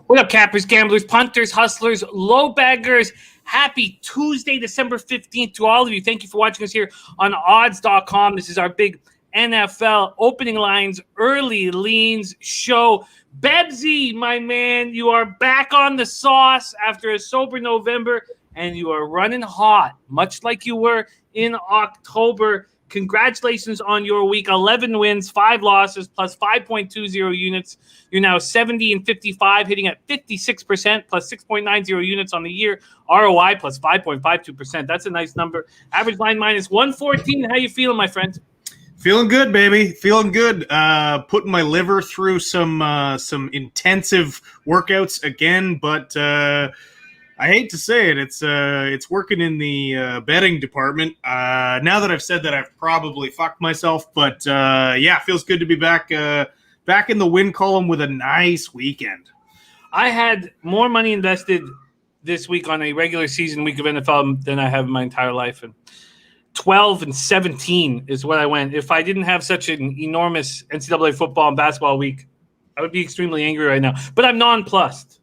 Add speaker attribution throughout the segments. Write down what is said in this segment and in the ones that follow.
Speaker 1: What up, cappers, gamblers, punters, hustlers, low baggers? Happy Tuesday, December 15th to all of you. Thank you for watching us here on odds.com. This is our big NFL opening lines, early leans show. Bebsy, my man, you are back on the sauce after a sober November, and you are running hot, much like you were in October. Congratulations on your week. 11 wins, 5 losses, plus 5.20 units. You're now 70 and 55, hitting at 56%, plus 6.90 units on the year. ROI plus 5.52%. That's a nice number. Average line minus 114. How you feeling, my friend?
Speaker 2: Feeling good, baby. Feeling good. Putting my liver through some intensive workouts again, but I hate to say it. It's working in the betting department. Now that I've said that, I've probably fucked myself. But yeah, feels good to be back in the win column with a nice weekend.
Speaker 1: I had more money invested this week on a regular season week of NFL than I have in my entire life, and 12 and 17 is what I went. If I didn't have such an enormous NCAA football and basketball week, I would be extremely angry right now. But I'm nonplussed.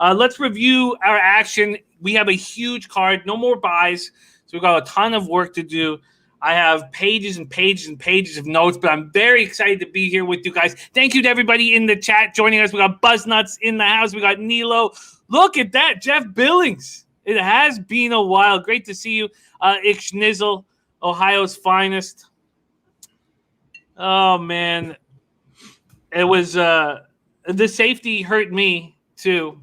Speaker 1: Let's review our action. We have a huge card, no more buys, so we've got a ton of work to do. I have pages and pages and pages of notes, but I'm very excited to be here with you guys. Thank you to everybody in the chat joining us. We got Buzznuts in the house. We got Nilo. Look at that, Jeff Billings. It has been a while. Great to see you. Ixnizzle, Ohio's finest. Oh, man. It was the safety hurt me, too.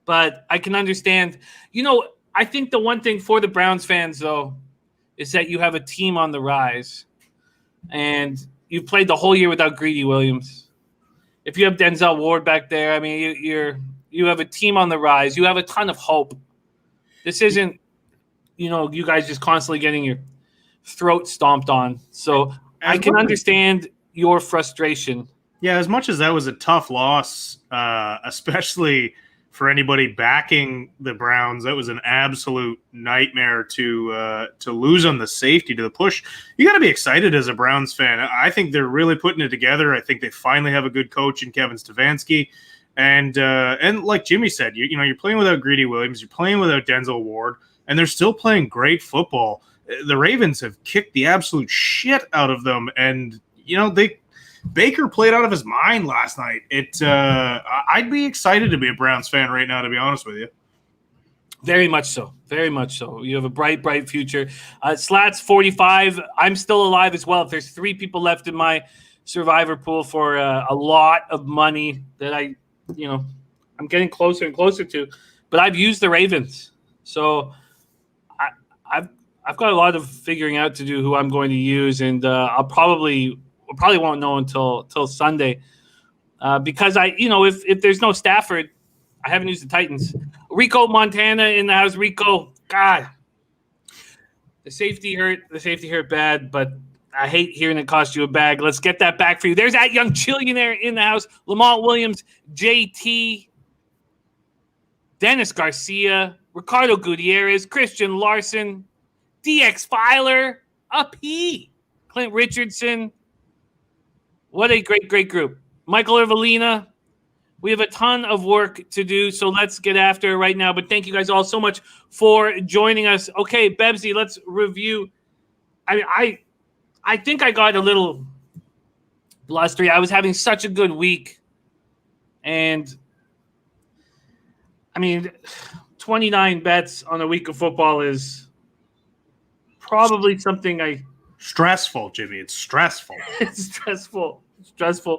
Speaker 1: But I can understand. You know, I think the one thing for the Browns fans, though, is that you have a team on the rise. And you've played the whole year without Greedy Williams. If you have Denzel Ward back there, I mean, you have a team on the rise. You have a ton of hope. This isn't, you guys just constantly getting your throat stomped on. So I can understand your frustration.
Speaker 2: Yeah, as much as that was a tough loss, especially for anybody backing the Browns, that was an absolute nightmare to lose on the safety to the push. You got to be excited as a Browns fan. I think they're really putting it together. I think they finally have a good coach in Kevin Stefanski. And like Jimmy said, you're playing without Greedy Williams, you're playing without Denzel Ward, and they're still playing great football. The Ravens have kicked the absolute shit out of them, and Baker played out of his mind last night. I'd be excited to be a Browns fan right now, to be honest with you.
Speaker 1: Very much so. Very much so. You have a bright, bright future. Slats 45. I'm still alive as well. If there's 3 people left in my survivor pool for a lot of money that I'm getting closer and closer to, but I've used the Ravens, so I've got a lot of figuring out to do who I'm going to use, and I'll probably won't know until Sunday, because if there's no Stafford, I haven't used the Titans. Rico Montana in the house. Rico, God, the safety hurt bad, but I hate hearing it cost you a bag. Let's get that back for you. There's that young chillionaire in the house. Lamont Williams, JT, Dennis Garcia, Ricardo Gutierrez, Christian Larson, DX Filer, Clint Richardson. What a great, great group. Michael Ervelina. We have a ton of work to do, so let's get after it right now. But thank you guys all so much for joining us. Okay, Bebsy, let's review. I think I got a little blustery. I was having such a good week. And, 29 bets on a week of football is probably something
Speaker 2: Stressful, Jimmy. It's stressful.
Speaker 1: It's stressful.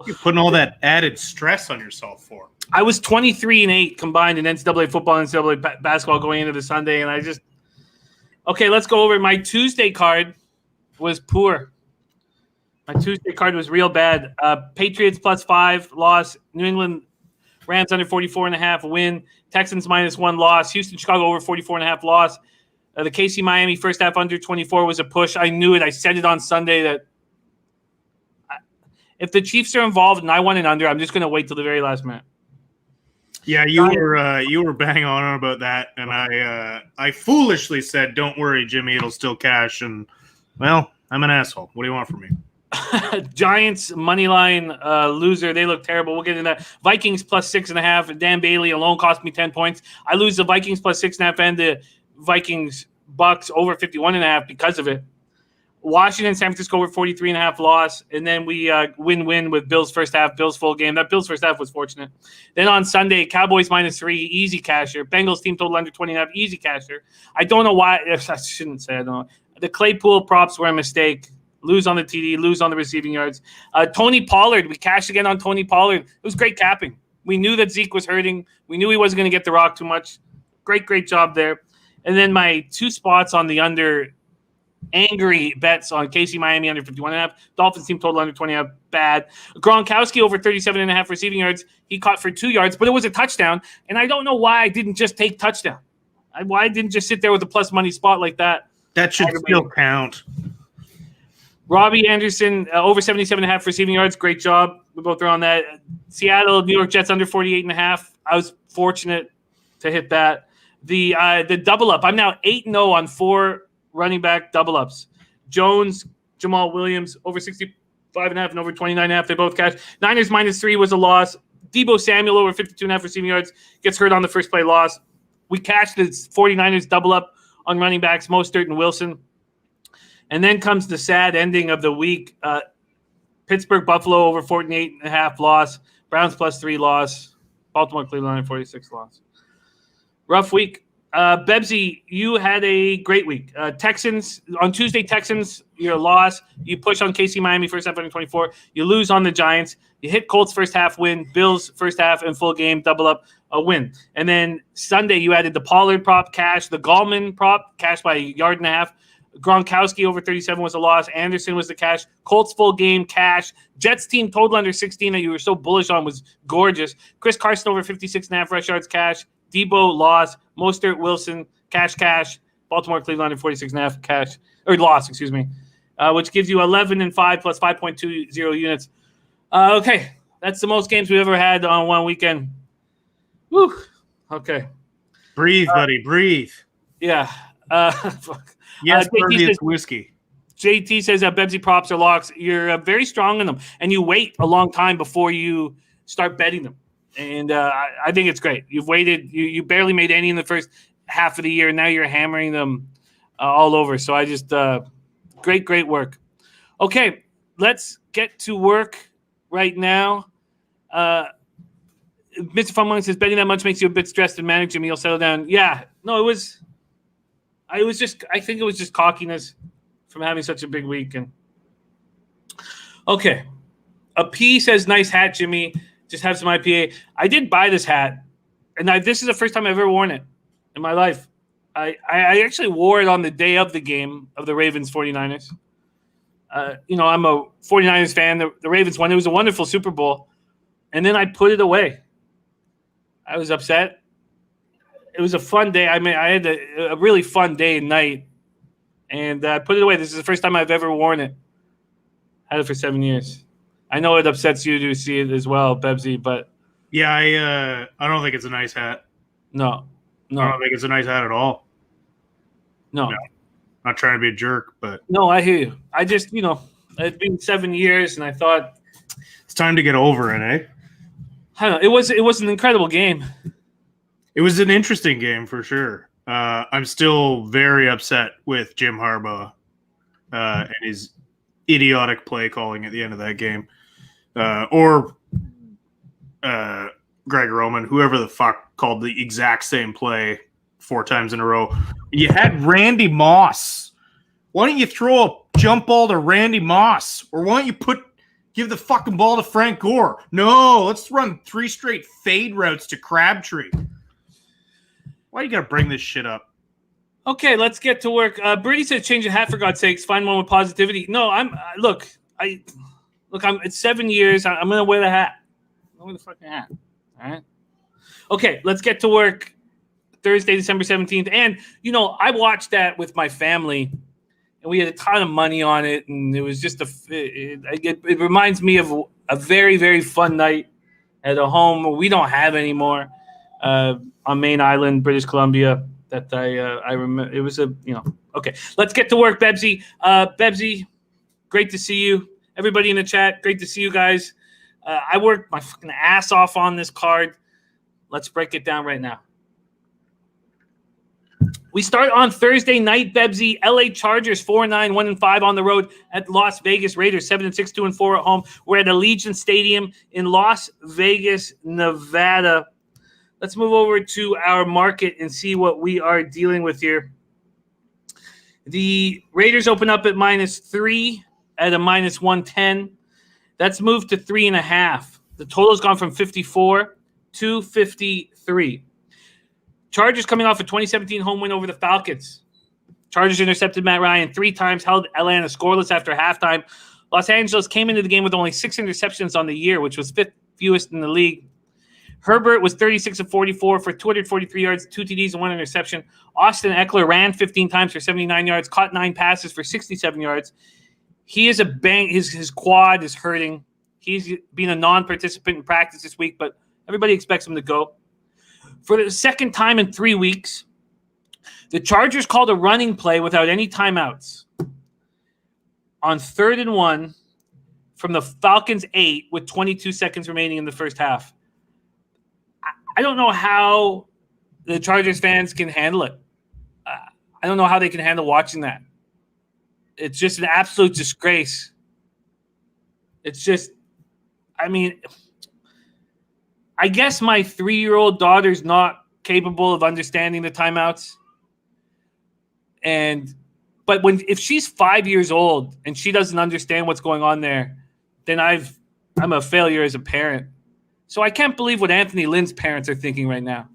Speaker 2: You're putting all that added stress on yourself for.
Speaker 1: I was 23-8 combined in NCAA football and NCAA basketball going into the Sunday, and okay, let's go over. My Tuesday card was poor. My Tuesday card was real bad. Patriots +5, loss. New England Rams under 44.5, win. Texans -1, loss. Houston, Chicago over 44.5, loss. The KC Miami first half under 24 was a push. I knew it. I said it on Sunday that if the Chiefs are involved and I want an under, I'm just going to wait till the very last minute.
Speaker 2: Yeah, you were bang on about that, and I foolishly said, "Don't worry, Jimmy, it'll still cash." And well, I'm an asshole. What do you want from me?
Speaker 1: Giants money line loser. They look terrible. We'll get into that. Vikings plus 6.5. Dan Bailey alone cost me 10 points. I lose the Vikings plus 6.5 and the Vikings Bucks over 51.5 because of it. Washington, San Francisco over 43.5 loss, and then we win with Bills first half. Bills full game. That Bills first half was fortunate. Then on Sunday, Cowboys -3, easy casher. Bengals team total under 20.5, easy casher. I don't know why. I shouldn't say I don't know. The Claypool props were a mistake. Lose on the TD, lose on the receiving yards. Tony Pollard, we cashed again on Tony Pollard. It was great capping. We knew that Zeke was hurting. We knew he wasn't going to get the rock too much. Great job there. And then my 2 spots on the under angry bets on KC Miami under 51.5. Dolphins team total under 20.5. Bad. Gronkowski over 37.5 receiving yards. He caught for 2 yards, but it was a touchdown. And I don't know why I didn't just take touchdown. Why I didn't just sit there with a plus money spot like that.
Speaker 2: That should still count.
Speaker 1: Robbie Anderson over 77.5 receiving yards. Great job. We both are on that. Seattle, New York Jets under 48.5. I was fortunate to hit that. The double up. I'm now 8-0 on 4 running back double ups. Jones, Jamal Williams over 65.5 and over 29.5. They both cashed. Niners -3 was a loss. Deebo Samuel over 52.5 receiving yards gets hurt on the first play loss. We cashed the 49ers double up on running backs, Mostert and Wilson. And then comes the sad ending of the week. Pittsburgh, Buffalo over 48.5 loss. Browns +3 loss. Baltimore, Cleveland 46 loss. Rough week. Bebsy, you had a great week. Texans, on Tuesday, Texans, you're a loss. You push on KC Miami first half under 24. You lose on the Giants. You hit Colts first half win. Bills first half and full game, double up, a win. And then Sunday, you added the Pollard prop, cash. The Gallman prop, cash by 1.5 yards. Gronkowski over 37 was a loss. Anderson was the cash. Colts full game, cash. Jets team total under 16 that you were so bullish on was gorgeous. Chris Carson over 56.5 rush yards, cash. Debo, loss. Mostert, Wilson, cash. Baltimore, Cleveland under 46.5, cash. Or loss, excuse me. Which gives you 11-5 plus 5.20 units. Okay, that's the most games we've ever had on one weekend. Woo. Okay.
Speaker 2: Breathe, buddy, breathe.
Speaker 1: Yeah. Fuck.
Speaker 2: Yes, it's whiskey.
Speaker 1: JT says that Bebsy props are locks. You're very strong in them, and you wait a long time before you start betting them. And I think it's great. You've waited. You barely made any in the first half of the year. And now you're hammering them all over. So I just great work. Okay, let's get to work right now. Mr. Funwang says betting that much makes you a bit stressed and managing. You'll settle down. Yeah, no, I think it was just cockiness from having such a big week. And okay, a P says nice hat, Jimmy. Just have some IPA. I did buy this hat, and this is the first time I've ever worn it in my life. I actually wore it on the day of the game of the Ravens 49ers. I'm a 49ers fan. The Ravens won. It was a wonderful Super Bowl. And then I put it away. I was upset. It was a fun day. I mean, I had a really fun day and night. And I put it away. This is the first time I've ever worn it. Had it for 7 years. I know it upsets you to see it as well, Bebsy, but
Speaker 2: yeah, I don't think it's a nice hat.
Speaker 1: No.
Speaker 2: I don't think it's a nice hat at all.
Speaker 1: No.
Speaker 2: Not trying to be a jerk, but
Speaker 1: no, I hear you. I just, it's been 7 years, and I thought
Speaker 2: it's time to get over it, eh?
Speaker 1: I don't know. It was an incredible game.
Speaker 2: It was an interesting game for sure. I'm still very upset with Jim Harbaugh and his idiotic play calling at the end of that game. Or Greg Roman, whoever the fuck called the exact same play 4 times in a row. You had Randy Moss. Why don't you throw a jump ball to Randy Moss? Or why don't you give the fucking ball to Frank Gore? No, let's run 3 straight fade routes to Crabtree. Why you got to bring this shit up?
Speaker 1: Okay, let's get to work. Birdie says change a hat for God's sakes. Find one with positivity. No, it's 7 years. I'm going to wear the hat. I'm going to wear the fucking hat. All right. Okay, let's get to work. Thursday, December 17th. And, I watched that with my family, and we had a ton of money on it. And it was just it reminds me of a very, very fun night at a home we don't have anymore on Main Island, British Columbia. That I remember. It was okay. Let's get to work, Bebsy. Bebsy, great to see you. Everybody in the chat, great to see you guys. I worked my fucking ass off on this card. Let's break it down right now. We start on Thursday night, Bebsy. LA Chargers 4-9, 1-5 on the road at Las Vegas Raiders 7-6, 2-4 at home. We're at Allegiant Stadium in Las Vegas, Nevada. Let's move over to our market and see what we are dealing with here. The Raiders open up at -3 at a -110. That's moved to 3.5. The total's gone from 54 to 53. Chargers coming off a 2017 home win over the Falcons. Chargers intercepted Matt Ryan 3 times, held Atlanta scoreless after halftime. Los Angeles came into the game with only 6 interceptions on the year, which was 5th fewest in the league. Herbert was 36 of 44 for 243 yards, 2 TDs, and 1 interception. Austin Eckler ran 15 times for 79 yards, caught 9 passes for 67 yards. He is a bang. His quad is hurting. He's been a non-participant in practice this week, but everybody expects him to go. For the second time in 3 weeks, the Chargers called a running play without any timeouts on 3rd and 1 from the Falcons' 8 with 22 seconds remaining in the first half. I don't know how the Chargers fans can handle it. I don't know how they can handle watching that. It's just an absolute disgrace. It's just, I mean, I guess my 3-year-old daughter's not capable of understanding the timeouts. But if she's 5 years old and she doesn't understand what's going on there, then I'm a failure as a parent. So I can't believe what Anthony Lynn's parents are thinking right now.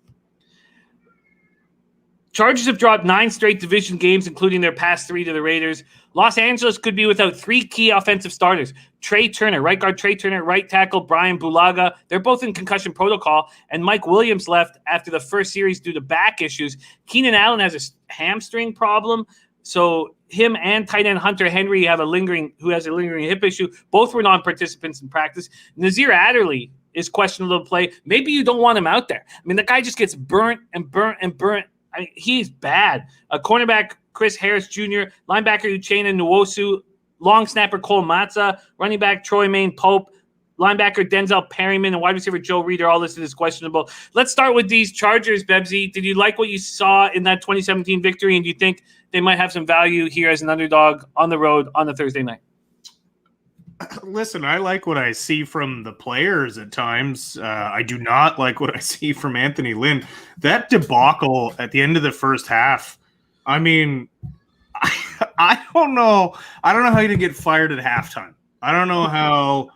Speaker 1: Chargers have dropped 9 straight division games, including their past 3 to the Raiders. Los Angeles could be without 3 key offensive starters. Trey Turner, right guard Trey Turner, right tackle Brian Bulaga. They're both in concussion protocol. And Mike Williams left after the first series due to back issues. Keenan Allen has a hamstring problem. So him and tight end Hunter Henry has a lingering hip issue. Both were non-participants in practice. Nazir Adderley is questionable to play. Maybe you don't want him out there. I mean, the guy just gets burnt and burnt and burnt. I mean, he's bad. Cornerback Chris Harris Jr., linebacker Uchenna Nwosu, long snapper Cole Matza, running back Troy Maine Pope, linebacker Denzel Perryman, and wide receiver Joe Reed are all listed as questionable. Let's start with these Chargers, Bebsy. Did you like what you saw in that 2017 victory, and do you think they might have some value here as an underdog on the road on the Thursday night?
Speaker 2: Listen, I like what I see from the players at times. I do not like what I see from Anthony Lynn. That debacle at the end of the first half, I mean, I don't know. I don't know how you didn't get fired at halftime. I don't know how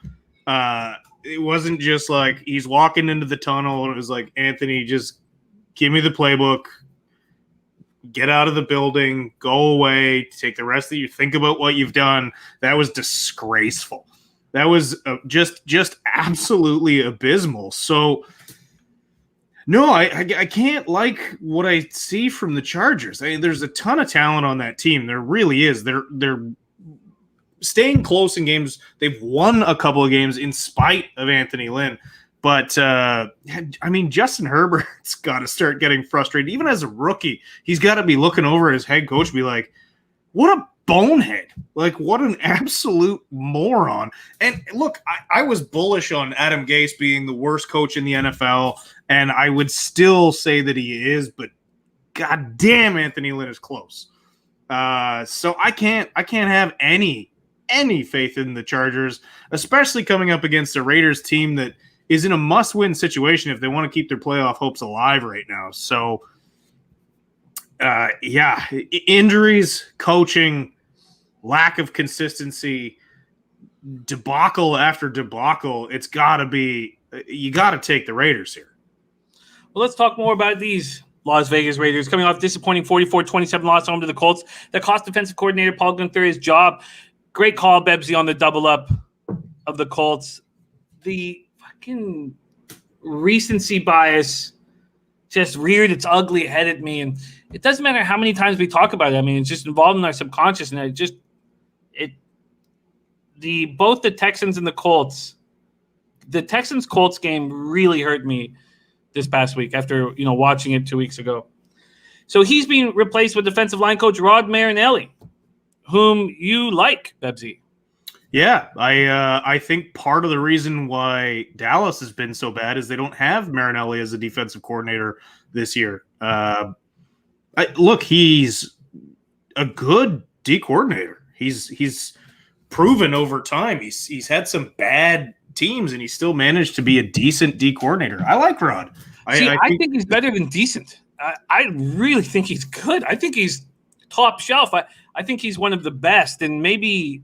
Speaker 2: it wasn't just like he's walking into the tunnel and it was like, Anthony, just give me the playbook. Get out of the building, go away, take the rest of you, think about what you've done. That was disgraceful. That was just absolutely abysmal. So, no, I can't like what I see from the Chargers. There's a ton of talent on that team. There really is. They're staying close in games. They've won a couple of games in spite of Anthony Lynn. But, I mean, Justin Herbert's got to start getting frustrated. Even as a rookie, he's got to be looking over his head coach and be like, what a bonehead. Like, what an absolute moron. And, look, I was bullish on Adam Gase being the worst coach in the NFL, and I would still say that he is, but God damn, Anthony Lynn is close. So I can't have any faith in the Chargers, especially coming up against a Raiders team that is in a must-win situation if they want to keep their playoff hopes alive right now. So, injuries, coaching, lack of consistency, debacle after debacle. It's got to be – you got to take the Raiders here.
Speaker 1: Well, let's talk more about these Las Vegas Raiders coming off disappointing 44-27 loss home to the Colts that cost defensive coordinator Paul Guenther his job. Great call, Bebsy, on the double-up of the Colts. The fucking recency bias just reared its ugly head at me, and it doesn't matter how many times we talk about it. I mean, it's just involved in our subconscious, and both the Texans and the Colts. The Texans-Colts game really hurt me this past week after watching it 2 weeks ago. So he's being replaced with defensive line coach Rod Marinelli, whom you like, Bebsy.
Speaker 2: Yeah, I think part of the reason why Dallas has been so bad is they don't have Marinelli as a defensive coordinator this year. Look, he's a good D coordinator. He's proven over time. He's had some bad teams, and he still managed to be a decent D coordinator. I like Rod.
Speaker 1: I think he's better than decent. I really think he's good. I think he's top shelf. I think he's one of the best, and maybe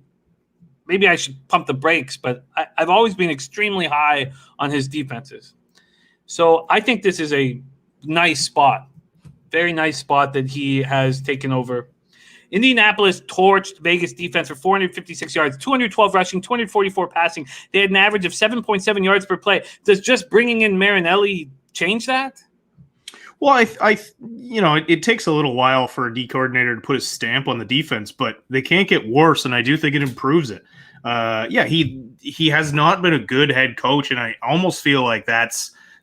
Speaker 1: I should pump the brakes, but I've always been extremely high on his defenses. So I think this is a nice spot, very nice spot that he has taken over. Indianapolis torched Vegas defense for 456 yards, 212 rushing, 244 passing. They had an average of 7.7 yards per play. Does just bringing in Marinelli change that?
Speaker 2: Well, it takes a little while for a D coordinator to put a stamp on the defense, but they can't get worse, and I do think it improves it. He has not been a good head coach, and I almost feel like that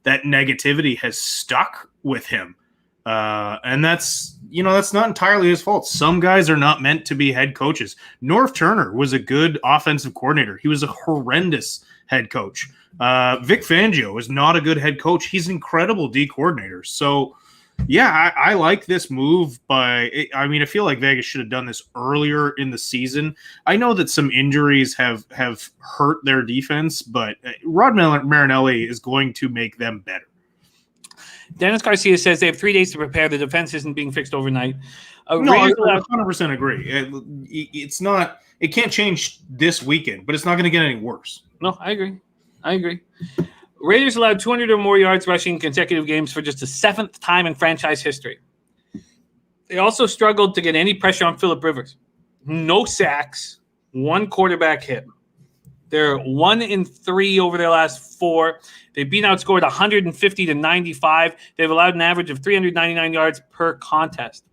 Speaker 2: negativity has stuck with him. And that's not entirely his fault. Some guys are not meant to be head coaches. Norv Turner was a good offensive coordinator. He was a horrendous head coach. Vic Fangio is not a good head coach. He's an incredible D coordinator. So, yeah, I like this move. I feel like Vegas should have done this earlier in the season. I know that some injuries have hurt their defense, but Rod Marinelli is going to make them better.
Speaker 1: Dennis Garcia says they have 3 days to prepare. The defense isn't being fixed overnight.
Speaker 2: No, I 100% agree. It's not. It can't change this weekend, but it's not going to get any worse.
Speaker 1: No, I agree. Raiders allowed 200 or more yards rushing in consecutive games for just the 7th time in franchise history. They also struggled to get any pressure on Phillip Rivers. No sacks, 1 quarterback hit. They're 1-3 over their last 4. They've been outscored 150-95. They've allowed an average of 399 yards per contest.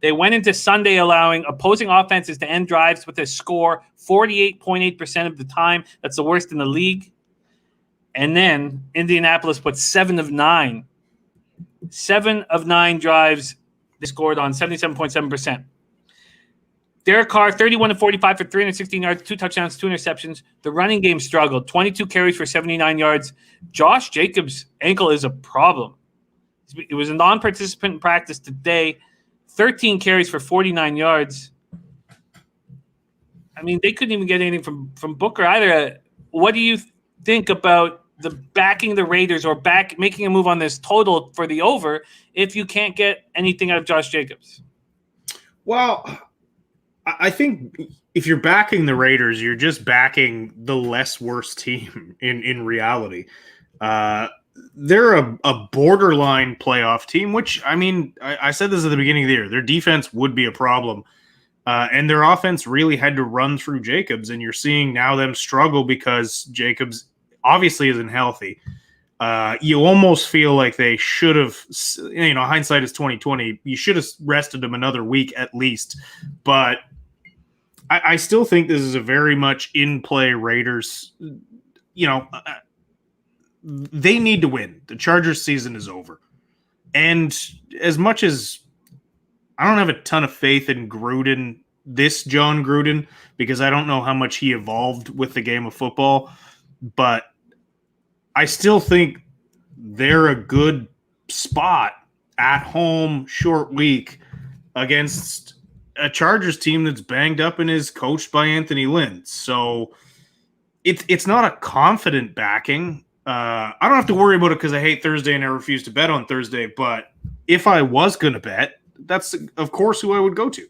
Speaker 1: They went into Sunday allowing opposing offenses to end drives with a score 48.8% of the time. That's the worst in the league. And then Indianapolis put 7 of 9. 7 of 9 drives they scored on 77.7%. Derek Carr, 31-45 for 316 yards, 2 touchdowns, 2 interceptions. The running game struggled. 22 carries for 79 yards. Josh Jacobs' ankle is a problem. It was a non-participant in practice today. 13 carries for 49 yards. I mean, they couldn't even get anything from Booker either. What do you think about the backing the Raiders or making a move on this total for the over if you can't get anything out of Josh Jacobs?
Speaker 2: Well, I think if you're backing the Raiders, you're just backing the less worse team in reality. They're a borderline playoff team, which, I said this at the beginning of the year. Their defense would be a problem. And their offense really had to run through Jacobs, and you're seeing now them struggle because Jacobs obviously isn't healthy. You almost feel like they should have, hindsight is 2020. You should have rested him another week at least. But I still think this is a very much in-play Raiders. They need to win. The Chargers season is over. And as much as I don't have a ton of faith in Gruden, this John Gruden, because I don't know how much he evolved with the game of football, but I still think they're a good spot at home, short week against a Chargers team that's banged up and is coached by Anthony Lynn. So it's not a confident backing. I don't have to worry about it because I hate Thursday and I refuse to bet on Thursday. But if I was going to bet, that's, of course, who I would go to.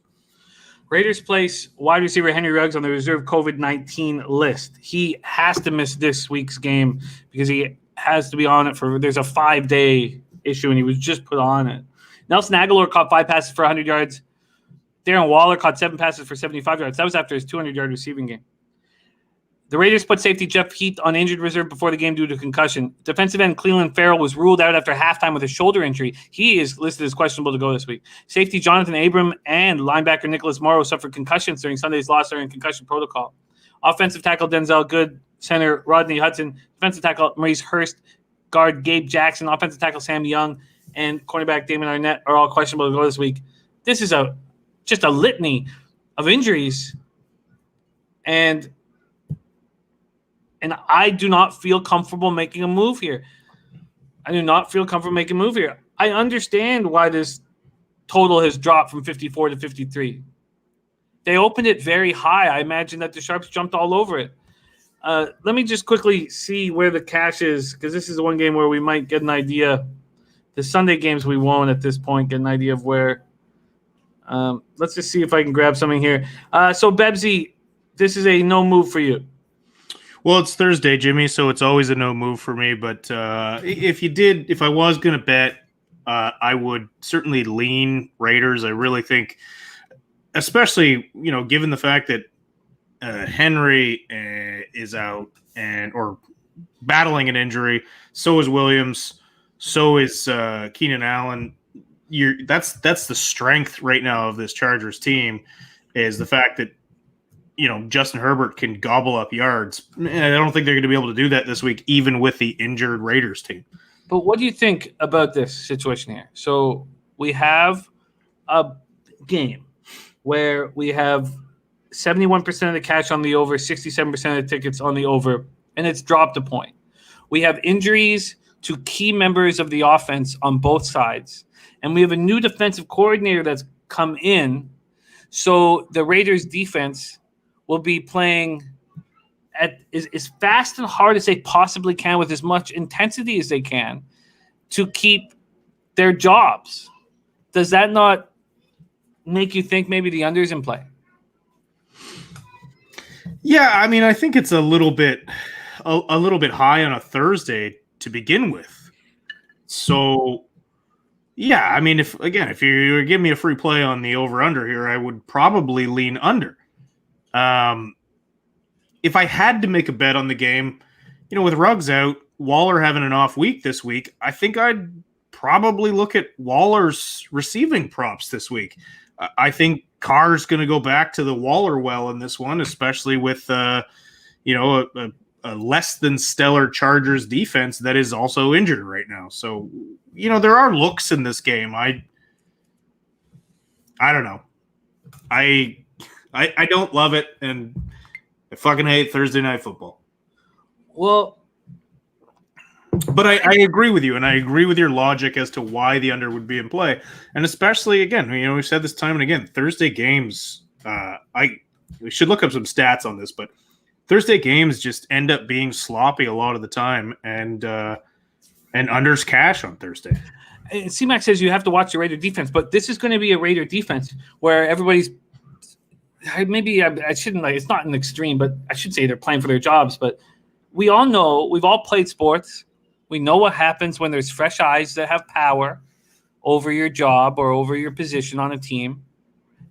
Speaker 1: Raiders place wide receiver Henry Ruggs on the reserve COVID-19 list. He has to miss this week's game because he has to be on it there's a 5-day issue, and he was just put on it. Nelson Aguilar caught 5 passes for 100 yards. Darren Waller caught 7 passes for 75 yards. That was after his 200-yard receiving game. The Raiders put safety Jeff Heath on injured reserve before the game due to concussion. Defensive end Cleveland Farrell was ruled out after halftime with a shoulder injury. He is listed as questionable to go this week. Safety Jonathan Abram and linebacker Nicholas Morrow suffered concussions during Sunday's loss during concussion protocol. Offensive tackle Denzel Good, center Rodney Hudson, defensive tackle Maurice Hurst, guard Gabe Jackson, offensive tackle Sam Young, and cornerback Damon Arnett are all questionable to go this week. This is just a litany of injuries. And And I do not feel comfortable making a move here. I understand why this total has dropped from 54 to 53. They opened it very high. I imagine that the Sharps jumped all over it. Let me just quickly see where the cash is, because this is the one game where we might get an idea. The Sunday games we won't at this point get an idea of where. Let's just see if I can grab something here. So, Bebsy, this is a no move for you.
Speaker 2: Well, it's Thursday, Jimmy, so it's always a no move for me. But if I was going to bet, I would certainly lean Raiders. I really think, especially, given the fact that Henry is out or battling an injury, so is Williams, so is Keenan Allen. That's the strength right now of this Chargers team, is the fact that Justin Herbert can gobble up yards. I don't think they're going to be able to do that this week, even with the injured Raiders team.
Speaker 1: But what do you think about this situation here? So we have a game where we have 71% of the cash on the over, 67% of the tickets on the over, and it's dropped a point. We have injuries to key members of the offense on both sides, and we have a new defensive coordinator that's come in. So the Raiders defense will be playing as fast and hard as they possibly can with as much intensity as they can to keep their jobs. Does that not make you think maybe the under is in play?
Speaker 2: Yeah, I mean, I think it's a little bit high on a Thursday to begin with. So, yeah, I mean, if you give me a free play on the over-under here, I would probably lean under. If I had to make a bet on the game, with Ruggs out, Waller having an off week this week, I think I'd probably look at Waller's receiving props this week. I think Carr's going to go back to the Waller well in this one, especially with a less than stellar Chargers defense that is also injured right now. So, there are looks in this game. I don't know. I don't love it, and I fucking hate Thursday night football.
Speaker 1: Well,
Speaker 2: but I agree with you, and I agree with your logic as to why the under would be in play. And especially, again, we've said this time and again, Thursday games, we should look up some stats on this, but Thursday games just end up being sloppy a lot of the time, and unders cash on Thursday.
Speaker 1: And C-Mac says you have to watch the Raider defense, but this is going to be a Raider defense where everybody's – maybe I shouldn't – it's not an extreme, but I should say they're playing for their jobs. But we all know – we've all played sports. We know what happens when there's fresh eyes that have power over your job or over your position on a team.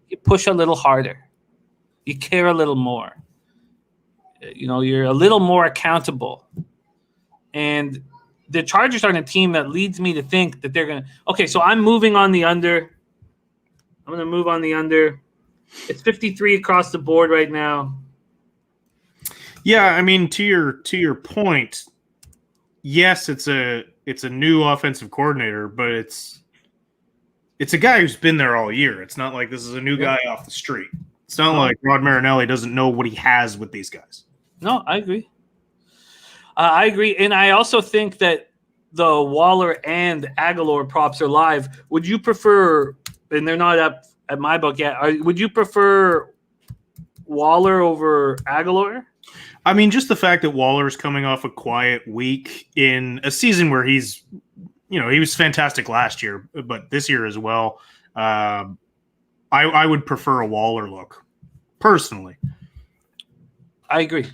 Speaker 1: You push a little harder. You care a little more. You're a little more accountable. And the Chargers aren't a team that leads me to think that they're going to – okay, so I'm moving on the under. I'm going to move on the under. It's 53 across the board right now.
Speaker 2: Yeah, I mean, to your point, yes, it's a new offensive coordinator, but it's a guy who's been there all year. It's not like this is a new guy off the street. It's not like Rod Marinelli doesn't know what he has with these guys. No,
Speaker 1: I agree. And I also think that the Waller and Aguilar props are live. Would you prefer, and they're not up at my book yet, would you prefer Waller over Aguilar?
Speaker 2: I mean, just the fact that Waller's coming off a quiet week in a season where he was fantastic last year, but this year as well. I would prefer a Waller look, personally.
Speaker 1: I agree.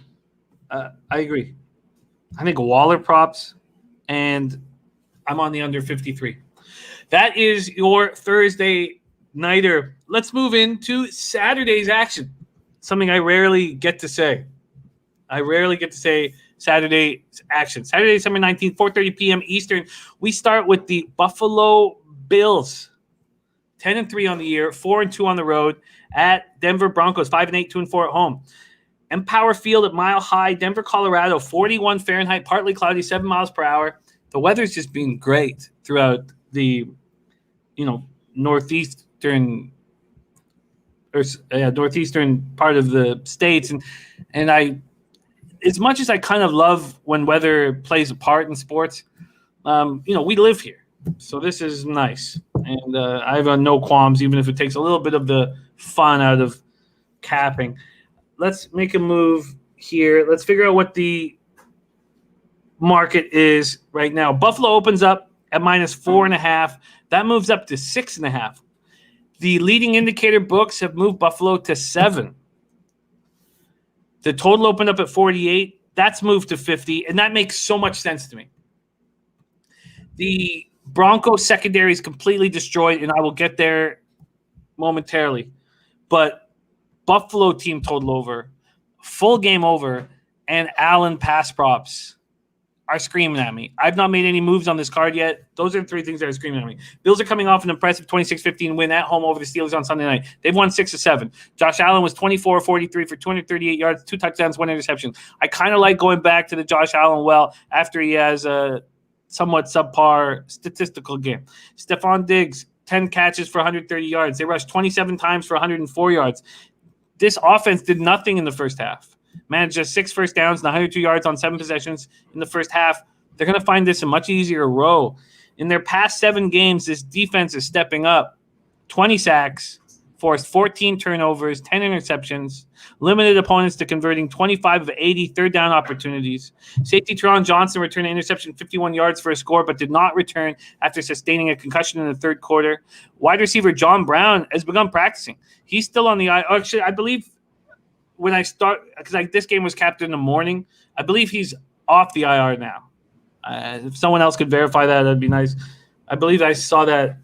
Speaker 1: I think Waller props, and I'm on the under 53. That is your Thursday nighter. Let's move into Saturday's action. Something I rarely get to say. Saturday's action. Saturday, December 19th, 4:30 p.m. Eastern. We start with the Buffalo Bills. 10-3 on the year, 4-2 on the road at Denver Broncos, 5-8, 2-4 at home. Empower Field at Mile High, Denver, Colorado, 41 Fahrenheit, partly cloudy, 7 miles per hour. The weather's just been great throughout the, northeastern part of the states, and as much as I kind of love when weather plays a part in sports, we live here. So this is nice. And I have no qualms, even if it takes a little bit of the fun out of capping. Let's make a move here. Let's figure out what the market is right now. Buffalo opens up at -4.5. That moves up to 6.5. The leading indicator books have moved Buffalo to 7. The total opened up at 48. That's moved to 50, and that makes so much sense to me. The Broncos secondary is completely destroyed, and I will get there momentarily. But Buffalo team total over, full game over, and Allen pass props are screaming at me. I've not made any moves on this card yet. Those are the three things that are screaming at me. Bills are coming off an impressive 26-15 win at home over the Steelers on Sunday night. They've won 6 of 7. Josh Allen was 24-43 for 238 yards, 2 touchdowns, 1 interception. I kind of like going back to the Josh Allen well after he has a somewhat subpar statistical game. Stephon Diggs, 10 catches for 130 yards. They rushed 27 times for 104 yards. This offense did nothing in the first half. Managed just 6 first downs and 102 yards on 7 possessions in the first half. They're going to find this a much easier row. In their past 7 games, this defense is stepping up. 20 sacks, forced 14 turnovers, 10 interceptions, limited opponents to converting 25 of 80 third down opportunities. Safety Teron Johnson returned an interception 51 yards for a score, but did not return after sustaining a concussion in the third quarter. Wide receiver John Brown has begun practicing. He's still on the IR. Actually, I believe when I start, because this game was capped in the morning, I believe he's off the IR now. If someone else could verify that, that'd be nice. I believe I saw that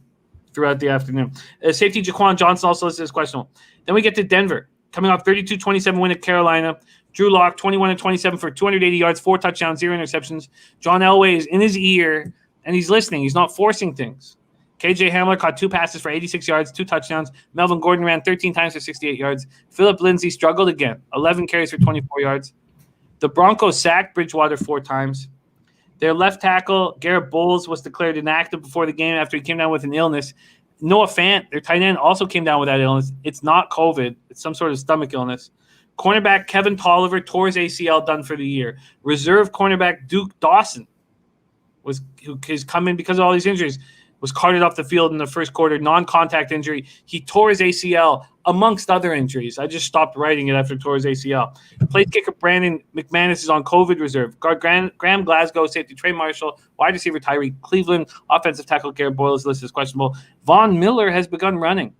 Speaker 1: throughout the afternoon. Safety Jaquan Johnson also listed as questionable. Then we get to Denver, coming off 32-27 win at Carolina. Drew Lock, 21-27 for 280 yards, 4 touchdowns, 0 interceptions. John Elway is in his ear, and he's listening. He's not forcing things. KJ Hamler caught 2 passes for 86 yards, 2 touchdowns. Melvin Gordon ran 13 times for 68 yards. Philip Lindsay struggled again, 11 carries for 24 yards. The Broncos sacked Bridgewater 4 times. Their left tackle, Garrett Bowles, was declared inactive before the game after he came down with an illness. Noah Fant, their tight end, also came down with that illness. It's not COVID. It's some sort of stomach illness. Cornerback Kevin Tolliver tore his ACL, done for the year. Reserve cornerback Duke Dawson, who has come in because of all these injuries, was carted off the field in the first quarter, non-contact injury. He tore his ACL, amongst other injuries. I just stopped writing it after he tore his ACL. Place kicker Brandon McManus is on COVID reserve. Guard Graham Glasgow, safety Trey Marshall, wide receiver Tyreek Cleveland, offensive tackle Garrett Boyle is listed as questionable. Von Miller has begun running.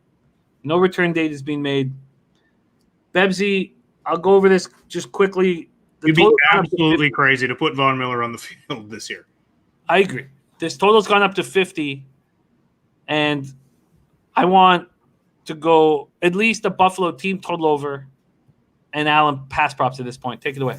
Speaker 1: No return date is being made. Bebsy, I'll go over this just quickly.
Speaker 2: It'd be absolutely crazy to put Von Miller on the field this year.
Speaker 1: I agree. This total's gone up to 50, and I want to go at least a Buffalo team total over and Allen pass props at this point. Take it away.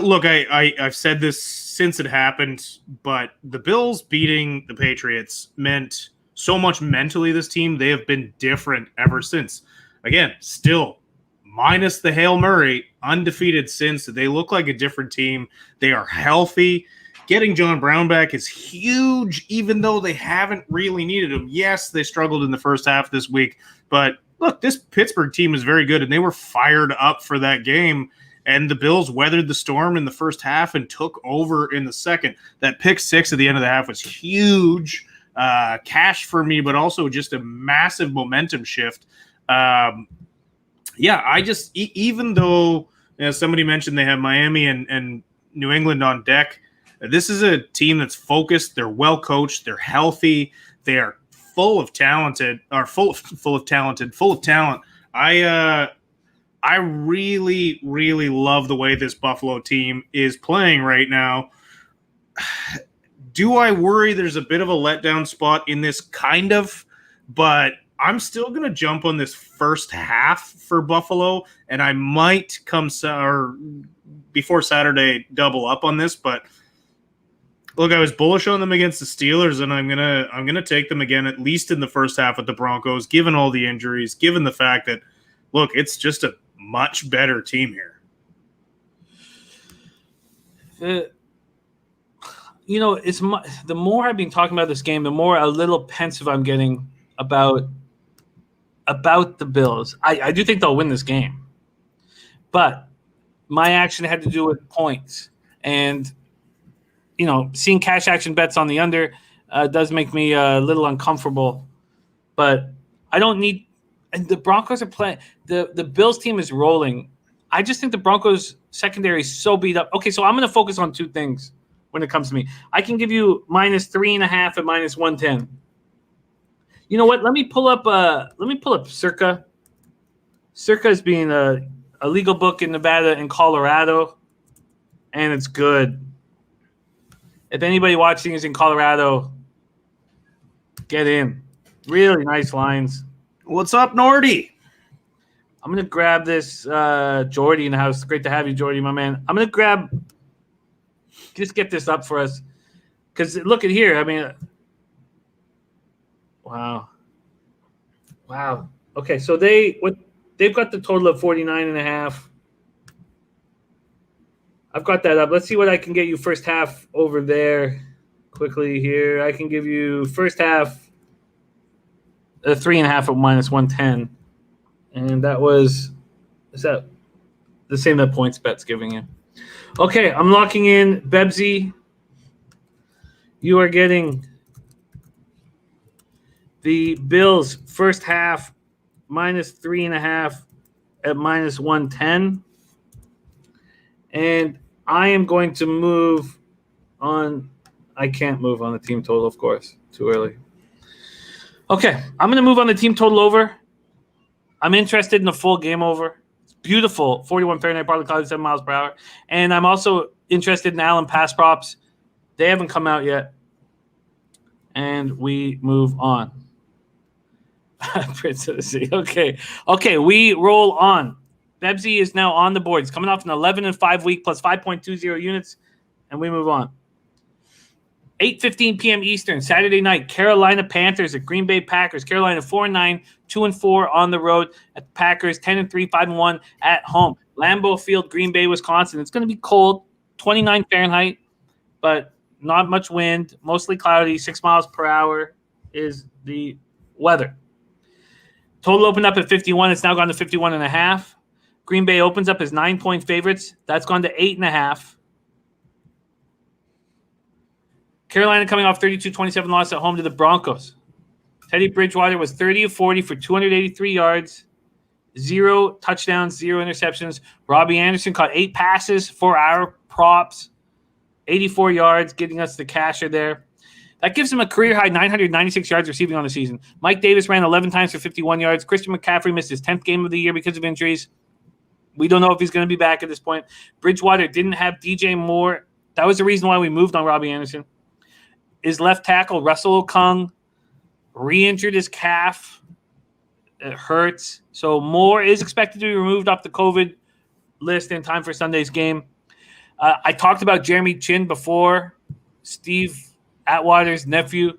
Speaker 2: Look, I've said this since it happened, but the Bills beating the Patriots meant so much mentally. This team, they have been different ever since. Again, still minus the Hail Murray, undefeated since. They look like a different team. They are healthy. Getting John Brown back is huge, even though they haven't really needed him. Yes, they struggled in the first half this week, but look, this Pittsburgh team is very good, and they were fired up for that game, and the Bills weathered the storm in the first half and took over in the second. That pick 6 at the end of the half was huge cash for me, but also just a massive momentum shift. I just even though somebody mentioned they have Miami and New England on deck, this is a team that's focused. They're well coached. They're healthy. They are full of talent. I really, really love the way this Buffalo team is playing right now. Do I worry there's a bit of a letdown spot in this? Kind of, but I'm still going to jump on this first half for Buffalo, and I might before Saturday double up on this, but look, I was bullish on them against the Steelers, and I'm gonna take them again, at least in the first half with the Broncos, given all the injuries, given the fact that, look, it's just a much better team here.
Speaker 1: The more I've been talking about this game, the more a little pensive I'm getting about the Bills. I do think they'll win this game, but my action had to do with points. And, seeing cash action bets on the under does make me a little uncomfortable. But I don't need – and the Broncos are playing – the Bills team is rolling. I just think the Broncos secondary is so beat up. Okay, so I'm going to focus on two things when it comes to me. I can give you -3.5 at -110. You know what? Let me pull up Circa. Circa is being a legal book in Nevada and Colorado, and it's good. If anybody watching is in Colorado, get in. Really nice lines.
Speaker 2: What's up, Nordy?
Speaker 1: I'm going to grab this Jordy in the house. Great to have you, Jordy, my man. I'm going to just get this up for us. Because look at here. I mean, wow. Okay, so they've got the total of 49.5. I've got that up. Let's see what I can get you first half over there quickly here. I can give you first half 3.5 at -110. And is that the same that PointsBet's giving you? Okay, I'm locking in Bebsy. You are getting the Bills first half -3.5 at -110. And I am going to move on. I can't move on the team total, of course. Too early. Okay, I'm going to move on the team total over. I'm interested in the full game over. It's beautiful. 41 Fahrenheit, partly cloudy, 7 miles per hour. And I'm also interested in Allen pass props. They haven't come out yet. And we move on. Prince of the Sea. Okay, we roll on. Bebsy is now on the board. He's coming off an 11-5 week plus 5.20 units, and we move on. 8:15 p.m. Eastern, Saturday night, Carolina Panthers at Green Bay Packers. Carolina 4-9, 2-4 on the road at the Packers, 10-3, 5-1 at home. Lambeau Field, Green Bay, Wisconsin. It's going to be cold, 29 Fahrenheit, but not much wind, mostly cloudy, 6 miles per hour is the weather. Total opened up at 51. It's now gone to 51.5. Green Bay opens up as 9-point favorites. That's gone to 8.5. Carolina coming off 32-27 loss at home to the Broncos. Teddy Bridgewater was 30 of 40 for 283 yards, 0 touchdowns, 0 interceptions. Robbie Anderson caught 8 passes for our props, 84 yards, getting us the casher there. That gives him a career-high 996 yards receiving on the season. Mike Davis ran 11 times for 51 yards. Christian McCaffrey missed his 10th game of the year because of injuries. We don't know if he's going to be back at this point. Bridgewater didn't have DJ Moore. That was the reason why we moved on Robbie Anderson. His left tackle, Russell Okung, re-injured his calf. It hurts. So Moore is expected to be removed off the COVID list in time for Sunday's game. I talked about Jeremy Chin before, Steve Atwater's nephew,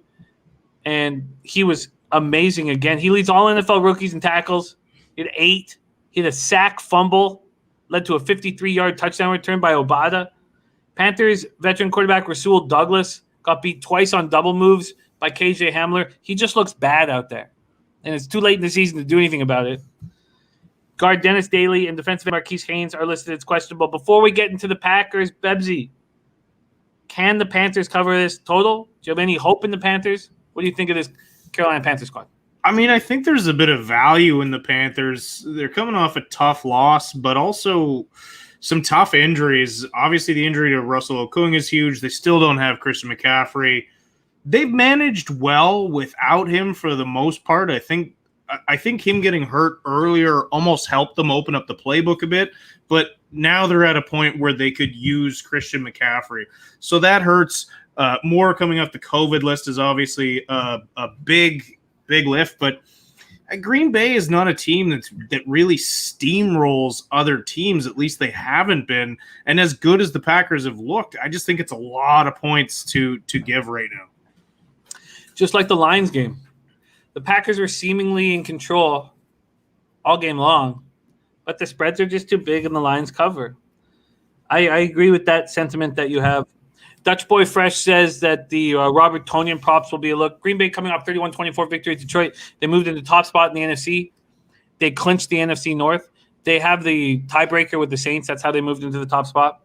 Speaker 1: and he was amazing again. He leads all NFL rookies in tackles. He had 8. He had a sack fumble, led to a 53-yard touchdown return by Obata. Panthers veteran quarterback Rasul Douglas got beat twice on double moves by KJ Hamler. He just looks bad out there, and it's too late in the season to do anything about it. Guard Dennis Daly and defensive end Marquise Haynes are listed as questionable. Before we get into the Packers, Bebsy, can the Panthers cover this total? Do you have any hope in the Panthers? What do you think of this Carolina Panthers squad?
Speaker 2: I mean, I think there's a bit of value in the Panthers. They're coming off a tough loss, but also some tough injuries. Obviously, the injury to Russell Okung is huge. They still don't have Christian McCaffrey. They've managed well without him for the most part. I think him getting hurt earlier almost helped them open up the playbook a bit, but now they're at a point where they could use Christian McCaffrey. So that hurts. Moore coming off the COVID list is obviously a big lift, but Green Bay is not a team that really steamrolls other teams. At least they haven't been. And as good as the Packers have looked, I just think it's a lot of points to give right now.
Speaker 1: Just like the Lions game. The Packers were seemingly in control all game long, but the spreads are just too big and the Lions cover. I agree with that sentiment that you have. Dutch Boy Fresh says that the Robert Tonyan props will be a look. Green Bay coming off 31-24 victory at Detroit. They moved into top spot in the NFC. They clinched the NFC North. they have the tiebreaker with the Saints. That's how they moved into the top spot.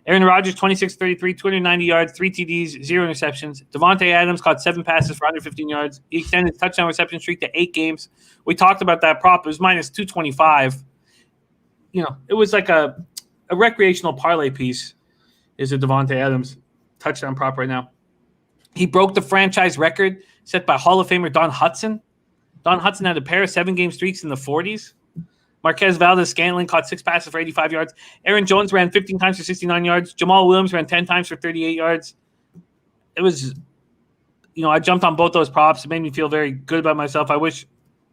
Speaker 1: Aaron Rodgers, 26-33, 290 yards, 3 TDs, 0 interceptions. Devontae Adams caught 7 passes for 115 yards. He extended his touchdown reception streak to 8 games. We talked about that prop. It was minus 225. It was like a recreational parlay piece is a Devontae Adams touchdown prop right now. He broke the franchise record set by Hall of Famer Don Hutson. Don Hutson had a pair of 7-game streaks in the 40s. Marquez Valdez-Scantling caught 6 passes for 85 yards. Aaron Jones ran 15 times for 69 yards. Jamal Williams ran 10 times for 38 yards. It was, I jumped on both those props. It made me feel very good about myself. I wish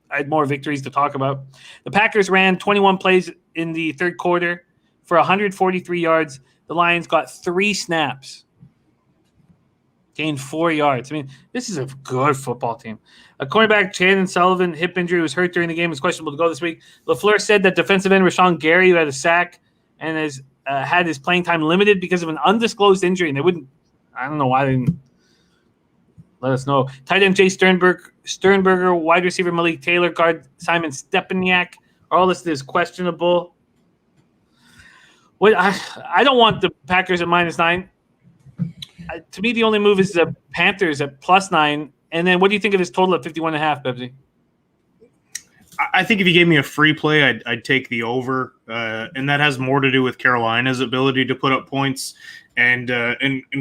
Speaker 1: I had more victories to talk about. The Packers ran 21 plays in the third quarter for 143 yards. The Lions got 3 snaps. Gained 4 yards. I mean, this is a good football team. A cornerback, Chandon Sullivan, hip injury, was hurt during the game, is questionable to go this week. LaFleur said that defensive end Rashawn Gary, who had a sack and has had his playing time limited because of an undisclosed injury, and I don't know why they didn't let us know. Tight end Jay Sternberger, wide receiver Malik Taylor, guard Simon Stepaniak are all listed as questionable. I don't want the Packers at -9. To me, the only move is the Panthers at +9. And then what do you think of his total at 51.5, Bebsy?
Speaker 2: I think if you gave me a free play, I'd take the over. And that has more to do with Carolina's ability to put up points and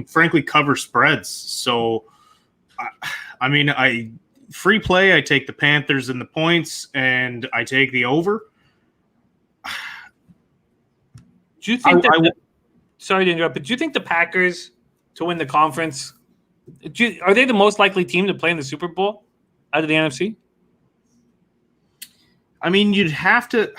Speaker 2: frankly, cover spreads. So, free play, I take the Panthers and the points, and I take the over.
Speaker 1: Do you think sorry to interrupt, but do you think the Packers to win the conference, are they the most likely team to play in the Super Bowl out of the NFC?
Speaker 2: I mean, you'd have to.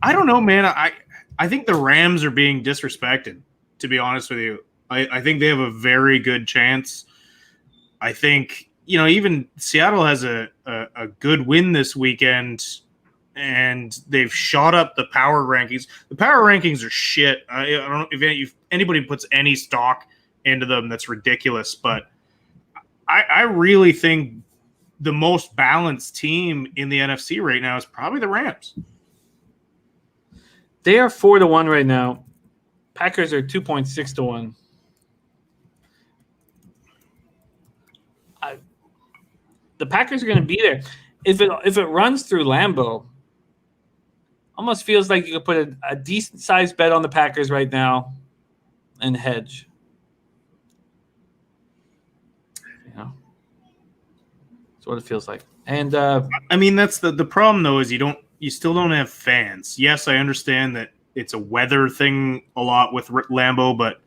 Speaker 2: I don't know, man. I think the Rams are being disrespected, to be honest with you. I think they have a very good chance. I think, even Seattle has a good win this weekend, and they've shot up the power rankings. The power rankings are shit. I don't know if anybody puts any stock into them. That's ridiculous. But I really think the most balanced team in the NFC right now is probably the Rams.
Speaker 1: They are 4-1 right now. Packers are 2.6 to 1. The Packers are going to be there. If it runs through Lambeau, almost feels like you could put a decent sized bet on the Packers right now and hedge. That's what it feels like. And
Speaker 2: that's the problem though, is you still don't have fans. Yes, I understand that it's a weather thing a lot with Lambeau, but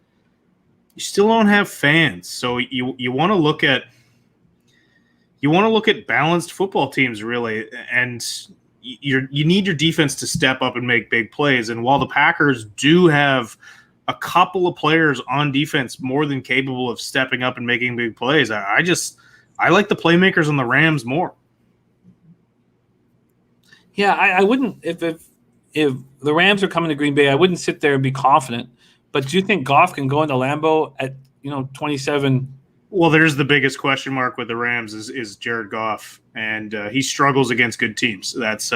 Speaker 2: you still don't have fans. So you want to look at balanced football teams, really, and you need your defense to step up and make big plays. And while the Packers do have a couple of players on defense more than capable of stepping up and making big plays, I like the playmakers on the Rams more.
Speaker 1: Yeah, I wouldn't if the Rams are coming to Green Bay, I wouldn't sit there and be confident. But do you think Goff can go into Lambeau at 27?
Speaker 2: Well, there's the biggest question mark with the Rams is Jared Goff, and he struggles against good teams. That's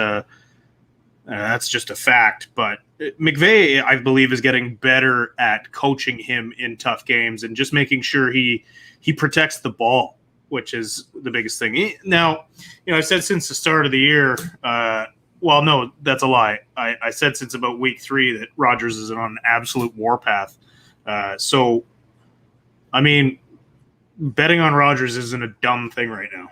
Speaker 2: just a fact. But McVay, I believe, is getting better at coaching him in tough games and just making sure he protects the ball, which is the biggest thing. Now, I've said since the start of the year, well, no, that's a lie. I said since about week 3 that Rodgers is on an absolute warpath. So, betting on Rodgers isn't a dumb thing right now.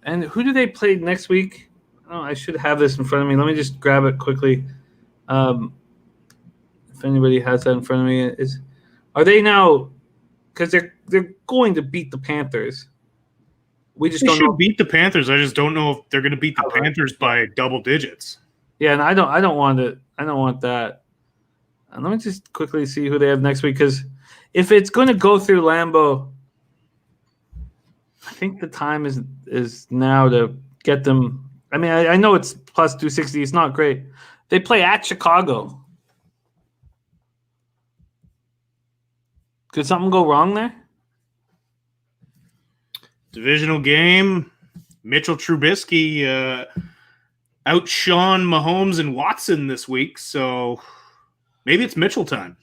Speaker 1: And who do they play next week? Oh, I should have this in front of me. Let me just grab it quickly. If anybody has that in front of me, are they now? Because they're going to beat the Panthers. We just don't know.
Speaker 2: Beat the Panthers. I just don't know if they're going to beat the Panthers by double digits.
Speaker 1: Yeah, and I don't want it. I don't want that. And let me just quickly see who they have next week, because if it's going to go through Lambeau, I think the time is now to get them. I know it's plus 260. It's not great. They play at Chicago. Could something go wrong there?
Speaker 2: Divisional game. Mitchell Trubisky outshone Mahomes and Watson this week, so maybe it's Mitchell time.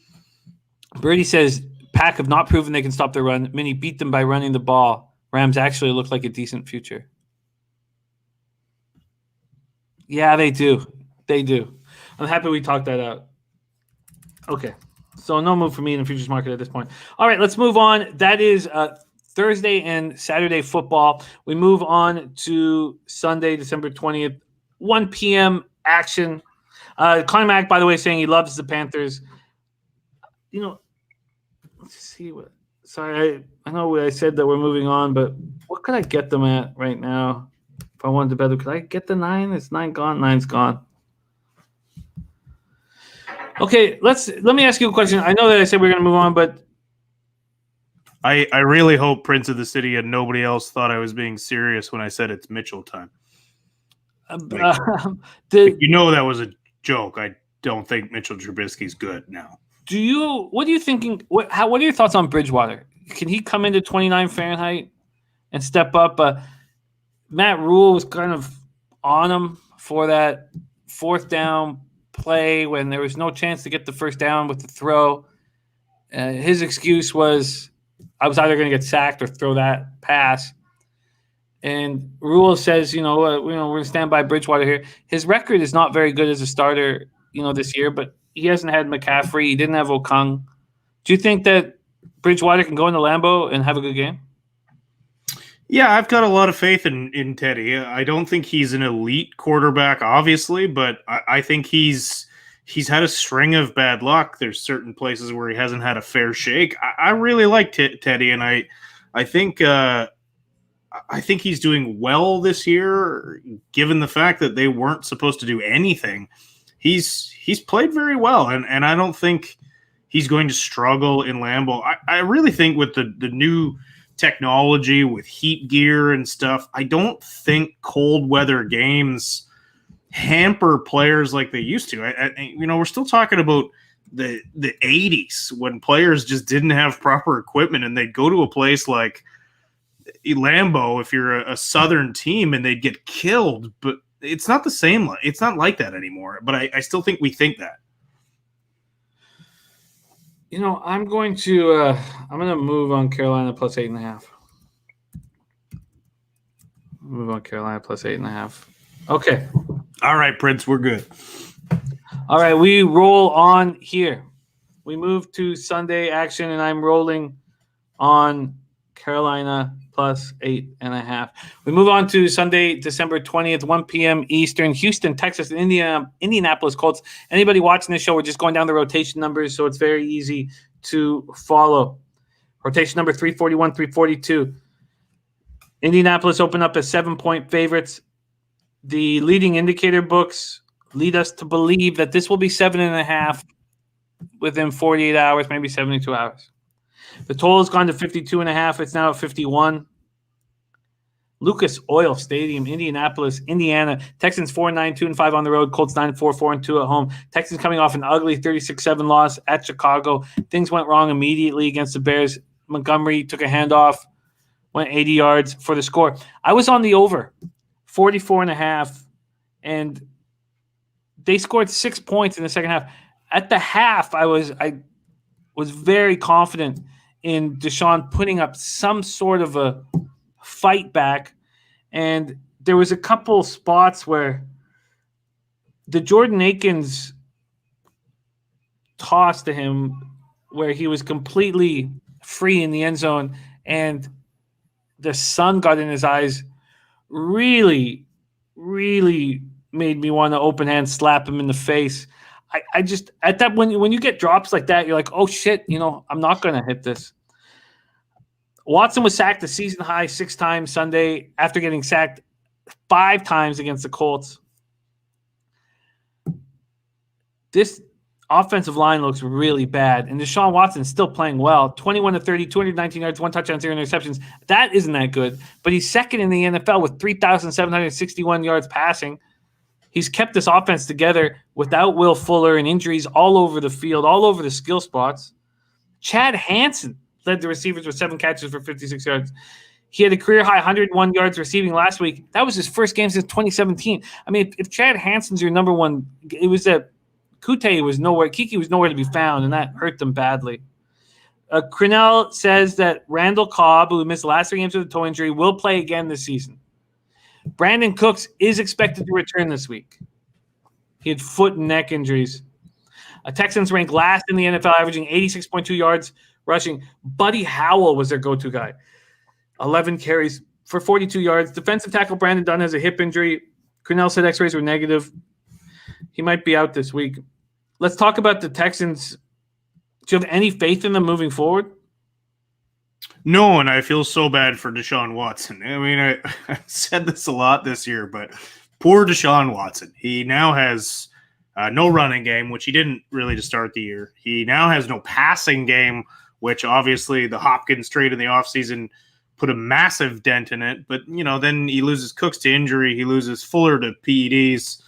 Speaker 1: Birdie says, Pack have not proven they can stop their run. Many beat them by running the ball. Rams actually look like a decent future. Yeah, they do. They do. I'm happy we talked that out. Okay. So no move for me in the futures market at this point. All right, let's move on. That is Thursday and Saturday football. We move on to Sunday, December 20th, 1 p.m. action. Conor Mack, by the way, saying he loves the Panthers. You know, let's see what. Sorry, I know I said that we're moving on, but what could I get them at right now? If I wanted to bet them, could I get the 9? It's 9 gone. 9's gone. Okay, let me ask you a question. I know that I said we were going to move on, but
Speaker 2: I really hope Prince of the City and nobody else thought I was being serious when I said it's Mitchell time. That was a joke. I don't think Mitchell Trubisky's good now.
Speaker 1: What are you thinking? What are your thoughts on Bridgewater? Can he come into 29 Fahrenheit and step up? Matt Rule was kind of on him for that fourth down play when there was no chance to get the first down with the throw. His excuse was, I was either going to get sacked or throw that pass. And Rule says, we're going to stand by Bridgewater here. His record is not very good as a starter, this year, but he hasn't had McCaffrey. He didn't have Okung. Do you think that Bridgewater can go into Lambeau and have a good game?
Speaker 2: Yeah, I've got a lot of faith in Teddy. I don't think he's an elite quarterback, obviously, but I think he's had a string of bad luck. There's certain places where he hasn't had a fair shake. I really like Teddy, and I think he's doing well this year, given the fact that they weren't supposed to do anything. He's played very well, and I don't think he's going to struggle in Lambeau. I really think with the new technology with heat gear and stuff, I don't think cold weather games hamper players like they used to. We're still talking about the 80s when players just didn't have proper equipment and they'd go to a place like Lambeau if you're a southern team and they'd get killed, but it's not the same. It's not like that anymore, but I still think we think that.
Speaker 1: I'm going to move on Carolina plus 8.5. Move on Carolina plus 8.5. Okay.
Speaker 2: All right, Prince, we're good.
Speaker 1: All right, we roll on here. We move to Sunday action, and I'm rolling on Carolina plus 8.5. We move on to Sunday, December 20th, 1 p.m. Eastern, Houston, Texas, and Indianapolis Colts. Anybody watching this show, we're just going down the rotation numbers, so it's very easy to follow. Rotation number 341, 342. Indianapolis opened up as 7-point favorites. The leading indicator books lead us to believe that this will be 7.5 within 48 hours, maybe 72 hours. The total has gone to 52.5. It's now at 51. Lucas Oil Stadium, Indianapolis, Indiana. Texans 4-9, 2-5 on the road. Colts 9-4, 4-2 at home. Texans coming off an ugly 36-7 loss at Chicago. Things went wrong immediately against the Bears. Montgomery took a handoff, went 80 yards for the score. I was on the over, 44.5, and they scored 6 points in the second half. At the half, I was very confident in Deshaun putting up some sort of a fight back. And there was a couple spots where the Jordan Akins toss to him where he was completely free in the end zone and the sun got in his eyes really, really made me want to open hand slap him in the face. I just at that when you get drops like that, you're like, oh shit, I'm not going to hit this. Watson was sacked a season high 6 times Sunday after getting sacked 5 times against the Colts. This offensive line looks really bad, and Deshaun Watson's still playing well. 21-30, 219 yards, 1 touchdown, 0 interceptions. That isn't that good, but he's second in the NFL with 3,761 yards passing. He's kept this offense together without Will Fuller and injuries all over the field, all over the skill spots. Chad Hansen led the receivers with 7 catches for 56 yards. He had a career-high 101 yards receiving last week. That was his first game since 2017. I mean, if Chad Hansen's your number one, it was that Kute was nowhere. Kiki was nowhere to be found, and that hurt them badly. Crennel says that Randall Cobb, who missed the last 3 games with a toe injury, will play again this season. Brandon Cooks is expected to return this week. He had foot and neck injuries. Texans ranked last in the NFL, averaging 86.2 yards rushing. Buddy Howell was their go-to guy. 11 carries for 42 yards. Defensive tackle Brandon Dunn has a hip injury. Crennel said x-rays were negative. He might be out this week. Let's talk about the Texans. Do you have any faith in them moving forward?
Speaker 2: No, and I feel so bad for Deshaun Watson. I mean, I've said this a lot this year, but poor Deshaun Watson. He now has no running game, which he didn't really to start the year. He now has no passing game, which obviously the Hopkins trade in the offseason put a massive dent in it. But, then he loses Cooks to injury. He loses Fuller to PEDs.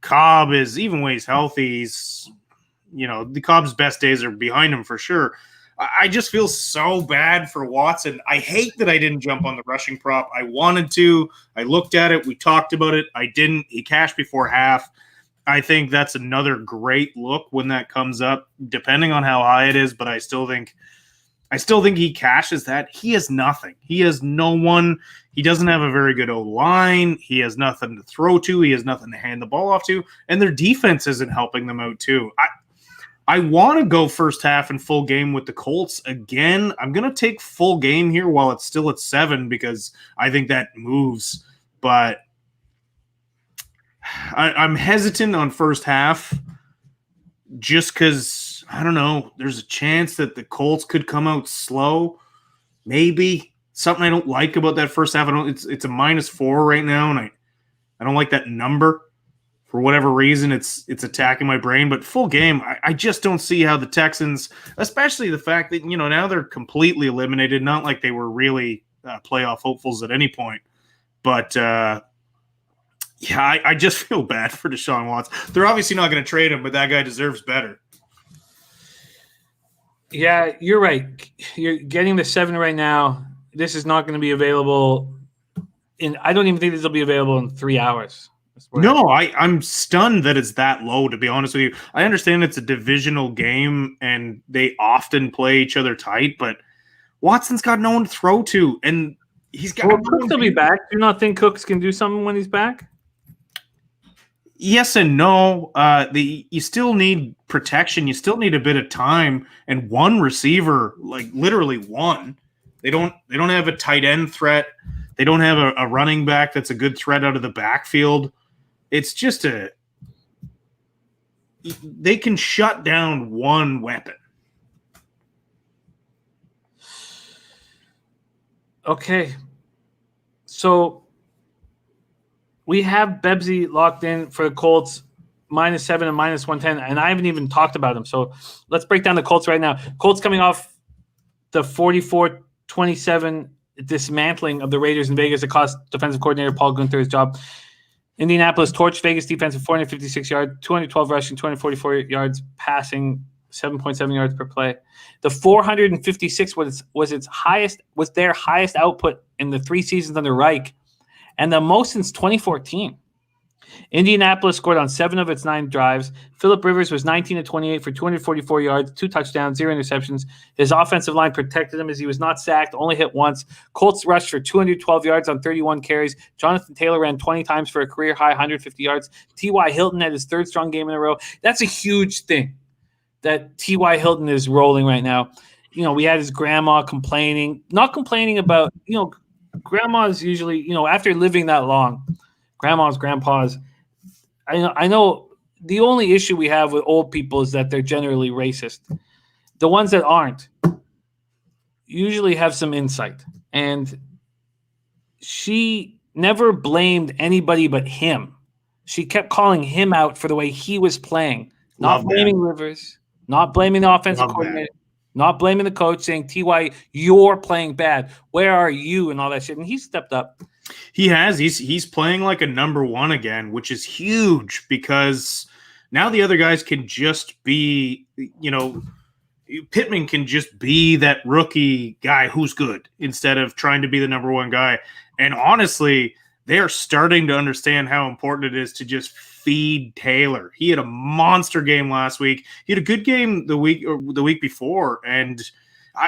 Speaker 2: Cobb is, even when he's healthy, the Cobb's best days are behind him for sure. I just feel so bad for Watson. I hate that I didn't jump on the rushing prop. I wanted to. I looked at it. We talked about it. I didn't. He cashed before half. I think that's another great look when that comes up, depending on how high it is. But I still think he cashes that. He has nothing. He has no one. He doesn't have a very good O-line. He has nothing to throw to. He has nothing to hand the ball off to. And their defense isn't helping them out too. I want to go first half and full game with the Colts again. I'm going to take full game here while it's still at 7 because I think that moves. But I'm hesitant on first half just because, I don't know, there's a chance that the Colts could come out slow. Maybe. Something I don't like about that first half. It's a -4 right now, and I don't like that number. For whatever reason, it's attacking my brain. But full game, I just don't see how the Texans, especially the fact that, now they're completely eliminated. Not like they were really playoff hopefuls at any point. But, I just feel bad for Deshaun Watson. They're obviously not going to trade him, but that guy deserves better.
Speaker 1: Yeah, you're right. You're getting the 7 right now. This is not going to be available. I don't even think this will be available in 3 hours.
Speaker 2: No, I'm stunned that it's that low, to be honest with you. I understand it's a divisional game and they often play each other tight, but Watson's got no one to throw to, and he's got.
Speaker 1: Well, Cooks will be back. Do you not think Cooks can do something when he's back?
Speaker 2: Yes and no. You still need protection. You still need a bit of time, and one receiver, like literally one. They don't have a tight end threat. They don't have a running back that's a good threat out of the backfield. It's just they can shut down one weapon.
Speaker 1: Okay. So we have Bebsy locked in for the Colts, -7 and -110, and I haven't even talked about him. So let's break down the Colts right now. Colts coming off the 44-27 dismantling of the Raiders in Vegas. It cost defensive coordinator Paul Guenther his job. Indianapolis torched Vegas defense of 456 yards, 212 rushing, 244 yards passing, 7.7 yards per play. The 456 was their highest output in the 3 seasons under Reich, and the most since 2014. Indianapolis scored on 7 of its 9 drives. Phillip Rivers was 19-28 for 244 yards, 2 touchdowns, 0 interceptions. His offensive line protected him as he was not sacked, only hit once. Colts rushed for 212 yards on 31 carries. Jonathan Taylor ran 20 times for a career-high 150 yards. T.Y. Hilton had his 3rd strong game in a row. That's a huge thing that T.Y. Hilton is rolling right now. We had his grandma complaining, not complaining about, grandma's usually, after living that long, grandpas. I know the only issue we have with old people is that they're generally racist. The ones that aren't usually have some insight. And she never blamed anybody but him. She kept calling him out for the way he was playing. Not blaming Rivers, not blaming the offensive coordinator, not blaming the coach, saying, T.Y., you're playing bad. Where are you? And all that shit. And he stepped up.
Speaker 2: He has. He's playing like a number 1 again, which is huge because now the other guys can just be, Pittman can just be that rookie guy who's good instead of trying to be the number one guy. And honestly, they are starting to understand how important it is to just feed Taylor. He had a monster game last week. He had a good game the week before, and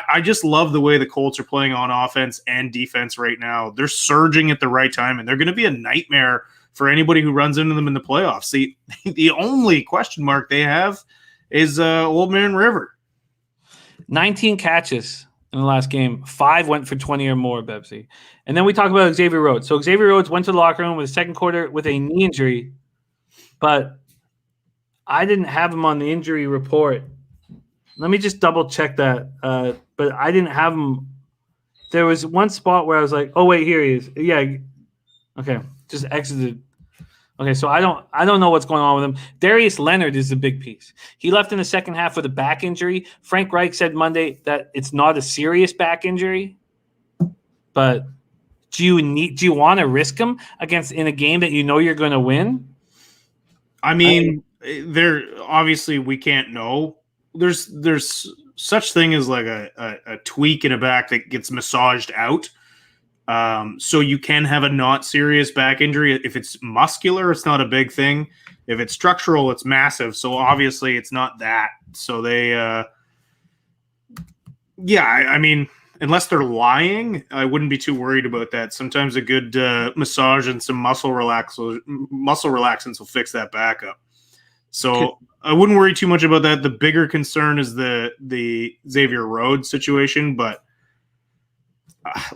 Speaker 2: I just love the way the Colts are playing on offense and defense right now. They're surging at the right time, and they're going to be a nightmare for anybody who runs into them in the playoffs. The only question mark they have is Old Man River.
Speaker 1: 19 catches in the last game. 5 went for 20 or more, Bebsy. And then we talk about Xavier Rhodes. So Xavier Rhodes went to the locker room with the second quarter with a knee injury, but I didn't have him on the injury report. Let me just double check that. But I didn't have him. There was one spot where I was like, oh, wait, here he is. Yeah. Okay. Just exited. Okay, so I don't know what's going on with him. Darius Leonard is the big piece. He left in the second half with a back injury. Frank Reich said Monday that it's not a serious back injury. But do you want to risk him in a game that you know you're going to win?
Speaker 2: I mean, there obviously we can't know. There's such thing as like a tweak in a back that gets massaged out. So you can have a not serious back injury. If it's muscular, it's not a big thing. If it's structural, it's massive. So obviously it's not that. So they, I mean, unless they're lying, I wouldn't be too worried about that. Sometimes a good massage and some muscle relaxants will fix that back up. So I wouldn't worry too much about that. The bigger concern is the Xavier Rhodes situation, but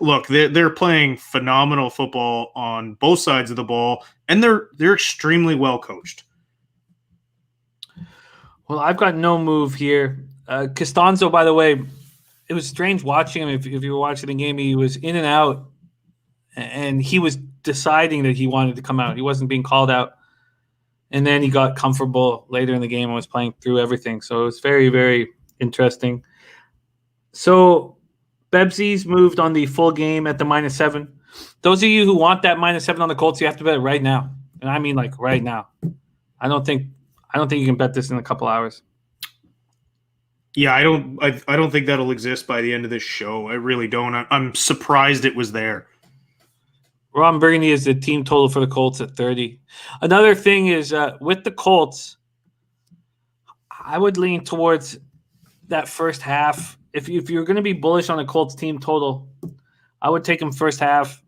Speaker 2: look, they're playing phenomenal football on both sides of the ball, and they're extremely well coached.
Speaker 1: Well, I've got no move here. Costanzo, by the way, it was strange watching him. If you were watching the game, he was in and out, and he was deciding that he wanted to come out. He wasn't being called out. And then he got comfortable later in the game and was playing through everything. So it was very, very interesting. So Bebsy's moved on the full game at the -7. Those of you who want that -7 on the Colts, you have to bet it right now. And I mean like right now. I don't think you can bet this in a couple hours.
Speaker 2: Yeah, I don't think that'll exist by the end of this show. I really don't. I'm surprised it was there.
Speaker 1: Ron Burgundy is the team total for the Colts at 30. Another thing is with the Colts, I would lean towards that first half. If you're going to be bullish on the Colts team total, I would take them first half.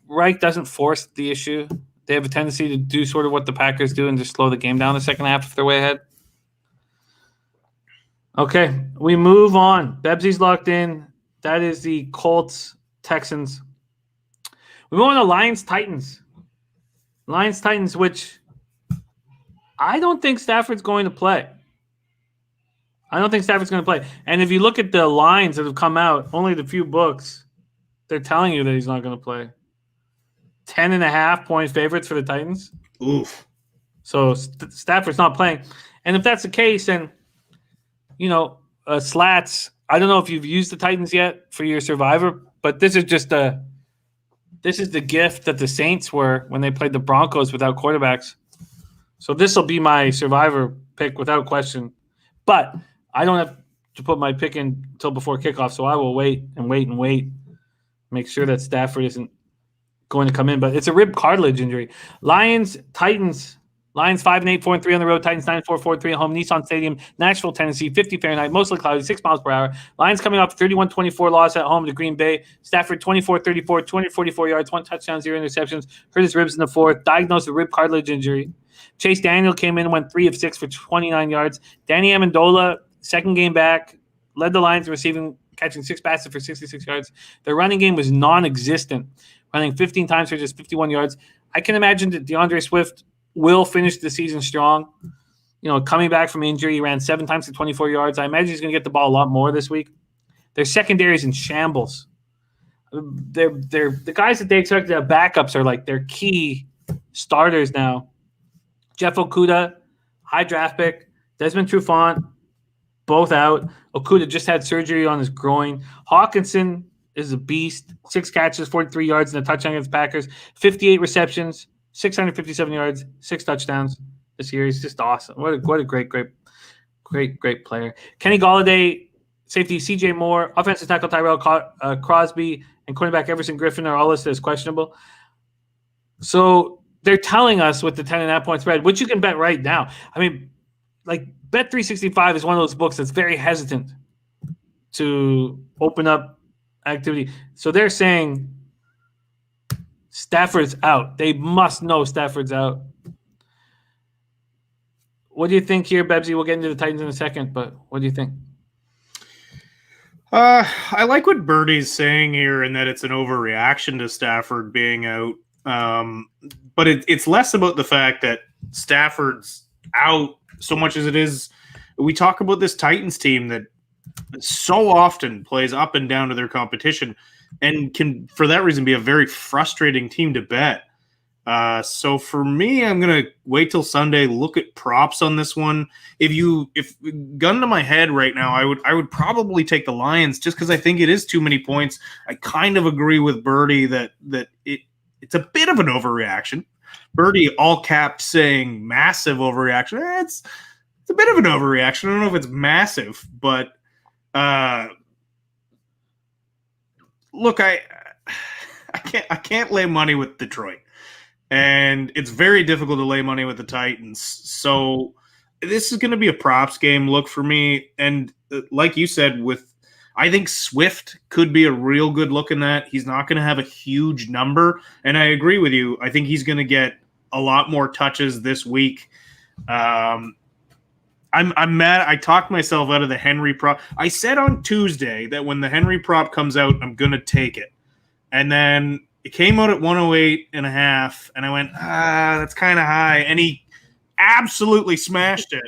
Speaker 1: Reich doesn't force the issue. They have a tendency to do sort of what the Packers do and just slow the game down the second half if they're way ahead. Okay, we move on. Bebsy's locked in. That is the Colts Texans. We move on to Lions-Titans. Lions-Titans, which I don't think Stafford's going to play. And if you look at the lines that have come out, only the few books, they're telling you that he's not going to play. 10.5-point favorites for the Titans.
Speaker 2: Oof.
Speaker 1: So Stafford's not playing. And if that's the case, then, Slats, I don't know if you've used the Titans yet for your survivor, but this is the gift that the Saints were when they played the Broncos without quarterbacks. So this will be my survivor pick without question. But I don't have to put my pick in until before kickoff, so I will wait. Make sure that Stafford isn't going to come in. But it's a rib cartilage injury. Lions, Titans. Lions 5-8, 4-3 on the road. Titans 9-4, 4-3 at home. Nissan Stadium, Nashville, Tennessee, 50 Fahrenheit, mostly cloudy, 6 miles per hour. Lions coming off 31-24 loss at home to Green Bay. Stafford 24-34, 244 yards, 1 touchdown, 0 interceptions. Hurt his ribs in the fourth. Diagnosed with rib cartilage injury. Chase Daniel came in and went 3 of 6 for 29 yards. Danny Amendola, second game back, led the Lions in catching 6 passes for 66 yards. Their running game was non-existent, running 15 times for just 51 yards. I can imagine that DeAndre Swift will finish the season strong. Coming back from injury, he ran 7 times for 24 yards. I imagine he's going to get the ball a lot more this week. Their secondary is in shambles. The guys that they expected to have backups are like their key starters now. Jeff Okudah, high draft pick. Desmond Trufant, both out. Okudah just had surgery on his groin. Hawkinson is a beast. 6 catches, 43 yards, and a touchdown against Packers. 58 receptions, 657 yards, 6 touchdowns this year. He's just awesome. What a great Great player. Kenny Golladay, safety C.J. Moore, offensive tackle Tyrell Crosby, and cornerback Everson Griffin are all listed as questionable. So they're telling us with the 10.5-point spread, which you can bet right now. I mean, like Bet365 is one of those books that's very hesitant to open up activity. So they're saying Stafford's out. They must know Stafford's out. What do you think here, Bebsy? We'll get into the Titans in a second, but what do you think?
Speaker 2: I like what Birdie's saying here, and that it's an overreaction to Stafford being out. But it's less about the fact that Stafford's out so much as it is. We talk about this Titans team that so often plays up and down to their competition, and can, for that reason, be a very frustrating team to bet. So for me, I'm gonna wait till Sunday, look at props on this one. If gun to my head right now, I would probably take the Lions just because I think it is too many points. I kind of agree with Birdie that it's a bit of an overreaction. Birdie all capped saying massive overreaction. It's a bit of an overreaction. I don't know if it's massive, but look, I can't lay money with Detroit. And it's very difficult to lay money with the Titans. So this is going to be a props game look for me. And like you said, I think Swift could be a real good look in that. He's not going to have a huge number. And I agree with you. I think he's going to get a lot more touches this week. I'm mad. I talked myself out of the Henry prop. I said on Tuesday that when the Henry prop comes out, I'm going to take it. And then it came out at 108.5, and I went, that's kind of high. And he absolutely smashed it.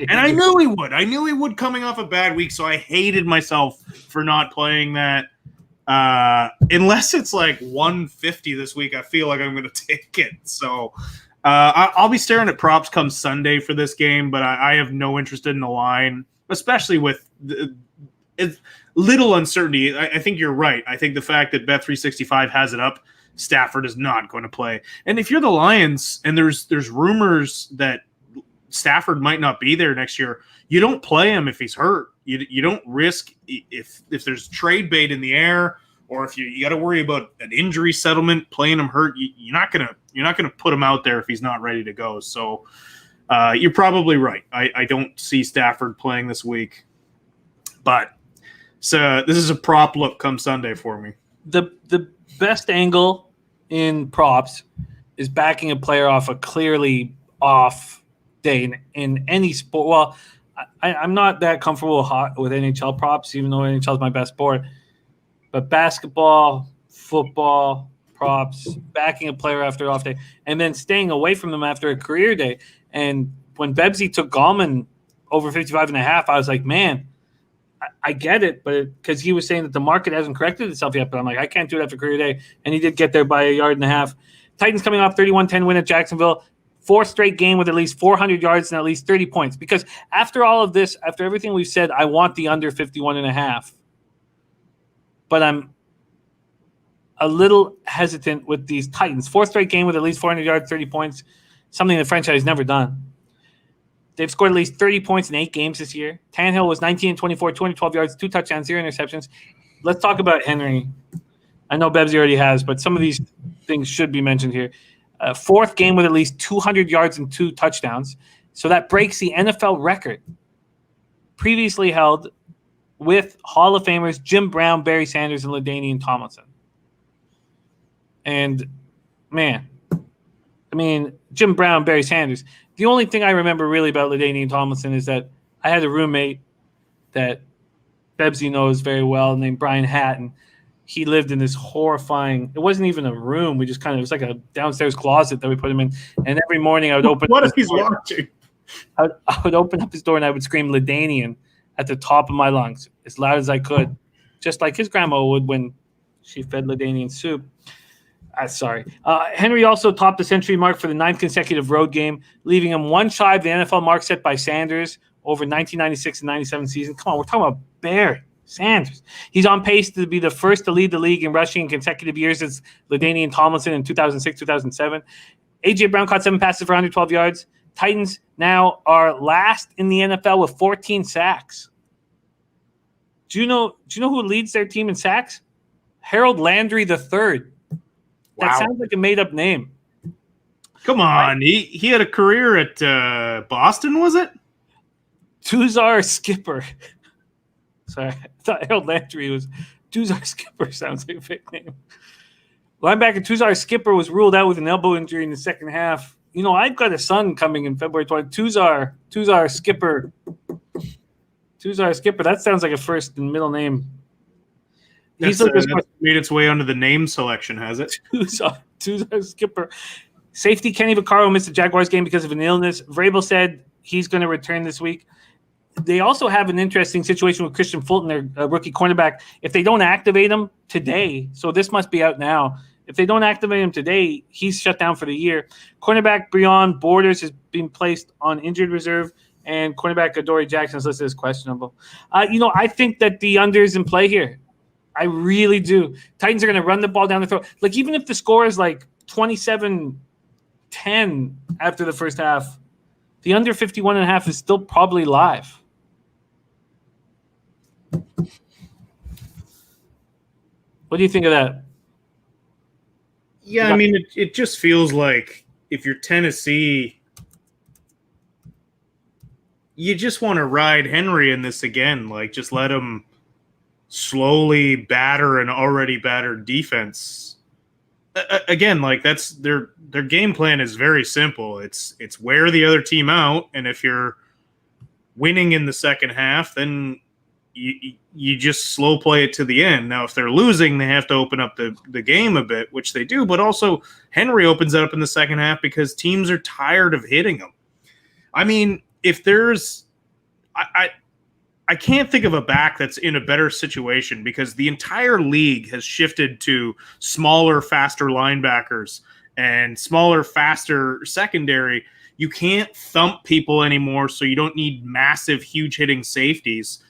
Speaker 2: And I knew he would. I knew he would coming off a bad week, so I hated myself for not playing that. Unless it's like 150 this week, I feel like I'm going to take it. So I'll be staring at props come Sunday for this game, but I have no interest in the line, especially with little uncertainty. I think you're right. I think the fact that Bet365 has it up, Stafford is not going to play. And if you're the Lions and there's rumors that Stafford might not be there next year, you don't play him if he's hurt. You don't risk if there's trade bait in the air, or if you got to worry about an injury settlement, playing him hurt. You're not gonna put him out there if he's not ready to go. So you're probably right. I don't see Stafford playing this week, but so this is a prop look come Sunday for me.
Speaker 1: The best angle in props is backing a player off a clearly off day in any sport. Well, I'm not that comfortable with NHL props, even though NHL is my best sport. But basketball, football, props, backing a player after an off day, and then staying away from them after a career day. And when Bebsy took Gallman over 55.5, I was like, man, I get it, but because he was saying that the market hasn't corrected itself yet, but I'm like, I can't do it after career day. And he did get there by 1.5 yards. Titans coming off 31-10 win at Jacksonville. Fourth straight game with at least 400 yards and at least 30 points. Because after all of this, after everything we've said, I want the under 51.5. But I'm a little hesitant with these Titans. Fourth straight game with at least 400 yards, 30 points, something the franchise has never done. They've scored at least 30 points in 8 games this year. Tannehill was 19-24, 212 yards, 2 touchdowns, 0 interceptions. Let's talk about Henry. I know Bebsy already has, but some of these things should be mentioned here. Fourth game with at least 200 yards and 2 touchdowns. So that breaks the NFL record previously held with Hall of Famers Jim Brown, Barry Sanders, and LaDainian Tomlinson. And, man, I mean, Jim Brown, Barry Sanders. The only thing I remember really about LaDainian Tomlinson is that I had a roommate that Bebsy knows very well named Brian Hatton. He lived in this horrifying – it wasn't even a room. We just kind of – it was like a downstairs closet that we put him in. And every morning I would open –
Speaker 2: What if he's watching?
Speaker 1: I would open up his door and I would scream LaDainian at the top of my lungs as loud as I could, just like his grandma would when she fed LaDainian soup. Sorry. Henry also topped the century mark for the 9th consecutive road game, leaving him one shy of the NFL mark set by Sanders over 1996 and 97 season. Come on, we're talking about Barry Sanders. He's on pace to be the first to lead the league in rushing in consecutive years since LaDainian Tomlinson in 2006, 2007. A.J. Brown caught 7 passes for 112 yards. Titans now are last in the NFL with 14 sacks. Do you know who leads their team in sacks? Harold Landry III. That sounds like a made-up name.
Speaker 2: Come on. He had a career at Boston, was it?
Speaker 1: Tuzar Skipper. Sorry, I thought Harold Landry was Tuzar Skipper. Sounds like a fake name. Linebacker Tuzar Skipper was ruled out with an elbow injury in the second half. I've got a son coming in February 20. Tuzar Skipper. Tuzar Skipper. That sounds like a first and middle name.
Speaker 2: That's made its way onto the name selection, has it?
Speaker 1: Tuzar Skipper. Safety Kenny Vaccaro missed the Jaguars game because of an illness. Vrabel said he's going to return this week. They also have an interesting situation with Christian Fulton, their rookie cornerback. If they don't activate him today, so this must be out now. If they don't activate him today, he's shut down for the year. Cornerback Breon Borders has been placed on injured reserve, and cornerback Adoree Jackson is listed as questionable. I think that the under is in play here. I really do. Titans are going to run the ball down the throat. Like, even if the score is like 27-10 after the first half, the under 51.5 is still probably live. What do you think of that?
Speaker 2: Yeah, I mean, it just feels like if you're Tennessee, you just want to ride Henry in this again. Like, just let him slowly batter an already battered defense. Again, like, that's their game plan is very simple. It's wear the other team out, and if you're winning in the second half, then you just slow play it to the end. Now, if they're losing, they have to open up the game a bit, which they do. But also, Henry opens it up in the second half because teams are tired of hitting him. I mean, if there's – I can't think of a back that's in a better situation because the entire league has shifted to smaller, faster linebackers and smaller, faster secondary. You can't thump people anymore, so you don't need massive, huge hitting safeties.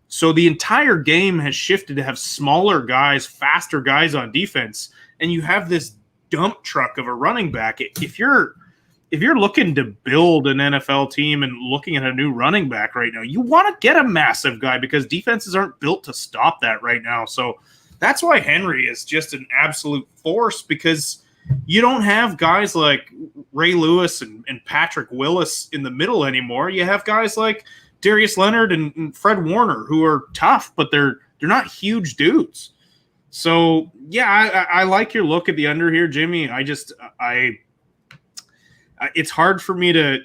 Speaker 2: So the entire game has shifted to have smaller guys, faster guys on defense, and you have this dump truck of a running back. If you're looking to build an NFL team and looking at a new running back right now, you want to get a massive guy because defenses aren't built to stop that right now. So that's why Henry is just an absolute force, because you don't have guys like Ray Lewis and Patrick Willis in the middle anymore. You have guys like Darius Leonard and Fred Warner, who are tough, but they're not huge dudes. So yeah, I like your look at the under here, Jimmy. It's hard for me to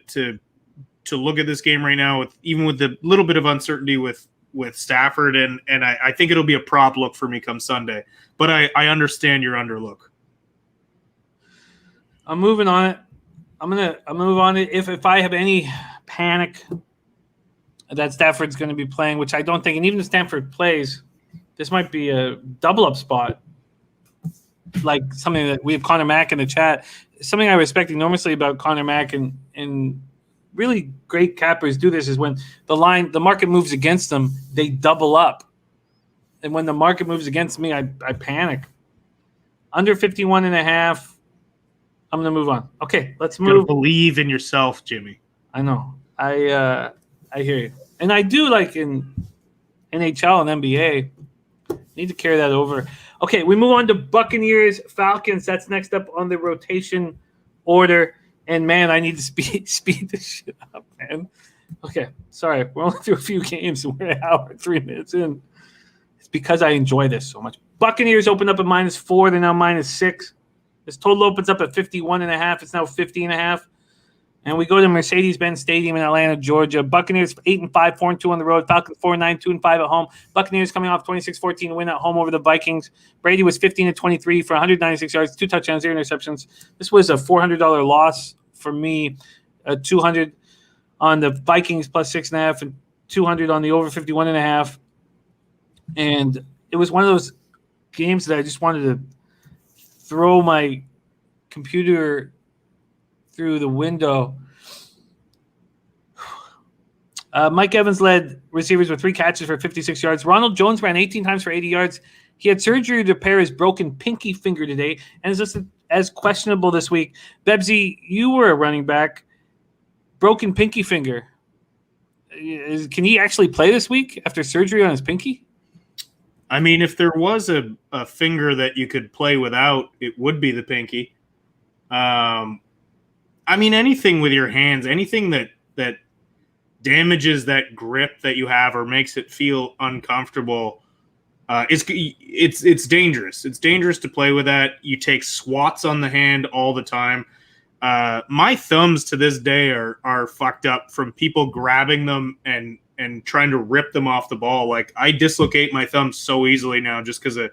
Speaker 2: look at this game right now even with the little bit of uncertainty with Stafford, and I think it'll be a prop look for me come Sunday. But I understand your under look.
Speaker 1: I'm moving on it. I'm gonna move on it. If I have any panic that Stafford's going to be playing, which I don't think, and even if Stanford plays, this might be a double-up spot, like something that we have Connor Mack in the chat. Something I respect enormously about Connor Mack and really great cappers do this is when the market moves against them, they double up. And when the market moves against me, I panic. Under 51.5, I'm going to move on. Okay, let's move.
Speaker 2: You gotta believe in yourself, Jimmy.
Speaker 1: I know. I hear you. And I do, like in NHL and NBA. Need to carry that over. Okay, we move on to Buccaneers, Falcons. That's next up on the rotation order. And, man, I need to speed this shit up, man. Okay, sorry. We're only through a few games. We're an hour, 3 minutes in. It's because I enjoy this so much. Buccaneers opened up at -4. They're now -6. This total opens up at 51.5. It's now 50.5. And we go to Mercedes-Benz Stadium in Atlanta, Georgia. Buccaneers 8-5, 4-2 on the road. Falcons 4-9, 2-5 at home. Buccaneers coming off 26-14 win at home over the Vikings. Brady was 15-23 for 196 yards, 2 touchdowns, 0 interceptions. This was a $400 loss for me. 200 on the Vikings plus 6.5 and 200 on the over 51.5. And it was one of those games that I just wanted to throw my computer through the window. Mike Evans led receivers with 3 catches for 56 yards. Ronald Jones ran 18 times for 80 yards. He had surgery to repair his broken pinky finger today and is listed as questionable this week. Bebsy, you were a running back. broken pinky finger. Can he actually play this week after surgery on his pinky?
Speaker 2: I mean, if there was a finger that you could play without, it would be the pinky. I mean, anything with your hands, anything that damages that grip that you have or makes it feel uncomfortable, it's dangerous. It's dangerous to play with that. You take swats on the hand all the time. My thumbs to this day are fucked up from people grabbing them and trying to rip them off the ball. Like, I dislocate my thumbs so easily now just because of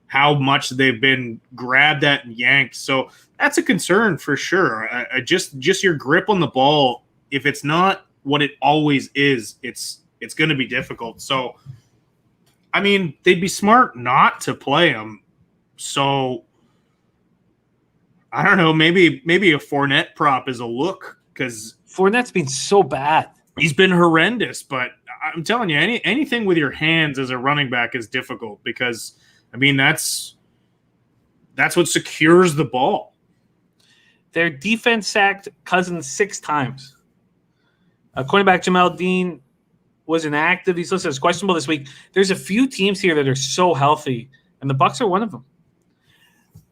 Speaker 2: how much they've been grabbed at and yanked. So that's a concern for sure. Just your grip on the ball, if it's not what it always is, it's going to be difficult. So, I mean, they'd be smart not to play him. So, I don't know. Maybe a Fournette prop is a look because
Speaker 1: Fournette's been so bad.
Speaker 2: He's been horrendous. But I'm telling you, anything with your hands as a running back is difficult because, I mean, that's what secures the ball.
Speaker 1: Their defense sacked Cousins 6 times. Cornerback Jamel Dean was inactive. He's listed as questionable this week. There's a few teams here that are so healthy, and the Bucs are one of them.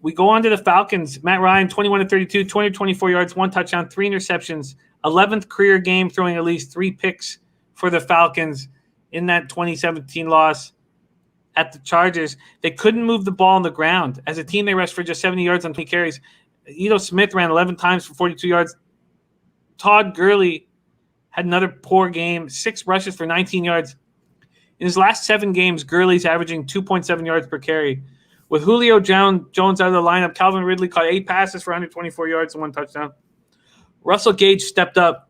Speaker 1: We go on to the Falcons. Matt Ryan, 21-32, 224 yards, 1 touchdown, 3 interceptions, 11th career game throwing at least 3 picks for the Falcons in that 2017 loss at the Chargers. They couldn't move the ball on the ground. As a team, they rushed for just 70 yards on 20 carries. Ito Smith ran 11 times for 42 yards. Todd Gurley had another poor game, 6 rushes for 19 yards. In his last 7 games, Gurley's averaging 2.7 yards per carry. With Julio Jones out of the lineup, Calvin Ridley caught 8 passes for 124 yards and 1 touchdown. Russell Gage stepped up.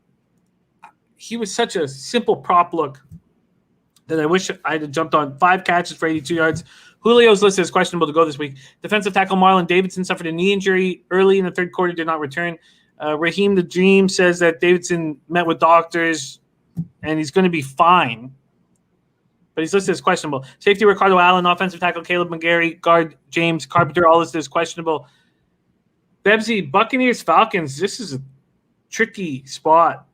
Speaker 1: He was such a simple prop look that I wish I had jumped on. 5 catches for 82 yards. Julio's listed as questionable to go this week. Defensive tackle Marlon Davidson suffered a knee injury early in the third quarter, did not return. Raheem the Dream says that Davidson met with doctors and he's going to be fine. But he's listed as questionable. Safety Ricardo Allen, offensive tackle Caleb McGarry, guard James Carpenter, all listed as questionable. Bebsy, Buccaneers, Falcons, this is a tricky spot.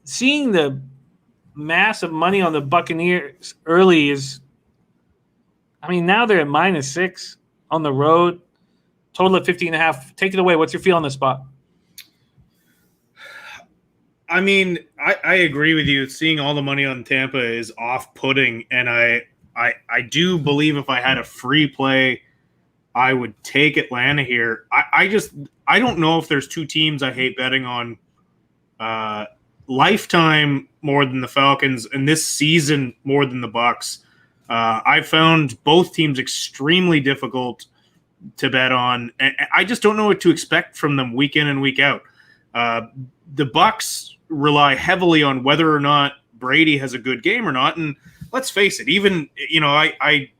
Speaker 1: Seeing the massive money on the Buccaneers early is, I mean, now they're at -6 on the road, total of 50.5. Take it away. What's your feel on this spot?
Speaker 2: I mean, I agree with you. Seeing all the money on Tampa is off-putting, and I do believe if I had a free play, I would take Atlanta here. I don't know if there's 2 teams I hate betting on. Lifetime more than the Falcons, and this season more than the Bucs. I found both teams extremely difficult to bet on, and I just don't know what to expect from them week in and week out. The Bucs rely heavily on whether or not Brady has a good game or not, and let's face it, even I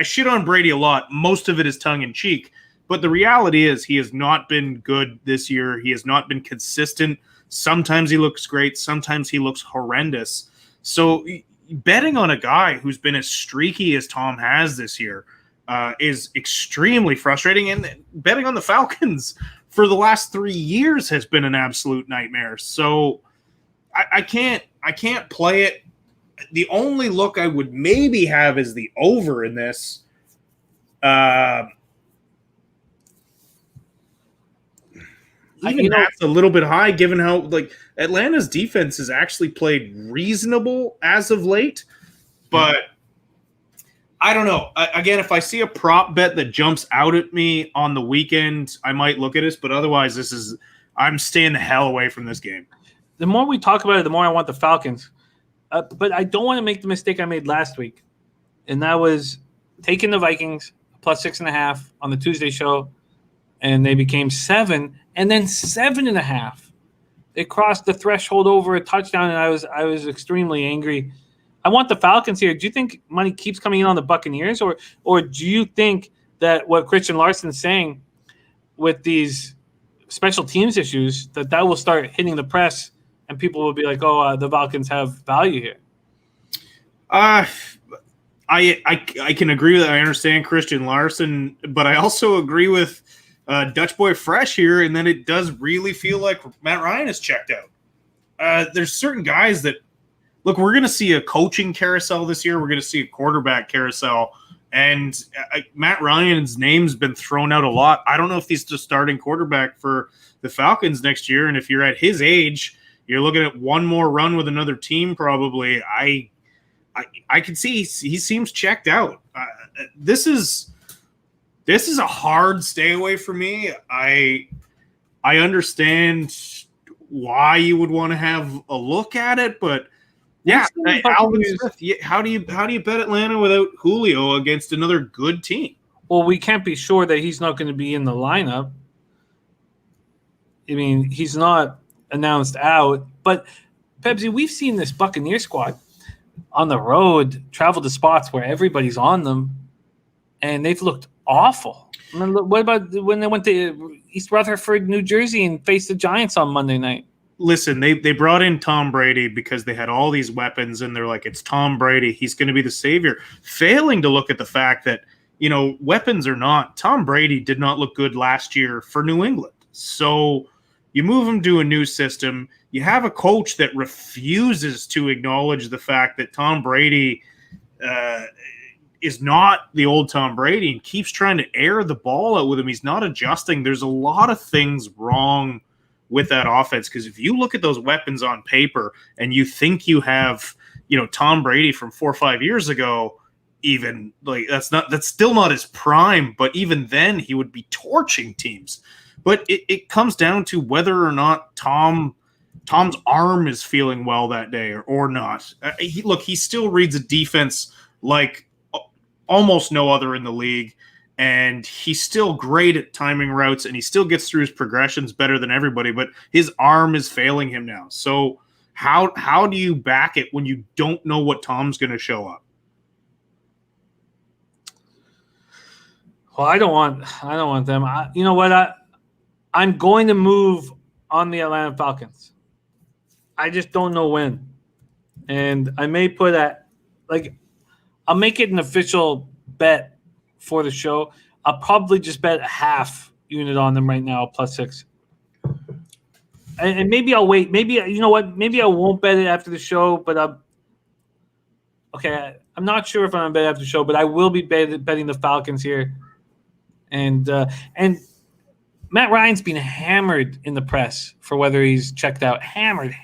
Speaker 2: shit on Brady a lot. Most of it is tongue in cheek, but the reality is he has not been good this year. He has not been consistent. Sometimes he looks great. Sometimes he looks horrendous. So betting on a guy who's been as streaky as Tom has this year is extremely frustrating. And betting on the Falcons for the last 3 years has been an absolute nightmare. So I can't play it. The only look I would maybe have is the over in this. Even that's a little bit high, given how Atlanta's defense has actually played reasonable as of late. But I don't know. Again, if I see a prop bet that jumps out at me on the weekend, I might look at this. But otherwise, I'm staying the hell away from this game.
Speaker 1: The more we talk about it, the more I want the Falcons. But I don't want to make the mistake I made last week, and that was taking the Vikings plus 6.5 on the Tuesday show, and they became 7, and then 7.5. They crossed the threshold over a touchdown, and I was extremely angry. I want the Falcons here. Do you think money keeps coming in on the Buccaneers, or do you think that what Christian Larson's saying with these special teams issues that will start hitting the press and people will be like, oh, the Falcons have value here?
Speaker 2: I can agree with that. I understand Christian Larson, but I also agree with Dutch boy fresh here, and then it does really feel like Matt Ryan is checked out. There's certain guys that look. We're going to see a coaching carousel this year. We're going to see a quarterback carousel, and Matt Ryan's name's been thrown out a lot. I don't know if he's the starting quarterback for the Falcons next year, and if you're at his age, you're looking at one more run with another team. Probably, I can see he seems checked out. This is a hard stay away for me. I understand why you would want to have a look at it, but yeah, Alvin Smith. How do you bet Atlanta without Julio against another good team?
Speaker 1: Well, we can't be sure that he's not going to be in the lineup. I mean, he's not announced out, but Pepsi, we've seen this Buccaneer squad on the road travel to spots where everybody's on them, and they've looked awful. I mean, what about when they went to East Rutherford, New Jersey, and faced the Giants on Monday night?
Speaker 2: Listen, they brought in Tom Brady because they had all these weapons, and they're like, it's Tom Brady. He's going to be the savior. Failing to look at the fact that, weapons or not, Tom Brady did not look good last year for New England. So you move him to a new system. You have a coach that refuses to acknowledge the fact that Tom Brady is not the old Tom Brady and keeps trying to air the ball out with him. He's not adjusting. There's a lot of things wrong with that offense, because if you look at those weapons on paper and you think you have, Tom Brady from 4 or 5 years ago, even like that's still not his prime, but even then he would be torching teams. But it comes down to whether or not Tom's arm is feeling well that day or not. He still reads a defense like almost no other in the league, and he's still great at timing routes, and he still gets through his progressions better than everybody, but his arm is failing him now. So how do you back it when you don't know what Tom's going to show up?
Speaker 1: Well, I don't want them. You know what? I'm going to move on the Atlanta Falcons. I just don't know when. And I may put I'll make it an official bet for the show. I'll probably just bet a half unit on them right now, +6. And maybe I'll wait. Maybe, you know what? Maybe I won't bet it after the show, but I'm not sure if I'm going to bet after the show, but I will be betting the Falcons here. And Matt Ryan's been hammered in the press for whether he's checked out. Hammered.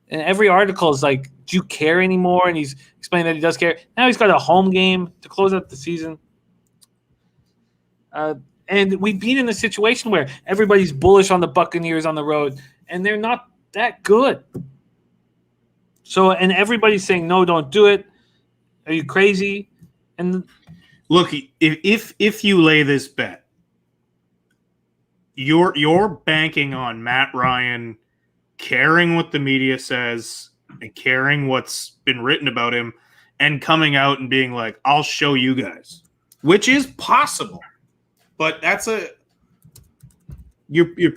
Speaker 1: And every article is like, do you care anymore? And he's explaining that he does care. Now he's got a home game to close out the season. And we've been in a situation where everybody's bullish on the Buccaneers on the road, and they're not that good. So, and everybody's saying, no, don't do it. Are you crazy? And
Speaker 2: look, if you lay this bet, you're banking on Matt Ryan caring what the media says and caring what's been written about him and coming out and being like, I'll show you guys, which is possible. But that's you're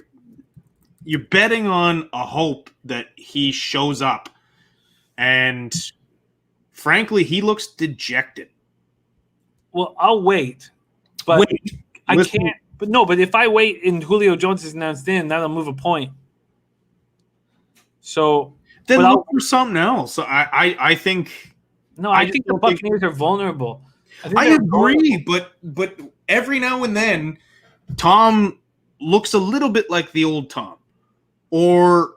Speaker 2: betting on a hope that he shows up, and frankly, he looks dejected.
Speaker 1: Well, I'll wait, but I can't. But no, but if I wait and Julio Jones is announced in, that'll move a point. So
Speaker 2: then look for something else. I think.
Speaker 1: No, I think the Buccaneers are vulnerable.
Speaker 2: I agree, but every now and then, Tom looks a little bit like the old Tom, or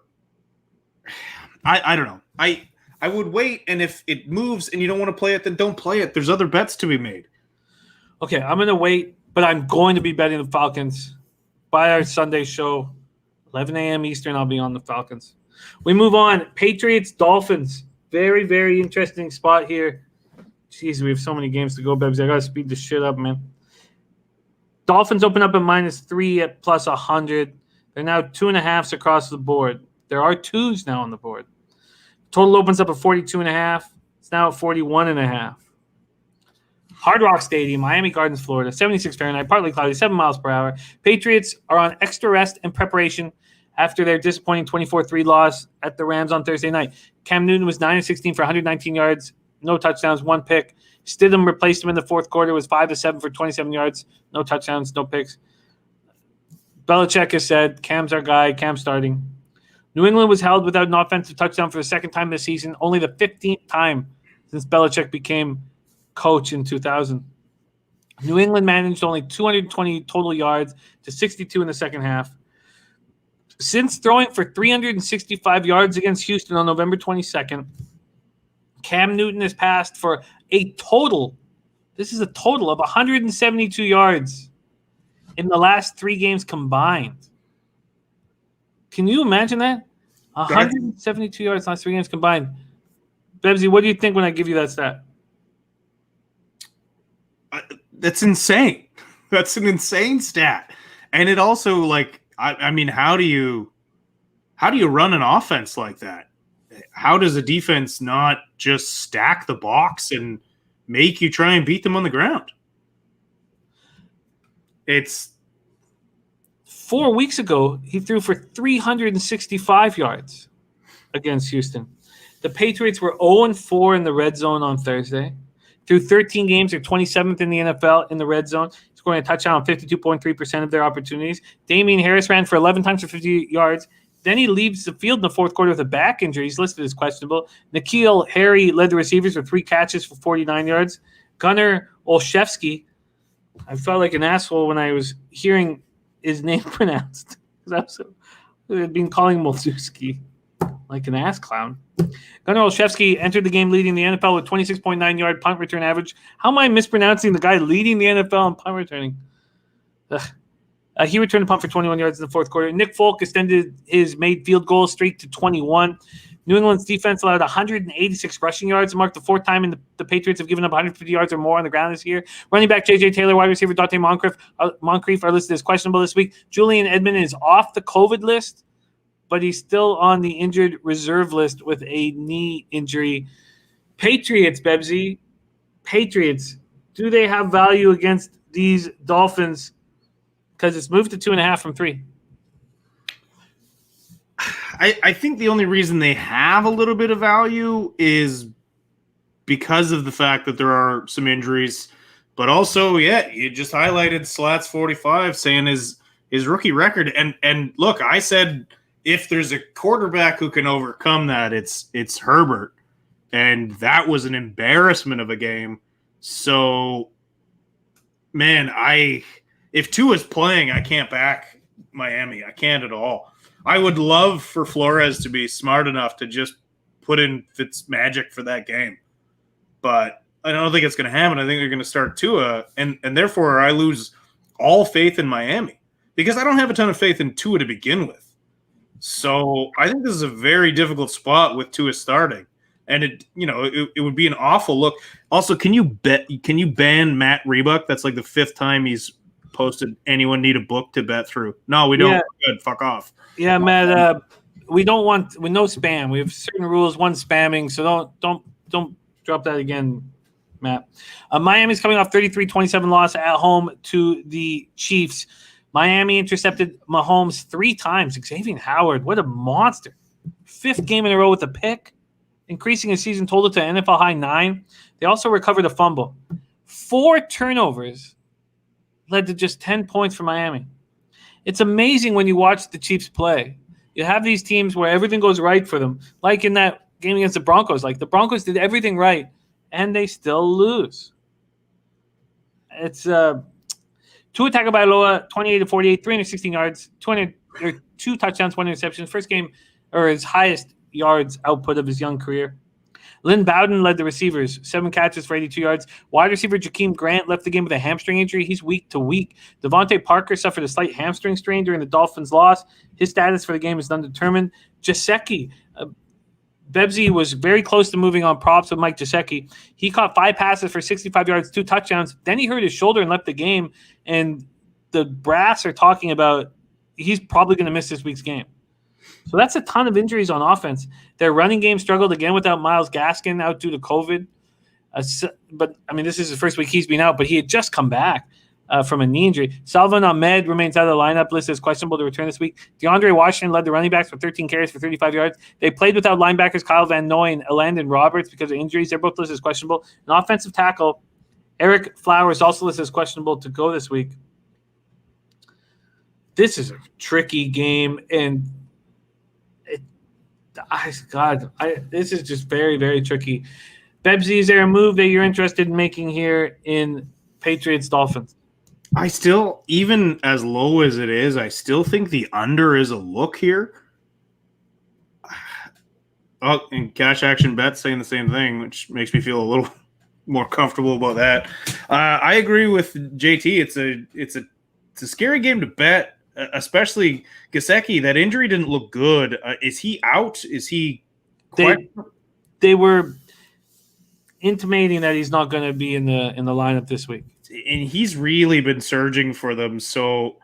Speaker 2: I don't know. I would wait, and if it moves and you don't want to play it, then don't play it. There's other bets to be made.
Speaker 1: Okay, I'm going to wait, but I'm going to be betting the Falcons by our Sunday show, 11 a.m. Eastern. I'll be on the Falcons. We move on. Patriots, Dolphins. Very, very interesting spot here. Jeez, we have so many games to go, Bebs. I got to speed this shit up, man. Dolphins open up at -3 at +100. They're now 2.5s across the board. There are 2s now on the board. Total opens up at 42.5. It's now at 41.5. Hard Rock Stadium, Miami Gardens, Florida, 76 Fahrenheit, partly cloudy, 7 miles per hour. Patriots are on extra rest and preparation after their disappointing 24-3 loss at the Rams on Thursday night. Cam Newton was 9-16 for 119 yards, no touchdowns, 1 pick. Stidham replaced him in the fourth quarter, was 5-7 for 27 yards, no touchdowns, no picks. Belichick has said, Cam's our guy, Cam's starting. New England was held without an offensive touchdown for the second time this season, only the 15th time since Belichick became coach in 2000. New England managed only 220 total yards to 62 in the second half. Since throwing for 365 yards against Houston on November 22nd, Cam Newton has passed for a total of 172 yards in the last 3 games combined. Can you imagine that? 172 yards in the last 3 games combined. Bebsy, what do you think when I give you that stat?
Speaker 2: That's insane. That's an insane stat. And it also, like, I mean, how do you run an offense like that? How does a defense not just stack the box and make you try and beat them on the ground? It's
Speaker 1: 4 weeks ago, he threw for 365 yards against Houston. The Patriots were 0-4 in the red zone on Thursday. Through 13 games, they're 27th in the NFL in the red zone, scoring a touchdown on 52.3% of their opportunities. Damian Harris ran for 11 times for 50 yards. Then he leaves the field in the fourth quarter with a back injury. He's listed as questionable. N'Keal Harry led the receivers with 3 catches for 49 yards. Gunnar Olszewski, I felt like an asshole when I was hearing his name pronounced. Because I've been calling him Olszewski like an ass clown. Gunnar Olszewski entered the game leading the NFL with 26.9-yard punt return average. How am I mispronouncing the guy leading the NFL in punt returning? He returned a punt for 21 yards in the fourth quarter. Nick Folk extended his made field goal streak to 21. New England's defense allowed 186 rushing yards, marked the 4th time the Patriots have given up 150 yards or more on the ground this year. Running back J.J. Taylor, wide receiver Dante Moncrief are listed as questionable this week. Julian Edmond is off the COVID list, but he's still on the injured reserve list with a knee injury. Patriots, Bebsy. Patriots. Do they have value against these Dolphins? Because it's moved to 2.5 from 3.
Speaker 2: I think the only reason they have a little bit of value is because of the fact that there are some injuries. But also, yeah, you just highlighted Slats 45 saying his rookie record. And look, I said if there's a quarterback who can overcome that, it's Herbert. And that was an embarrassment of a game. So, man, if Tua's playing, I can't back Miami. I can't at all. I would love for Flores to be smart enough to just put in Fitz magic for that game. But I don't think it's going to happen. I think they're going to start Tua, and therefore I lose all faith in Miami because I don't have a ton of faith in Tua to begin with. So I think this is a very difficult spot with Tua starting. And it would be an awful look. Also, can you ban Matt Rebuck? That's like the 5th time he's posted anyone need a book to bet through. No, we don't.
Speaker 1: Yeah.
Speaker 2: Good. Fuck off.
Speaker 1: Yeah, Matt. We don't want no spam. We have certain rules. One spamming, so don't drop that again, Matt. Miami's coming off 33-27 loss at home to the Chiefs. Miami intercepted Mahomes 3 times. Xavier Howard, what a monster! 5th game in a row with a pick, increasing his season total to NFL high 9. They also recovered a fumble. 4 turnovers led to just 10 points for Miami. It's amazing when you watch the Chiefs play. You have these teams where everything goes right for them, like in that game against the Broncos. Like the Broncos did everything right, and they still lose. It's Tua Tagovailoa, 28-48, 316 yards, 2 touchdowns, 1 interception. First game, or his highest yards output of his young career. Lynn Bowden led the receivers, 7 catches for 82 yards. Wide receiver Jakeem Grant left the game with a hamstring injury. He's week to week. Devontae Parker suffered a slight hamstring strain during the Dolphins' loss. His status for the game is undetermined. Gesicki, Bebsy was very close to moving on props with Mike Gesicki. He caught 5 passes for 65 yards, 2 touchdowns. Then he hurt his shoulder and left the game. And the brass are talking about he's probably going to miss this week's game. So that's a ton of injuries on offense. Their running game struggled again without Myles Gaskin out due to COVID. But, I mean, this is the first week he's been out, but he had just come back from a knee injury. Salvon Ahmed remains out of the lineup list as questionable to return this week. DeAndre Washington led the running backs with 13 carries for 35 yards. They played without linebackers Kyle Van Noy and Elandon Roberts because of injuries. They're both listed as questionable. An offensive tackle, Eric Flowers, also listed as questionable to go this week. this is a tricky game, and this is just very, very tricky. Bebsy, is there a move that you're interested in making here in Patriots-Dolphins?
Speaker 2: I still, even as low as it is, I still think the under is a look here. Oh, and Cash Action Bet saying the same thing, which makes me feel a little more comfortable about that. I agree with JT. It's a scary game to bet, especially Gesicki. That injury didn't look good. Is he out? Is he?
Speaker 1: They were intimating that he's not going to be in the lineup this week,
Speaker 2: and he's really been surging for them. So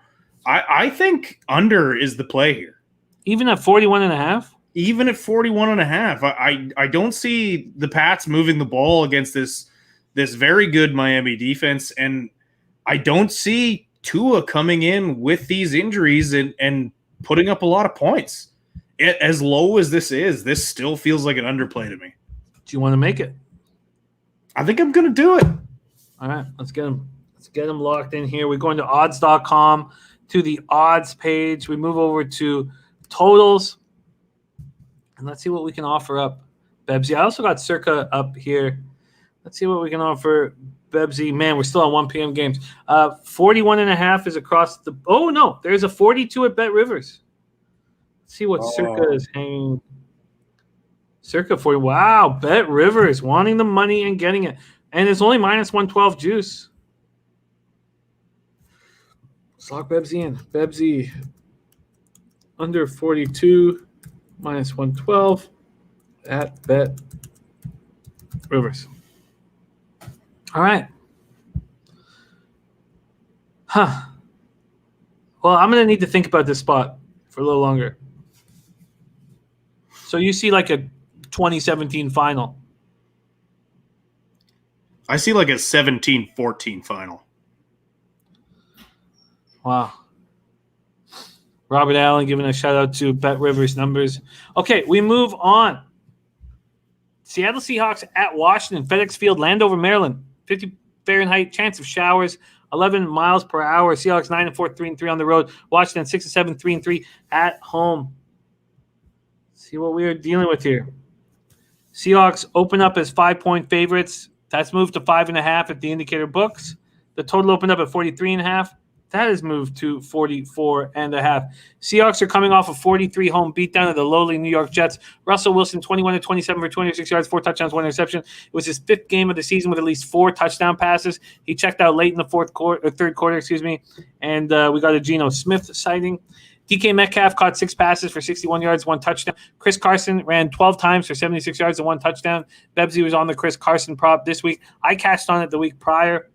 Speaker 2: I think under is the play here,
Speaker 1: even at 41.5.
Speaker 2: Even at 41.5, I don't see the Pats moving the ball against this very good Miami defense, and I don't see Tua coming in with these injuries and putting up a lot of points. As low as this still feels like an underplay to me.
Speaker 1: Do you want to make it?
Speaker 2: I think I'm going to do it.
Speaker 1: All right, let's get them locked in here. We're going to odds.com to the odds page. We move over to totals. And let's see what we can offer up, Bebsy. I also got Circa up here. Let's see what we can offer, Bebsy. Man, we're still on 1 p.m. games. 41.5 is across the – oh, no. There's a 42 at Bet Rivers. Let's see what Circa is hanging. Circa 40. Wow, Bet Rivers wanting the money and getting it. And it's only minus 112 juice. Let's lock Bebsy in. Bebsy under 42. Minus 112 at Bet Rivers. All right. Well, I'm going to need to think about this spot for a little longer. So you see like a 2017 final.
Speaker 2: I see like a 17-14 final.
Speaker 1: Wow. Robert Allen giving a shout out to Bet Rivers numbers. Okay, we move on. Seattle Seahawks at Washington, FedEx Field, Landover, Maryland. 50 Fahrenheit, chance of showers, 11 miles per hour. Seahawks 9-4, 3-3 on the road. Washington 6-7, 3-3 at home. Let's see what we are dealing with here. Seahawks open up as 5-point favorites. That's moved to 5.5 at the indicator books. The total opened up at 43.5. That has moved to 44.5. Seahawks are coming off a 43 home beatdown of the lowly New York Jets. Russell Wilson, 21-27 for 26 yards, 4 touchdowns, 1 interception. It was his 5th game of the season with at least 4 touchdown passes. He checked out late in the third quarter, and we got a Geno Smith sighting. DK Metcalf caught 6 passes for 61 yards, 1 touchdown. Chris Carson ran 12 times for 76 yards and 1 touchdown. Bebsy was on the Chris Carson prop this week. I cashed on it the week prior.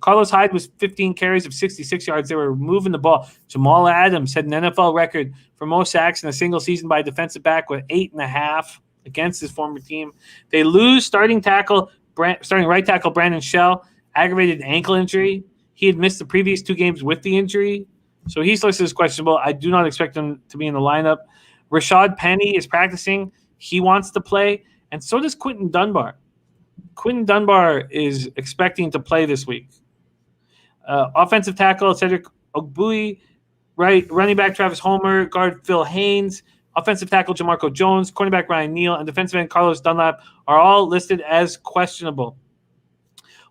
Speaker 1: Carlos Hyde was 15 carries of 66 yards. They were moving the ball. Jamal Adams had an NFL record for most sacks in a single season by a defensive back with 8.5 against his former team. They lose starting right tackle Brandon Shell, aggravated ankle injury. He had missed the previous 2 games with the injury, so he's listed as questionable. I do not expect him to be in the lineup. Rashad Penny is practicing. He wants to play, and so does Quinton Dunbar. Quinton Dunbar is expecting to play this week. Offensive tackle Cedric Ogbuyi, running back Travis Homer, guard Phil Haynes, offensive tackle Jamarco Jones, cornerback Ryan Neal, and defensive end Carlos Dunlap are all listed as questionable.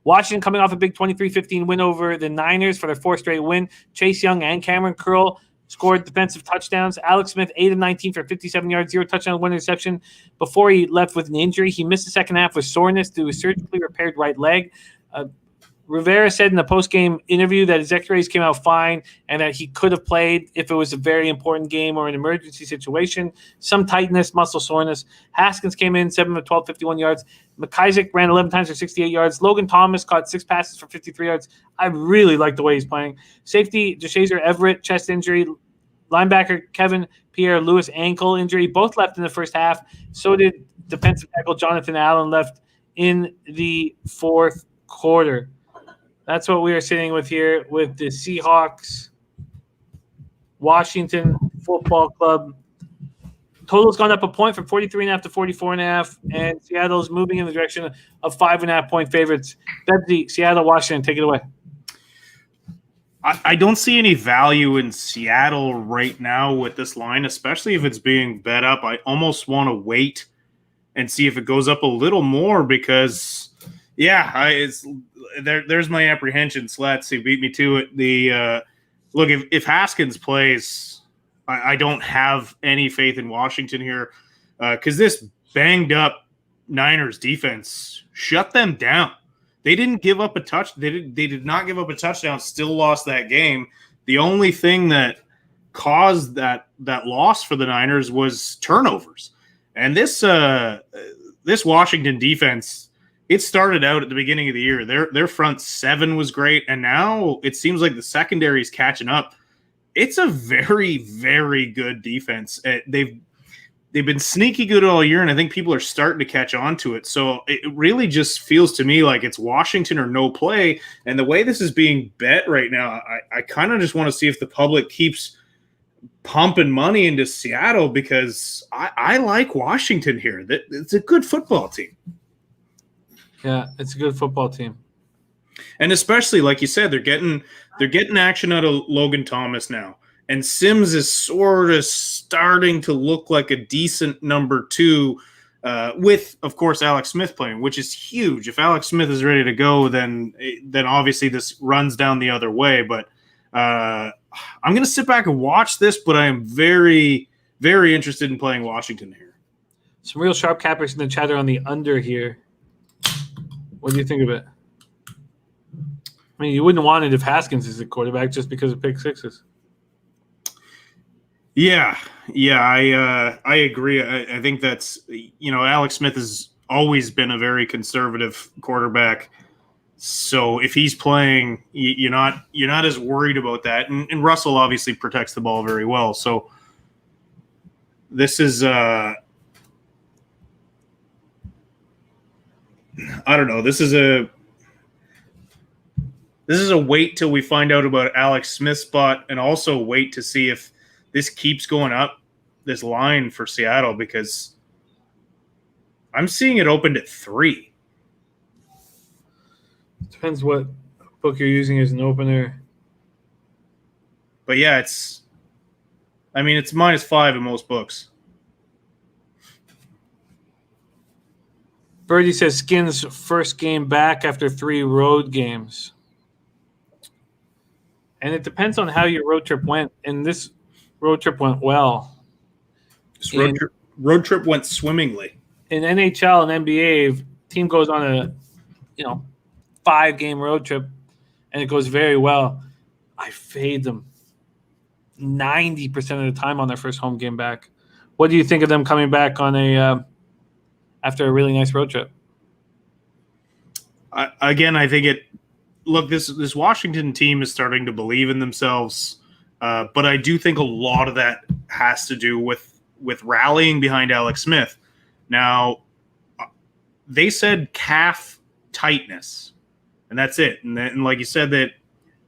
Speaker 1: Washington coming off a big 23-15 win over the Niners for their 4th straight win. Chase Young and Cameron Curl scored defensive touchdowns. Alex Smith, 8 of 19 for 57 yards, 0 touchdown, 1 interception. Before he left with an injury, he missed the second half with soreness to his surgically repaired right leg. Rivera said in the post-game interview that his x-rays came out fine and that he could have played if it was a very important game or an emergency situation. Some tightness, muscle soreness. Haskins came in 7 of 12, 51 yards. McIsaac ran 11 times for 68 yards. Logan Thomas caught 6 passes for 53 yards. I really like the way he's playing. Safety, Deshazier Everett, chest injury. Linebacker Kevin Pierre-Louis, ankle injury. Both left in the first half. So did defensive tackle Jonathan Allen, left in the 4th quarter. That's what we are sitting with here with the Seahawks, Washington Football Club. Total's gone up a point from 43.5 to 44.5, and Seattle's moving in the direction of 5.5 point favorites. Bebsy, Seattle, Washington, take it away.
Speaker 2: I don't see any value in Seattle right now with this line, especially if it's being bet up. I almost want to wait and see if it goes up a little more because, there's my apprehension. Slats, who beat me to it. Look, if Haskins plays, I don't have any faith in Washington here because this banged up Niners defense shut them down. They didn't give up a touch. They did not give up a touchdown. Still lost that game. The only thing that caused that loss for the Niners was turnovers. And this Washington defense, it started out at the beginning of the year. Their front seven was great, and now it seems like the secondary is catching up. It's a very, very good defense. They've been sneaky good all year, and I think people are starting to catch on to it. So it really just feels to me like it's Washington or no play. And the way this is being bet right now, I kind of just want to see if the public keeps pumping money into Seattle because I like Washington here. It's a good football team.
Speaker 1: Yeah, it's a good football team.
Speaker 2: And especially, like you said, they're getting action out of Logan Thomas now. And Sims is sort of starting to look like a decent number two with, of course, Alex Smith playing, which is huge. If Alex Smith is ready to go, then obviously this runs down the other way. But I'm going to sit back and watch this, but I am very, very interested in playing Washington here.
Speaker 1: Some real sharp cappers in the chatter on the under here. What do you think of it? I mean, you wouldn't want it if Haskins is the quarterback just because of pick sixes.
Speaker 2: Yeah, I agree. I think that's, Alex Smith has always been a very conservative quarterback. So if he's playing, you're not as worried about that. And Russell obviously protects the ball very well. So this is I don't know. This is a wait till we find out about Alex Smith's spot, and also wait to see if this keeps going up, this line for Seattle, because I'm seeing it opened at 3.
Speaker 1: Depends what book you're using as an opener.
Speaker 2: But yeah, it's -5 in most books.
Speaker 1: Birdie says Skins' first game back after 3 road games. And it depends on how your road trip went. And this road trip went well.
Speaker 2: This road trip went swimmingly.
Speaker 1: In NHL and NBA, if a team goes on a 5-game road trip and it goes very well, I fade them 90% of the time on their first home game back. What do you think of them coming back on after a really nice road trip?
Speaker 2: I think this Washington team is starting to believe in themselves. But I do think a lot of that has to do with rallying behind Alex Smith. Now, they said calf tightness, and that's it. And like you said that,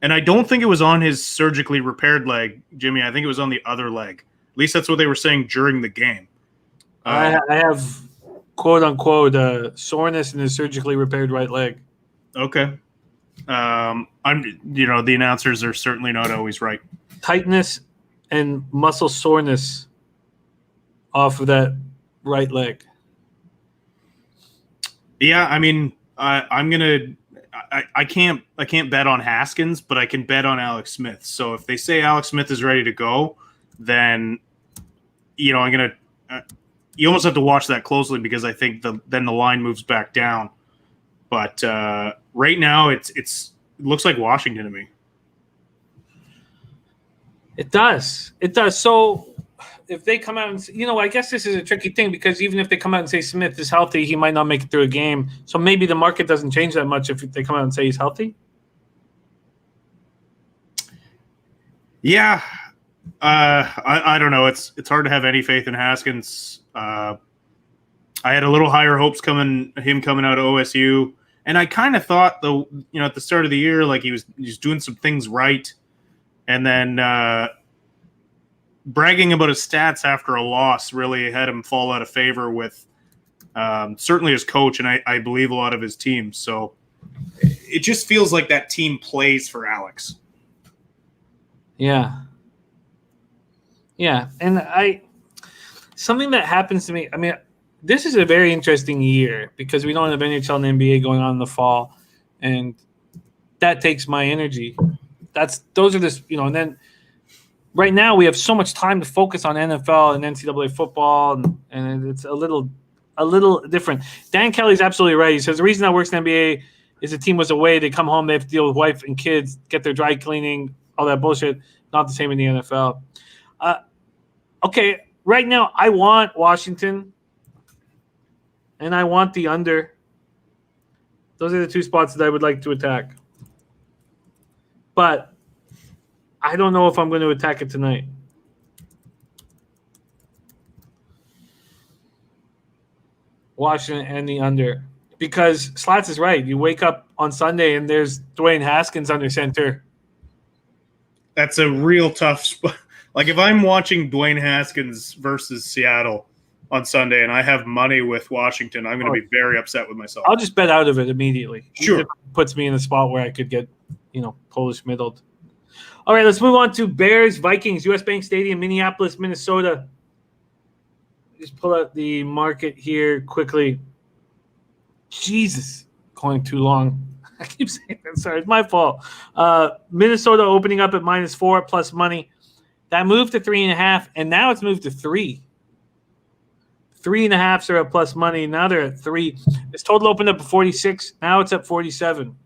Speaker 2: and I don't think it was on his surgically repaired leg, Jimmy. I think it was on the other leg. At least that's what they were saying during the game.
Speaker 1: I have quote unquote soreness in his surgically repaired right leg.
Speaker 2: Okay. The announcers are certainly not always right.
Speaker 1: Tightness and muscle soreness off of that right leg.
Speaker 2: Yeah, I mean, I can't bet on Haskins, but I can bet on Alex Smith. So if they say Alex Smith is ready to go, then you almost have to watch that closely because I think then the line moves back down. But right now, it looks like Washington to me.
Speaker 1: It does. So if they come out and I guess this is a tricky thing because even if they come out and say Smith is healthy, he might not make it through a game. So maybe the market doesn't change that much if they come out and say he's healthy.
Speaker 2: Yeah, I don't know. It's hard to have any faith in Haskins. I had a little higher hopes him coming out of OSU, and I kind of thought though, at the start of the year, like he was doing some things right. And then bragging about his stats after a loss really had him fall out of favor with certainly his coach and I believe a lot of his team. So it just feels like that team plays for Alex.
Speaker 1: Yeah. Yeah. And something that happens to me, I mean, this is a very interesting year because we don't have NHL and NBA going on in the fall. And that takes my energy. Those are this, and then right now we have so much time to focus on NFL and NCAA football, and it's a little different. Dan Kelly's absolutely right. He says the reason that works in the NBA is the team was away. They come home, they have to deal with wife and kids, get their dry cleaning, all that bullshit. Not the same in the NFL. Okay, right now I want Washington, and I want the under. Those are the two spots that I would like to attack. But I don't know if I'm going to attack it tonight. Washington and the under. Because Slats is right. You wake up on Sunday and there's Dwayne Haskins under center.
Speaker 2: That's a real tough spot. Like if I'm watching Dwayne Haskins versus Seattle on Sunday and I have money with Washington, I'm going to be very upset with myself.
Speaker 1: I'll just bet out of it immediately.
Speaker 2: Sure.
Speaker 1: It puts me in a spot where I could get, Polish middled. All right, let's move on to Bears, Vikings, US Bank Stadium, Minneapolis, Minnesota. Just pull out the market here quickly. Jesus, going too long. I keep saying that. Sorry, it's my fault. Minnesota opening up at -4 plus money. That moved to 3.5, and now it's moved to 3. 3.5s are at plus money. Now they're at 3. This total opened up at 46. Now it's at 47.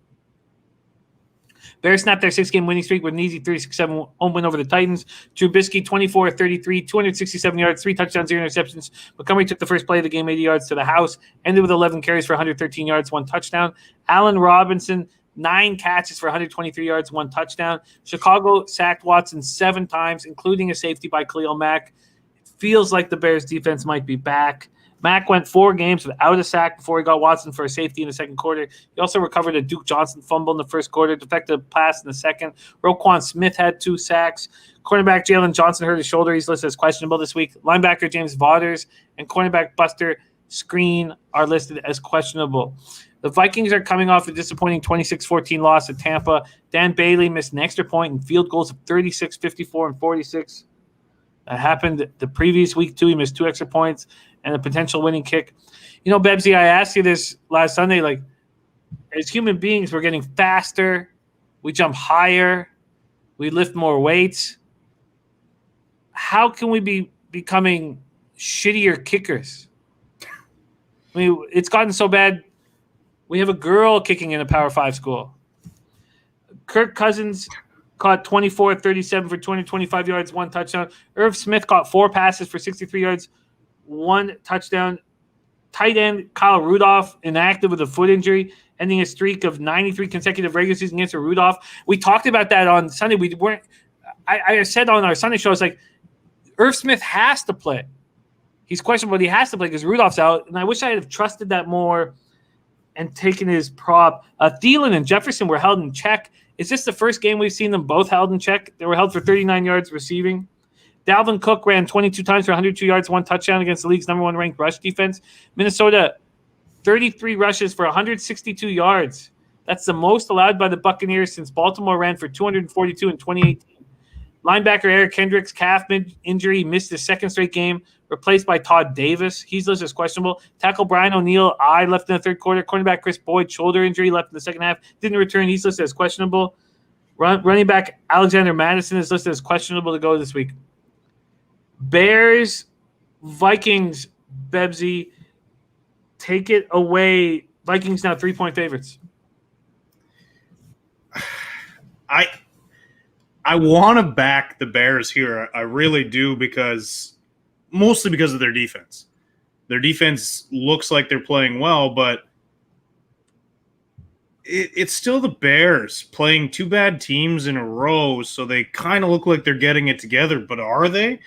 Speaker 1: Bears snapped their 6-game winning streak with an easy 36-7 home win over the Titans. Trubisky, 24-33, 267 yards, 3 touchdowns, 0 interceptions. Montgomery took the first play of the game, 80 yards to the house, ended with 11 carries for 113 yards, 1 touchdown. Allen Robinson, 9 catches for 123 yards, 1 touchdown. Chicago sacked Watson 7 times, including a safety by Khalil Mack. It feels like the Bears defense might be back. Mack went 4 games without a sack before he got Watson for a safety in the second quarter. He also recovered a Duke Johnson fumble in the first quarter, deflected pass in the second. Roquan Smith had 2 sacks. Cornerback Jalen Johnson hurt his shoulder. He's listed as questionable this week. Linebacker James Vaughters and cornerback Buster Screen are listed as questionable. The Vikings are coming off a disappointing 26-14 loss at Tampa. Dan Bailey missed an extra point and field goals of 36, 54, and 46. That happened the previous week, too. He missed 2 extra points and a potential winning kick. Bebsy, I asked you this last Sunday, like, as human beings, we're getting faster. We jump higher. We lift more weights. How can we be becoming shittier kickers? I mean, it's gotten so bad. We have a girl kicking in a Power 5 school. Kirk Cousins caught 24-37 for 225 yards, 1 touchdown. Irv Smith caught 4 passes for 63 yards, 1 touchdown. Tight end Kyle Rudolph inactive with a foot injury, ending a streak of 93 consecutive regular season games for Rudolph. We talked about that on Sunday. We weren't. I said on our Sunday show, I was like, Irv Smith has to play. He's questionable, but he has to play because Rudolph's out. And I wish I had trusted that more and taken his prop. Thielen and Jefferson were held in check. Is this the first game we've seen them both held in check? They were held for 39 yards receiving. Dalvin Cook ran 22 times for 102 yards, 1 touchdown against the league's number 1 ranked rush defense. Minnesota, 33 rushes for 162 yards. That's the most allowed by the Buccaneers since Baltimore ran for 242 in 2018. Linebacker Eric Kendricks, calf injury, missed his 2nd straight game, replaced by Todd Davis. He's listed as questionable. Tackle Brian O'Neill, eye left in the 3rd quarter. Cornerback Chris Boyd, shoulder injury, left in the second half. Didn't return. He's listed as questionable. Running back Alexander Madison is listed as questionable to go this week. Bears, Vikings, Bebsy, take it away. Vikings now 3-point favorites.
Speaker 2: I want to back the Bears here. I really do mostly because of their defense. Their defense looks like they're playing well, but it's still the Bears playing 2 bad teams in a row, so they kind of look like they're getting it together, but are they?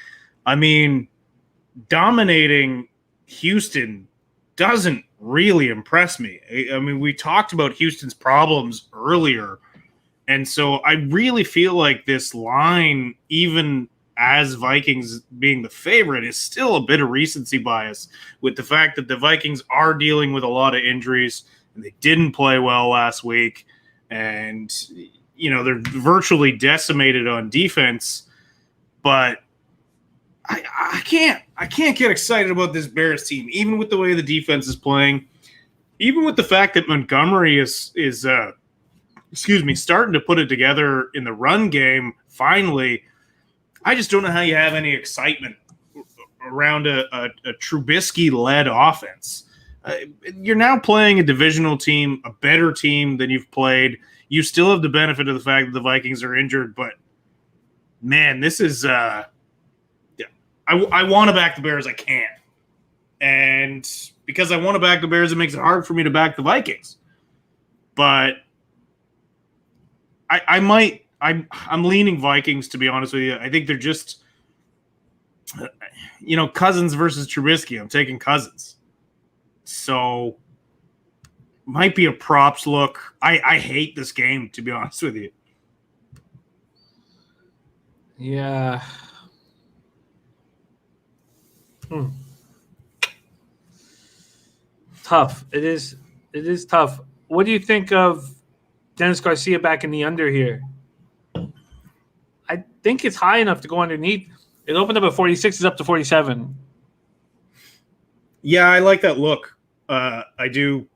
Speaker 2: I mean, dominating Houston doesn't really impress me. I mean, we talked about Houston's problems earlier, and so I really feel like this line, even as Vikings being the favorite, is still a bit of recency bias with the fact that the Vikings are dealing with a lot of injuries and they didn't play well last week. And, they're virtually decimated on defense, but I can't get excited about this Bears team, even with the way the defense is playing, even with the fact that Montgomery is starting to put it together in the run game. Finally, I just don't know how you have any excitement around a Trubisky-led offense. You're now playing a divisional team, a better team than you've played. You still have the benefit of the fact that the Vikings are injured, but man, this is I want to back the Bears. I can't. And because I want to back the Bears, it makes it hard for me to back the Vikings. But I'm leaning Vikings, to be honest with you. I think they're just, Cousins versus Trubisky. I'm taking Cousins. So might be a props look. I hate this game, to be honest with you.
Speaker 1: Yeah. Tough. It is tough. What do you think of Dennis Garcia back in the under here? I think it's high enough to go underneath. It opened up at 46. It's up to 47.
Speaker 2: Yeah, I like that look. I do.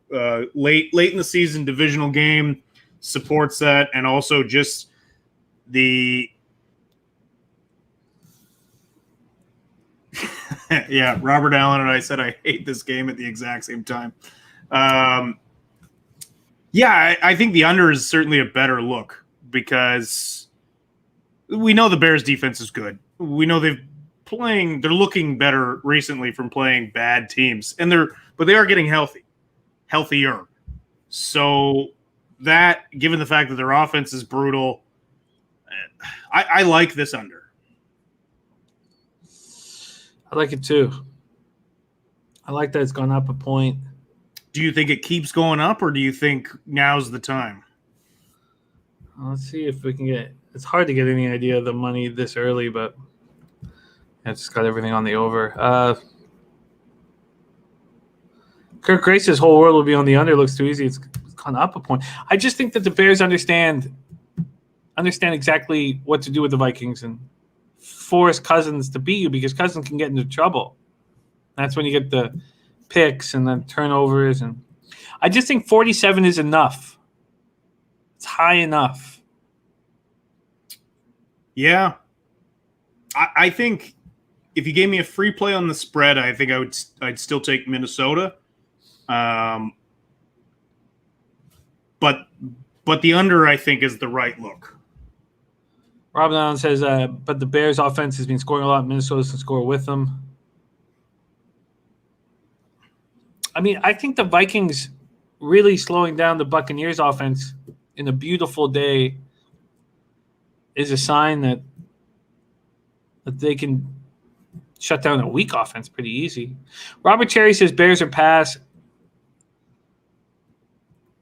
Speaker 2: Late in the season, divisional game supports that, and also just the yeah. Robert Allen and I said I hate this game at the exact same time. Yeah, I think the under is certainly a better look because we know the Bears defense is good. We know they're looking better recently from playing bad teams, but they are getting healthier. So that, given the fact that their offense is brutal, I like this under.
Speaker 1: I like it too. I like that it's gone up a point.
Speaker 2: Do you think it keeps going up, or do you think now's the time?
Speaker 1: Let's see if we can get – it's hard to get any idea of the money this early, but I just got everything on the over. Kirk Grace's whole world will be on the under. Looks too easy. It's gone up a point. I just think that the Bears understand exactly what to do with the Vikings and force Cousins to beat you because Cousins can get into trouble. That's when you get the picks and then turnovers. And I just think 47 is enough. It's high enough.
Speaker 2: Yeah. I think if you gave me a free play on the spread, I think I'd still take Minnesota. But the under, I think, is the right look.
Speaker 1: Robin Allen says, but the Bears' offense has been scoring a lot. Minnesota's can score with them. I mean, I think the Vikings really slowing down the Buccaneers' offense in a beautiful day is a sign that they can shut down a weak offense pretty easy. Robert Cherry says Bears are pass.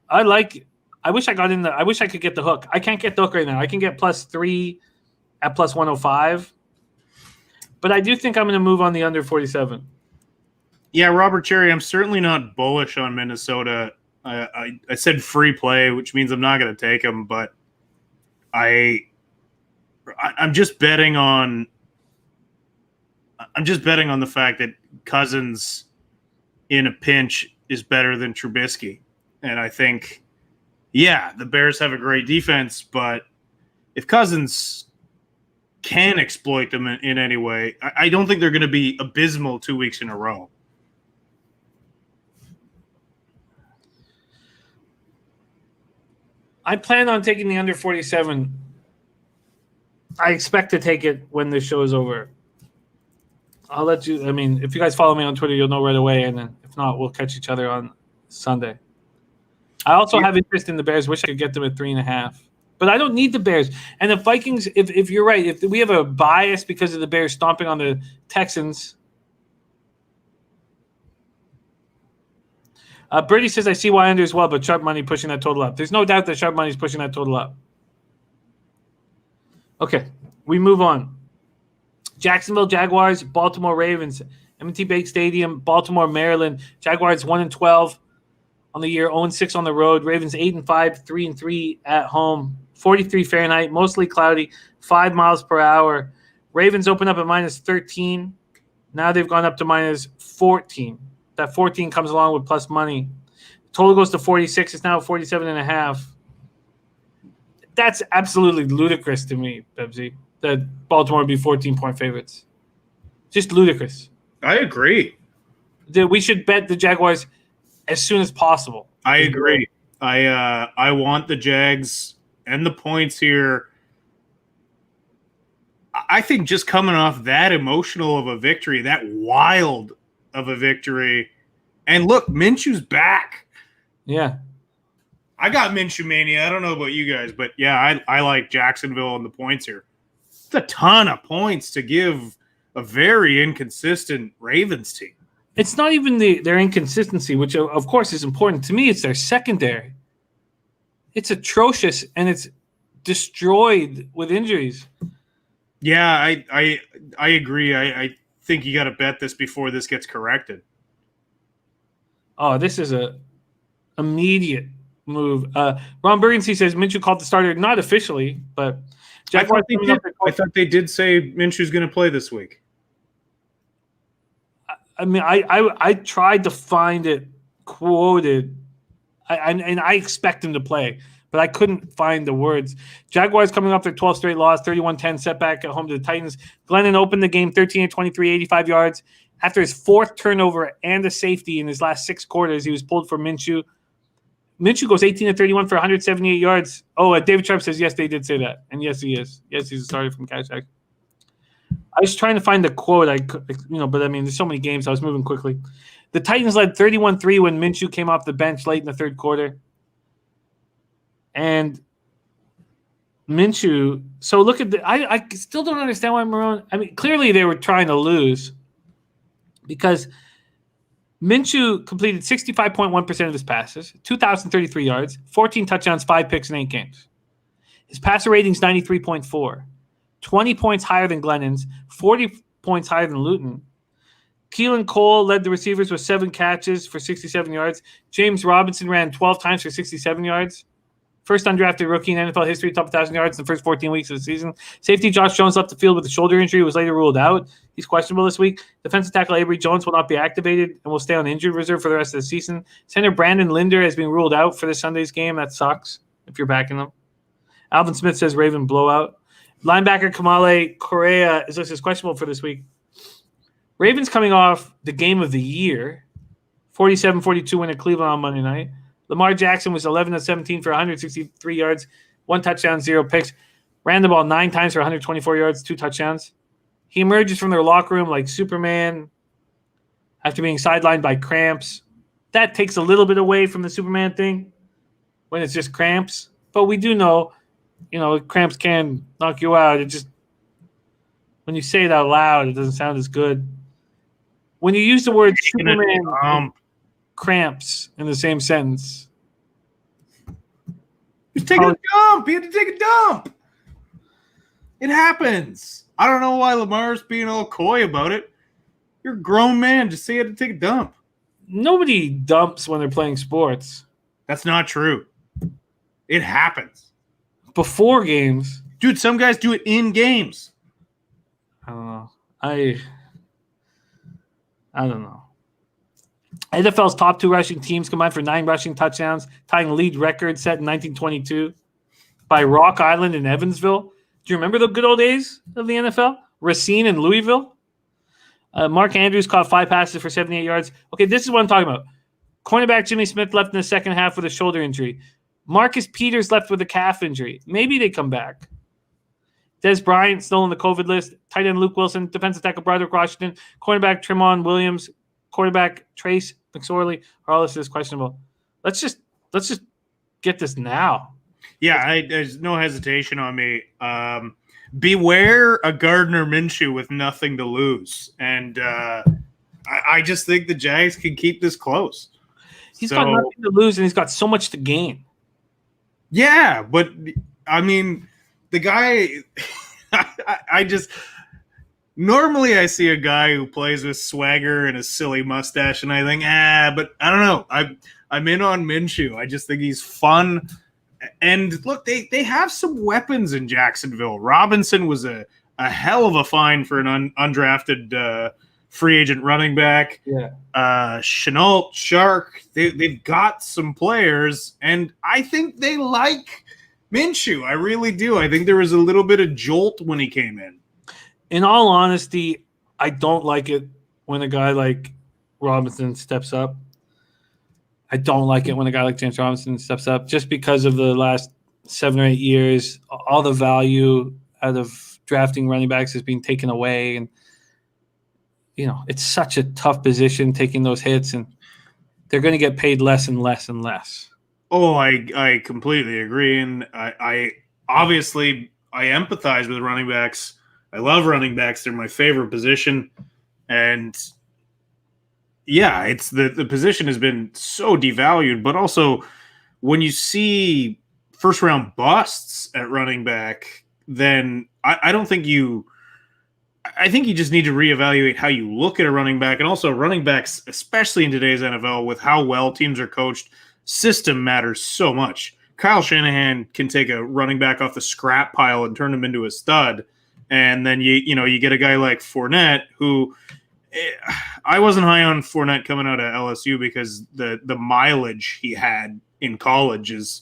Speaker 1: I wish I got in I wish I could get the hook. I can't get the hook right now. I can get +3 at +105. But I do think I'm going to move on the under 47.
Speaker 2: Yeah, Robert Cherry, I'm certainly not bullish on Minnesota. I said free play, which means I'm not going to take them, but I'm just betting on the fact that Cousins in a pinch is better than Trubisky. And I think, yeah, the Bears have a great defense, but if Cousins can exploit them in any way, I don't think they're going to be abysmal 2 weeks in a row.
Speaker 1: I plan on taking the under 47. I expect to take it when the show is over. I'll let you – I mean, if you guys follow me on Twitter, you'll know right away. And then if not, we'll catch each other on Sunday. I also have interest in the Bears. Wish I could get them at 3.5. But I don't need the Bears. And the Vikings, if you're right, if we have a bias because of the Bears stomping on the Texans – Birdie says, I see why under as well, but sharp money pushing that total up. There's no doubt that sharp money is pushing that total up. Okay, we move on. Jacksonville Jaguars, Baltimore Ravens, M&T Bank Stadium, Baltimore, Maryland. Jaguars 1-12 on the year, 0-6 on the road. Ravens 8-5, 3-3 at home. 43 Fahrenheit, mostly cloudy, 5 miles per hour. Ravens open up at minus 13. Now they've gone up to minus 14. That 14 comes along with plus money. Total goes to 46. It's now 47.5. That's absolutely ludicrous to me, Bebsy, that Baltimore would be 14-point favorites. Just ludicrous.
Speaker 2: I agree.
Speaker 1: We should bet the Jaguars as soon as possible.
Speaker 2: I agree. I want the Jags and the points here. I think just coming off that emotional of a victory, that wild of a victory, and look, Minshew's back.
Speaker 1: Yeah.
Speaker 2: I got Minshew mania. I don't know about you guys, but yeah, I like Jacksonville and the points here. It's a ton of points to give a very inconsistent Ravens team.
Speaker 1: It's not even their inconsistency, which of course is important. To me, it's their secondary. It's atrocious, and it's destroyed with injuries.
Speaker 2: Yeah, I agree. I think you got to bet this before this gets corrected.
Speaker 1: Oh, this is a immediate move. Ron Burgundy says Minshew called the starter, not officially, but
Speaker 2: I thought they did say Minshew's going to play this week.
Speaker 1: I mean, I tried to find it quoted, and I expect him to play, but I couldn't find the words. Jaguars coming off their 12th straight loss, 31-10 setback at home to the Titans. Glennon opened the game 13-23, 85 yards. After his fourth turnover and a safety in his last 6 quarters, he was pulled for Minshew. Minshew goes 18-31 for 178 yards. Oh, David Sharp says, yes, they did say that. And yes, he is. Yes, he's a starter from Cash Act. I was trying to find the quote. But I mean, there's so many games. I was moving quickly. The Titans led 31-3 when Minshew came off the bench late in the third quarter. And Minshew, so look at I still don't understand why Marone. I mean, clearly they were trying to lose because Minshew completed 65.1% of his passes, 2,033 yards, 14 touchdowns, 5 picks in 8 games. His passer rating is 93.4, 20 points higher than Glennon's, 40 points higher than Luton. Keelan Cole led the receivers with 7 catches for 67 yards. James Robinson ran 12 times for 67 yards. First undrafted rookie in NFL history, top 1,000 yards in the first 14 weeks of the season. Safety Josh Jones left the field with a shoulder injury, was later ruled out. He's questionable this week. Defensive tackle Avery Jones will not be activated and will stay on injured reserve for the rest of the season. Center Brandon Linder has been ruled out for this Sunday's game. That sucks if you're backing them. Alvin Smith says Raven blowout. Linebacker Kamale Correa is listed as questionable for this week. Ravens coming off the game of the year, 47-42 win at Cleveland on Monday night. Lamar Jackson was 11-17 for 163 yards, 1 touchdown, 0 picks. Ran the ball 9 times for 124 yards, 2 touchdowns. He emerges from their locker room like Superman after being sidelined by cramps. That takes a little bit away from the Superman thing when it's just cramps. But we do know, cramps can knock you out. It just, when you say it out loud, it doesn't sound as good. When you use the word Superman, cramps in the same sentence.
Speaker 2: He's taking a dump. He had to take a dump. It happens. I don't know why Lamar's being all coy about it. You're a grown man. Just say you had to take a dump.
Speaker 1: Nobody dumps when they're playing sports.
Speaker 2: That's not true. It happens.
Speaker 1: Before games.
Speaker 2: Dude, some guys do it in games.
Speaker 1: I don't know. I don't know. NFL's top 2 rushing teams combined for 9 rushing touchdowns, tying a lead record set in 1922 by Rock Island and Evansville. Do you remember the good old days of the NFL? Racine and Louisville? Mark Andrews caught 5 passes for 78 yards. Okay, this is what I'm talking about. Cornerback Jimmy Smith left in the second half with a shoulder injury. Marcus Peters left with a calf injury. Maybe they come back. Des Bryant still on the COVID list. Tight end Luke Wilson, defensive tackle Broderick Washington, cornerback Tremont Williams, quarterback Trace McSorley are all listed as questionable. Let's just get this now.
Speaker 2: Yeah, there's no hesitation on me. Beware a Gardner Minshew with nothing to lose, and I just think the Jags can keep this close.
Speaker 1: He's got nothing to lose, and he's got so much to gain.
Speaker 2: Yeah, but I mean, the guy. I just. Normally, I see a guy who plays with swagger and a silly mustache, and I think, but I don't know. I'm in on Minshew. I just think he's fun, And look, they have some weapons in Jacksonville. Robinson was a hell of a find for an undrafted free agent running back.
Speaker 1: Yeah.
Speaker 2: Chenault, Shark, they've got some players, and I think they like Minshew. I really do. I think there was a little bit of jolt when he came in.
Speaker 1: In all honesty, I don't like it when a guy like Robinson steps up. I don't like it when a guy like James Robinson steps up just because of the last 7 or 8 years. All the value out of drafting running backs is being taken away. And, it's such a tough position taking those hits, and they're going to get paid less and less and less.
Speaker 2: Oh, I completely agree. And I obviously I empathize with running backs. I love running backs. They're my favorite position. And yeah, it's the position has been so devalued, but also when you see first round busts at running back, then I don't think I think you just need to reevaluate how you look at a running back, and also running backs, especially in today's NFL, with how well teams are coached, system matters so much. Kyle Shanahan can take a running back off the scrap pile and turn him into a stud, and then you get a guy like Fournette, who I wasn't high on Fournette coming out of LSU because the mileage he had in college is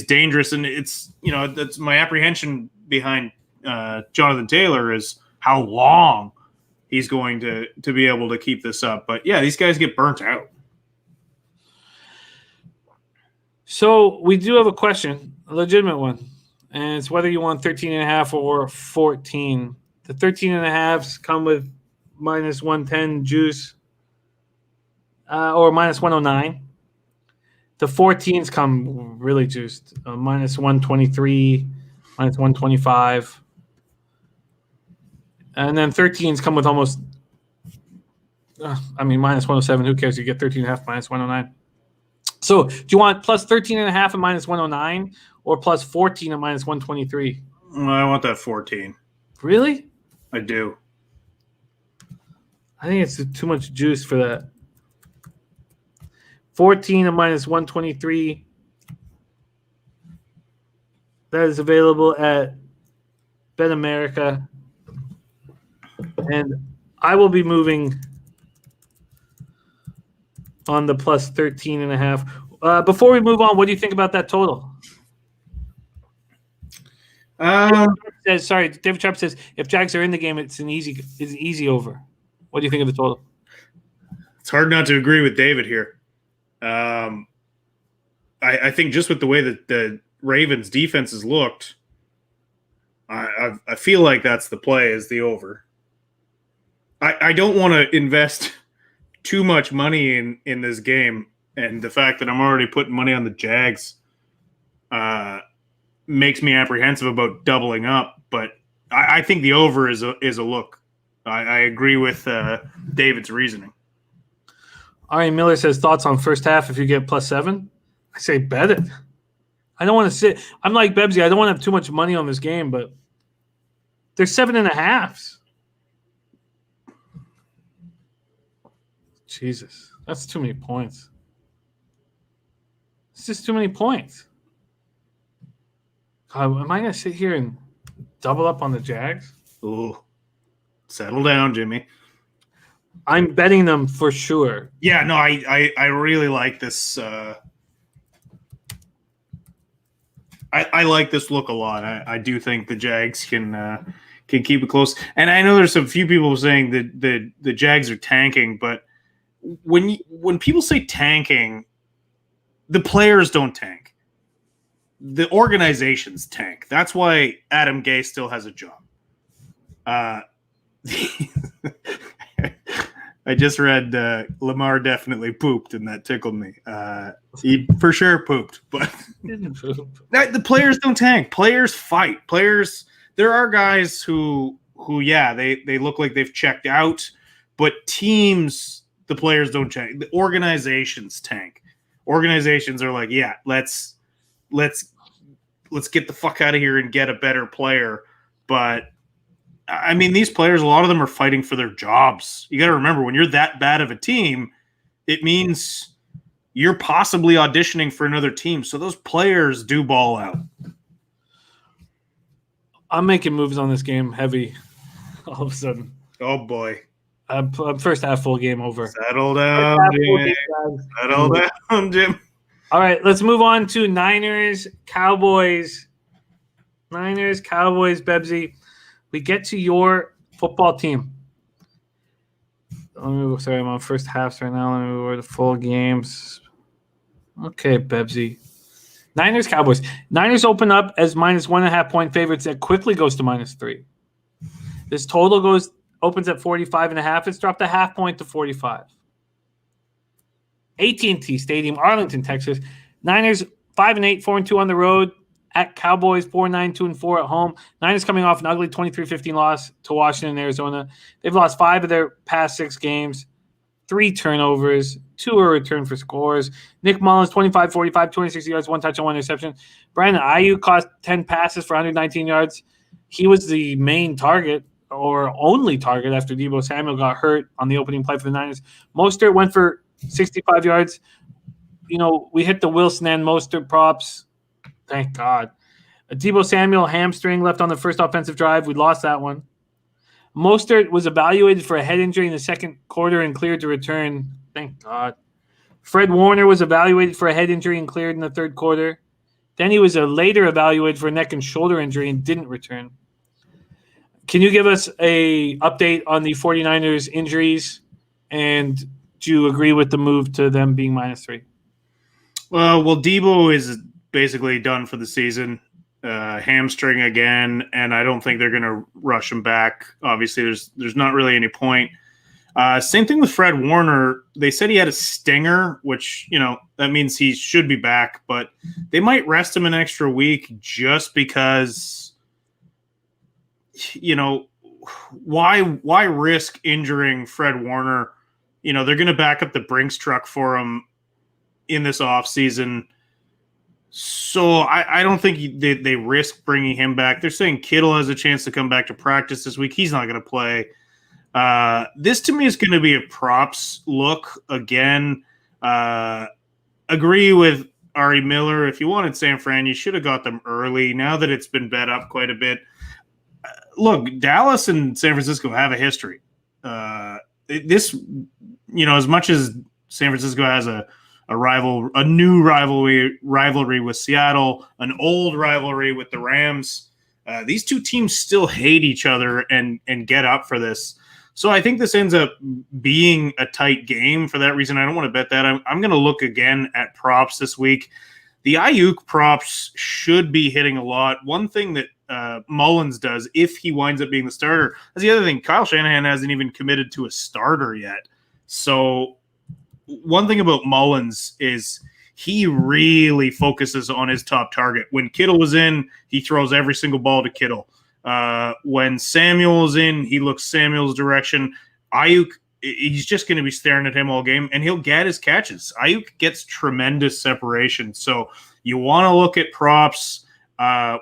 Speaker 2: dangerous, and that's my apprehension behind Jonathan Taylor is how long he's going to be able to keep this up. But yeah, these guys get burnt out.
Speaker 1: So we do have a question, a legitimate one, and it's whether you want 13.5 or 14. The 13.5s come with minus 110 juice or minus 109. The 14s come really juiced, minus 123, minus 125. And then 13s come with almost, minus 107. Who cares? You get 13.5 minus 109. So do you want plus 13.5 and minus 109 or plus 14 and minus 123?
Speaker 2: I want that 14.
Speaker 1: Really?
Speaker 2: I do.
Speaker 1: I think it's too much juice for that. 14 and minus 123. That is available at Bet America. And I will be moving on the plus 13.5. Before we move on, what do you think about that total? David Sharp says if Jags are in the game, it's an easy over. What do you think of the total?
Speaker 2: It's hard not to agree with David here. I think just with the way that the Ravens' defense has looked, I feel like that's the play is the over. I don't want to invest too much money in this game, and the fact that I'm already putting money on the Jags makes me apprehensive about doubling up. But I think the over is a look. I agree with David's reasoning.
Speaker 1: Ari Miller says thoughts on first half if you get plus 7. I say bet it. I don't want to sit. I'm like Bebsy. I don't want to have too much money on this game, but there's 7.5s. Jesus, that's too many points. It's just too many points. God, am I going to sit here and double up on the Jags?
Speaker 2: Ooh, settle down, Jimmy.
Speaker 1: I'm betting them for sure.
Speaker 2: Yeah, no, I really like this. I like this look a lot. I do think the Jags can keep it close. And I know there's a few people saying that the Jags are tanking, but when people say tanking, the players don't tank. The organizations tank. That's why Adam Gase still has a job. I just read Lamar definitely pooped, and that tickled me. He for sure pooped, but the players don't tank. Players fight. Players. There are guys who they look like they've checked out, but teams, the players don't tank. The organizations tank. Organizations are like, yeah, let's get the fuck out of here and get a better player. But I mean, these players, a lot of them are fighting for their jobs. You got to remember, when you're that bad of a team, it means you're possibly auditioning for another team. So those players do ball out.
Speaker 1: I'm making moves on this game heavy all of a sudden.
Speaker 2: Oh, boy.
Speaker 1: I'm first half full game over.
Speaker 2: Settle down, Jim. Settle down, Jim.
Speaker 1: All right, let's move on to Niners, Cowboys. Niners, Cowboys, Bebsy. We get to your football team. Sorry, I'm on first halves right now. Let me move over to full games. Okay, Bebsy. Niners, Cowboys. Niners open up as minus 1.5 point favorites. That quickly goes to -3. This total opens at 45.5. It's dropped a half point to 45. AT&T Stadium, Arlington, Texas. Niners 5-8, 4-2 on the road. At Cowboys 4-9, 2-4 at home. Niners coming off an ugly 23-15 loss to Washington and Arizona. They've lost 5 of their past 6 games. 3 turnovers. 2 are returned for scores. Nick Mullins 25-45, 260 yards, 1 touchdown, 1 interception. Brandon Ayuk caught 10 passes for 119 yards. He was the main target or only target after Deebo Samuel got hurt on the opening play for the Niners. Mostert went for 65 yards. We hit the Wilson and Mostert props. Thank God. Deebo Samuel hamstring left on the first offensive drive. We lost that one. Mostert was evaluated for a head injury in the second quarter and cleared to return. Thank God. Fred Warner was evaluated for a head injury and cleared in the third quarter. Then he was later evaluated for a neck and shoulder injury and didn't return. Can you give us a update on the 49ers injuries? And do you agree with the move to them being -3?
Speaker 2: Well, Deebo is basically done for the season. Hamstring again, and I don't think they're going to rush him back. Obviously, there's not really any point. Same thing with Fred Warner. They said he had a stinger, which, that means he should be back, but they might rest him an extra week just because, why risk injuring Fred Warner? They're going to back up the Brinks truck for him in this offseason. So I don't think they risk bringing him back. They're saying Kittle has a chance to come back to practice this week. He's not going to play. This to me is going to be a props look again. Agree with Ari Miller. If you wanted San Fran, you should have got them early. Now that it's been bet up quite a bit. Look, Dallas and San Francisco have a history. As much as San Francisco has a new rivalry with Seattle, an old rivalry with the Rams. These two teams still hate each other and get up for this. So I think this ends up being a tight game. For that reason, I don't want to bet that. I'm going to look again at props this week. The Ayuk props should be hitting a lot. One thing that Mullins does, if he winds up being the starter, that's the other thing. Kyle Shanahan hasn't even committed to a starter yet. So one thing about Mullins is he really focuses on his top target. When Kittle was in, he throws every single ball to Kittle. When Samuel's in, he looks Samuel's direction. Ayuk, he's just going to be staring at him all game, and he'll get his catches. Ayuk gets tremendous separation. So you want to look at props.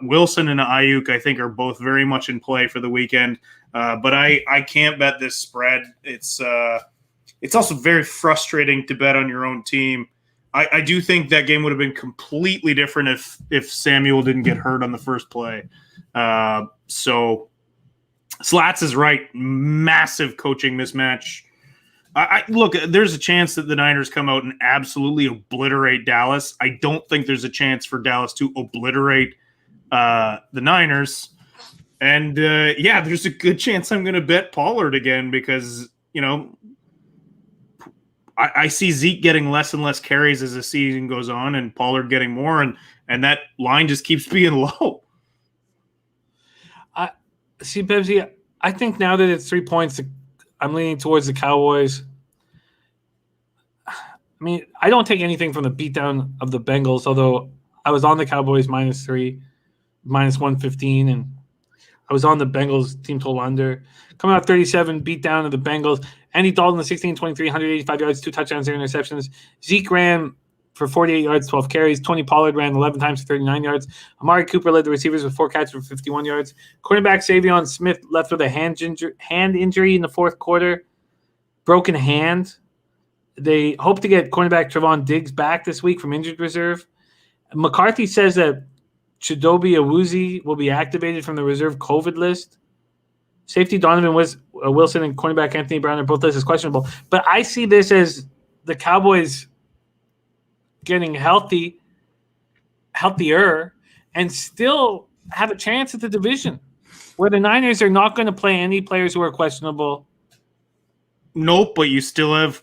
Speaker 2: Wilson and Ayuk, I think, are both very much in play for the weekend. But I can't bet this spread. It's also very frustrating to bet on your own team. I do think that game would have been completely different if Samuel didn't get hurt on the first play. So Slats is right. Massive coaching mismatch. Look, there's a chance that the Niners come out and absolutely obliterate Dallas. I don't think there's a chance for Dallas to obliterate the Niners. And, there's a good chance I'm going to bet Pollard again because, I see Zeke getting less and less carries as the season goes on and Pollard getting more, and that line just keeps being low.
Speaker 1: See, Bebsy, I think now that it's 3 points, I'm leaning towards the Cowboys. I mean, I don't take anything from the beatdown of the Bengals, although I was on the Cowboys -3, -115, and I was on the Bengals team total under. Coming out 37, beat down of the Bengals. Andy Dalton, 16-23, 185 yards, 2 touchdowns, 0 interceptions. Zeke ran for 48 yards, 12 carries. Tony Pollard ran 11 times for 39 yards. Amari Cooper led the receivers with 4 catches for 51 yards. Cornerback Savion Smith left with a hand injury in the fourth quarter. Broken hand. They hope to get cornerback Trevon Diggs back this week from injured reserve. McCarthy says that Chidobe Awuzie will be activated from the reserve COVID list. Safety Donovan Wilson and cornerback Anthony Brown are both listed as questionable. But I see this as the Cowboys getting healthier, and still have a chance at the division, where the Niners are not going to play any players who are questionable.
Speaker 2: Nope, but you still have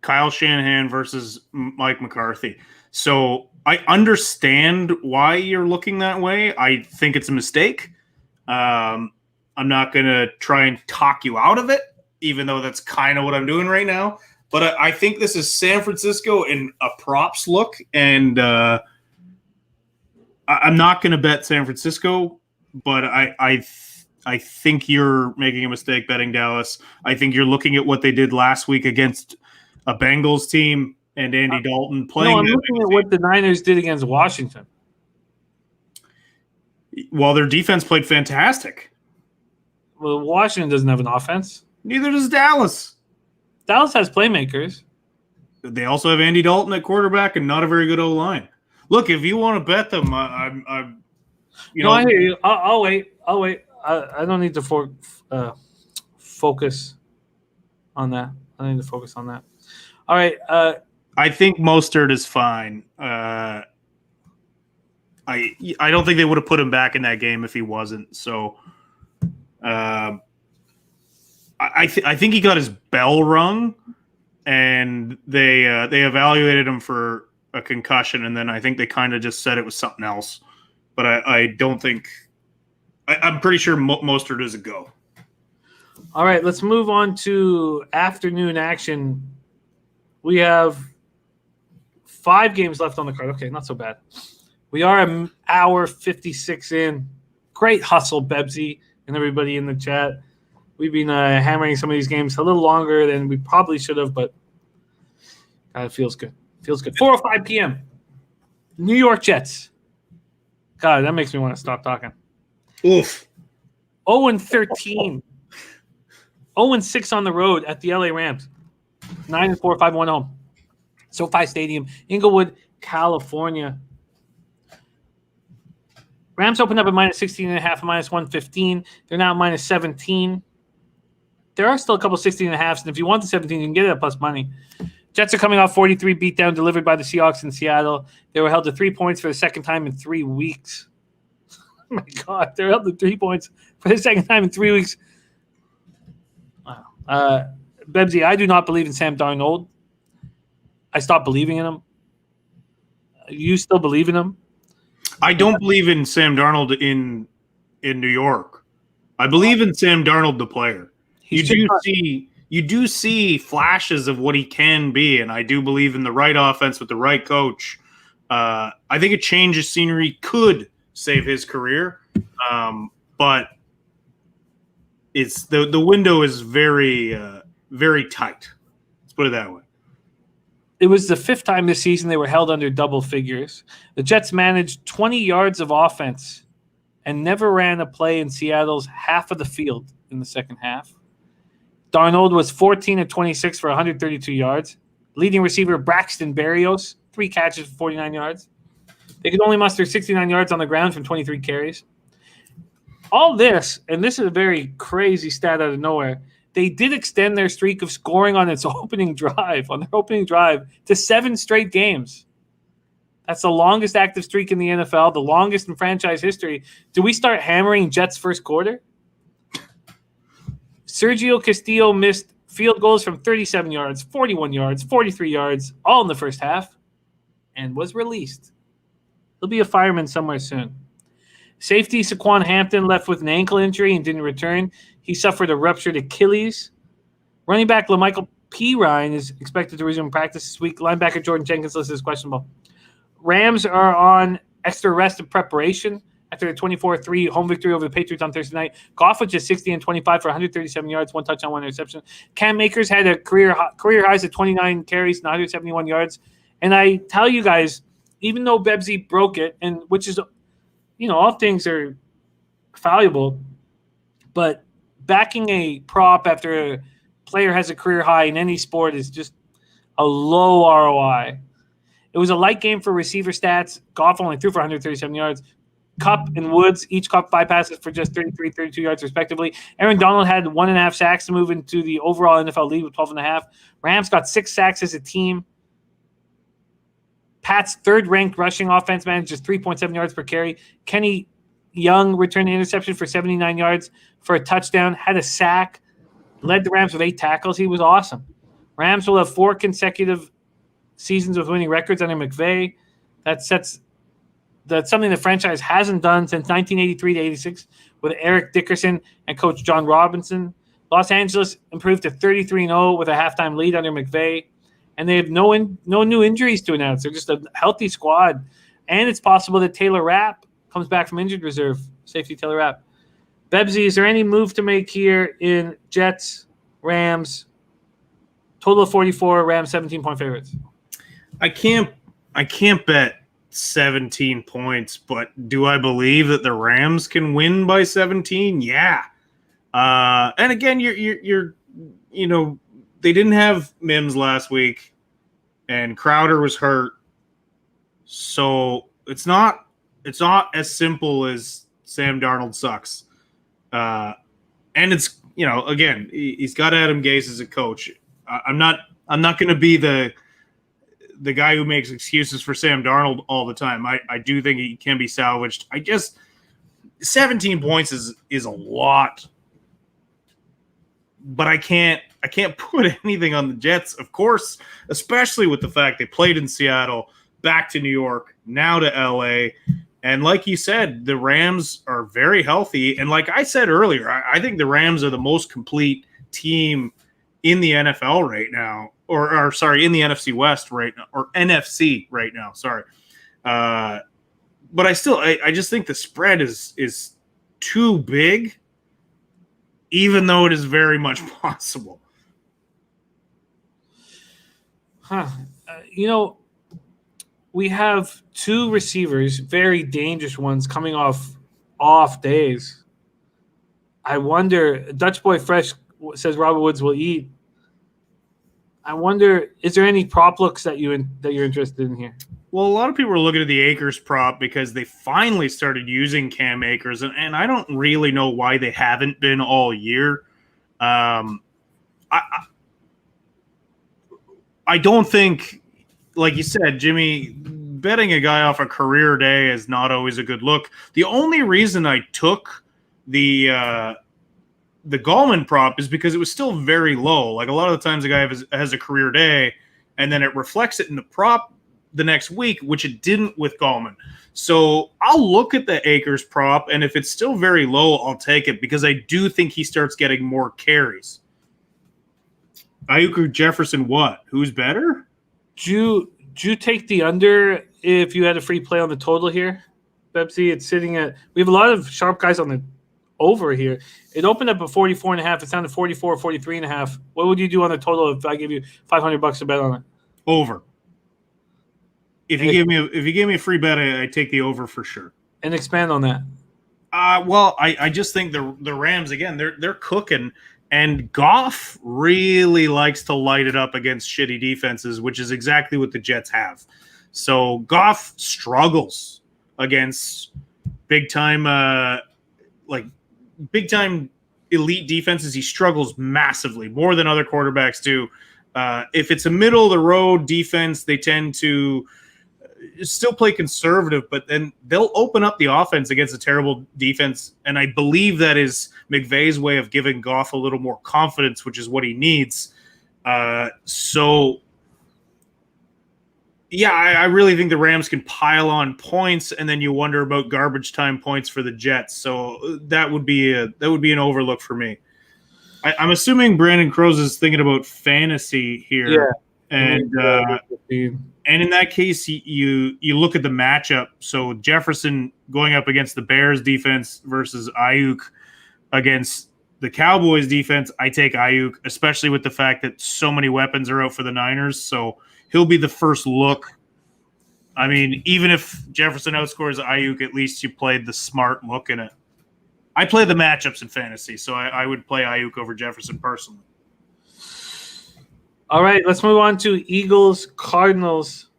Speaker 2: Kyle Shanahan versus Mike McCarthy. So I understand why you're looking that way. I think it's a mistake. I'm not going to try and talk you out of it, even though that's kind of what I'm doing right now. But I think this is San Francisco in a props look, and I'm not going to bet San Francisco, but I think you're making a mistake betting Dallas. I think you're looking at what they did last week against a Bengals team and Andy Dalton playing.
Speaker 1: No, I'm looking at what the Niners did against Washington.
Speaker 2: Well, their defense played fantastic.
Speaker 1: Well, Washington doesn't have an offense.
Speaker 2: Neither does Dallas.
Speaker 1: Dallas has playmakers.
Speaker 2: They also have Andy Dalton at quarterback and not a very good O-line. Look, if you want to bet them, I
Speaker 1: hear you. I'll wait. I don't need to focus on that. I need to focus on that. All right.
Speaker 2: I think Mostert is fine. I don't think they would have put him back in that game if he wasn't. So I think he got his bell rung, and they evaluated him for a concussion, and then I think they kind of just said it was something else. But I don't think – I'm pretty sure Mostert is a go.
Speaker 1: All right, let's move on to afternoon action. We have 5 games left on the card. Okay, not so bad. We are an hour 56 in. Great hustle, Bebsy, and everybody in the chat. We've been hammering some of these games a little longer than we probably should have, but it feels good. Feels good. 4:05 p.m. New York Jets. God, that makes me want to stop talking.
Speaker 2: Oof.
Speaker 1: 0-13. 0-6 on the road at the LA Rams. 9-4, 5-1 home. SoFi Stadium, Inglewood, California. Rams opened up at -16.5, -115. They're now at -17. There are still a couple 16.5s, and if you want the 17, you can get it at plus money. Jets are coming off 43 beatdown delivered by the Seahawks in Seattle. They were held to 3 points for the second time in 3 weeks. Oh my God, they're held to 3 points for the second time in 3 weeks. Wow. Bebsy, I do not believe in Sam Darnold. I stopped believing in him. You still believe in him?
Speaker 2: I don't believe in Sam Darnold in New York. I believe in Sam Darnold, the player. You do see flashes of what he can be, and I do believe in the right offense with the right coach. I think a change of scenery could save his career, but it's the window is very very tight. Let's put it that way.
Speaker 1: It was the 5th time this season they were held under double figures. The Jets managed 20 yards of offense and never ran a play in Seattle's half of the field in the second half. Darnold was 14-26 for 132 yards. Leading receiver Braxton Berrios, 3 catches for 49 yards. They could only muster 69 yards on the ground from 23 carries. All this, and this is a very crazy stat out of nowhere, they did extend their streak of scoring on their opening drive to 7 straight games. That's the longest active streak in the NFL, the longest in franchise history. Do we start hammering Jets first quarter? Sergio Castillo missed field goals from 37 yards, 41 yards, 43 yards, all in the first half, and was released. He'll be a fireman somewhere soon. Safety Saquon Hampton left with an ankle injury and didn't return. He suffered a ruptured Achilles. Running back LaMichael Pirine is expected to resume practice this week. Linebacker Jordan Jenkins listed as questionable. Rams are on extra rest and preparation after a 24-3 home victory over the Patriots on Thursday night. Goff was just 60-25 for 137 yards, 1 touchdown, 1 interception. Cam Akers had a career highs of 29 carries and 171 yards. And I tell you guys, even though Bebsy broke it, and which is, all things are valuable, but backing a prop after a player has a career high in any sport is just a low ROI. It was a light game for receiver stats. Goff only threw for 137 yards. Kupp and Woods each caught 5 passes for just 33, 32 yards respectively. Aaron Donald had 1.5 sacks to move into the overall NFL lead with 12.5. Rams got 6 sacks as a team. Pat's third-ranked rushing offense managed just 3.7 yards per carry. Kenny Young returned an interception for 79 yards for a touchdown, had a sack, led the Rams with 8 tackles. He was awesome. Rams will have 4 consecutive seasons with winning records under McVay. That's something the franchise hasn't done since 1983 to 86 with Eric Dickerson and Coach John Robinson. Los Angeles improved to 33-0 with a halftime lead under McVay. And they have no new injuries to announce. They're just a healthy squad. And it's possible that Taylor Rapp comes back from injured reserve. Safety Taylor Rapp. Bebsy, is there any move to make here in Jets, Rams? Total of 44, Rams 17-point favorites.
Speaker 2: I can't bet 17 points, but do I believe that the Rams can win by 17? Yeah. And again, you're they didn't have Mims last week, and Crowder was hurt, so it's not as simple as Sam Darnold sucks. And it's again, he's got Adam Gase as a coach. I'm not going to be the guy who makes excuses for Sam Darnold all the time. I do think he can be salvaged. 17 points is a lot. But I can't put anything on the Jets, of course, especially with the fact they played in Seattle, back to New York, now to LA. And like you said, the Rams are very healthy. And like I said earlier, I think the Rams are the most complete team in the NFL right now, or sorry, in the NFC West right now, or NFC right now, sorry. But I just think the spread is too big, even though it is very much possible.
Speaker 1: We have 2 receivers, very dangerous ones, coming off days. I wonder, Dutch Boy Fresh says Robert Woods will eat. I wonder, is there any prop looks that you're interested in here?
Speaker 2: Well, a lot of people are looking at the Akers prop because they finally started using Cam Akers, and I don't really know why they haven't been all year. I don't think, like you said, Jimmy, betting a guy off a career day is not always a good look. The only reason I took the Gallman prop is because it was still very low. Like a lot of the times a guy has a career day, and then it reflects it in the prop the next week, which it didn't with Gallman. So I'll look at the Akers prop, and if it's still very low, I'll take it because I do think he starts getting more carries. Ayuk or Jefferson, what? Who's better?
Speaker 1: Do you take the under if you had a free play on the total here, Bebsy? It's sitting at – we have a lot of sharp guys on the over here. It opened up at 44.5. It's down to 44, 43.5. What would you do on the total if I give you $500 to bet on it?
Speaker 2: Over. If you give me a free bet, I take the over for sure.
Speaker 1: And expand on that.
Speaker 2: Well, I just think the Rams again, they're cooking, and Goff really likes to light it up against shitty defenses, which is exactly what the Jets have. So Goff struggles against big time elite defenses. He struggles massively, more than other quarterbacks do. If it's a middle of the road defense, they tend to still play conservative, but then they'll open up the offense against a terrible defense. And I believe that is McVay's way of giving Goff a little more confidence, which is what he needs. So yeah, I really think the Rams can pile on points, and then you wonder about garbage time points for the Jets. So that would be an overlook for me. I'm assuming Brandon Crows is thinking about fantasy here.
Speaker 1: Yeah.
Speaker 2: And in that case, you look at the matchup. So Jefferson going up against the Bears defense versus Ayuk against the Cowboys defense. I take Ayuk, especially with the fact that so many weapons are out for the Niners. So he'll be the first look. I mean, even if Jefferson outscores Ayuk, at least you played the smart look in it. I play the matchups in fantasy, so I would play Ayuk over Jefferson personally.
Speaker 1: All right, let's move on to Eagles Cardinals.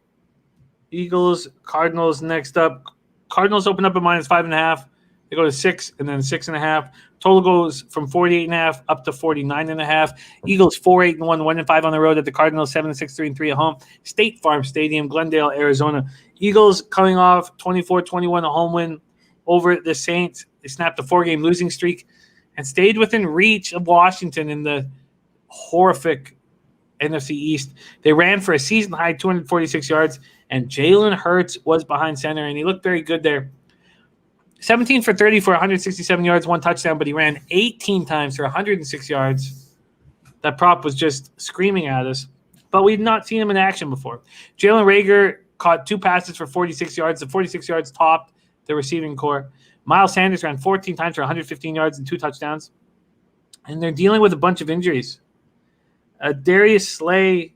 Speaker 1: Eagles Cardinals next up. Cardinals open up at -5.5. They go to 6 and then 6.5. Total goes from 48.5 up to 49.5. Eagles 4-8-1, 1-5 on the road at the Cardinals, 7-6, 3-3 at home. State Farm Stadium, Glendale, Arizona. Eagles coming off 24-21, a home win over the Saints. They snapped a 4-game losing streak and stayed within reach of Washington in the horrific NFC East. They ran for a season-high 246 yards, and Jalen Hurts was behind center, and he looked very good there. 17 for 30 for 167 yards, 1 touchdown, but he ran 18 times for 106 yards. That prop was just screaming at us, but we've not seen him in action before. Jalen Reagor caught 2 passes for 46 yards. The 46 yards topped the receiving core. Miles Sanders ran 14 times for 115 yards and 2 touchdowns. And they're dealing with a bunch of injuries. Darius Slay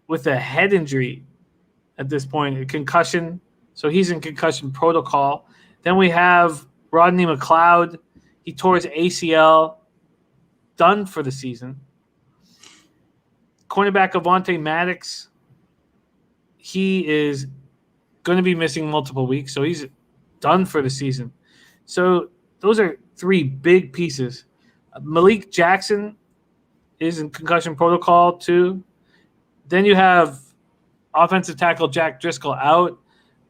Speaker 1: with a head injury at this point, a concussion. So he's in concussion protocol. Then we have Rodney McLeod. He tore his ACL, done for the season. Cornerback Avonte Maddox, he is going to be missing multiple weeks, so he's done for the season. So those are 3 big pieces. Malik Jackson is in concussion protocol too. Then you have offensive tackle Jack Driscoll out.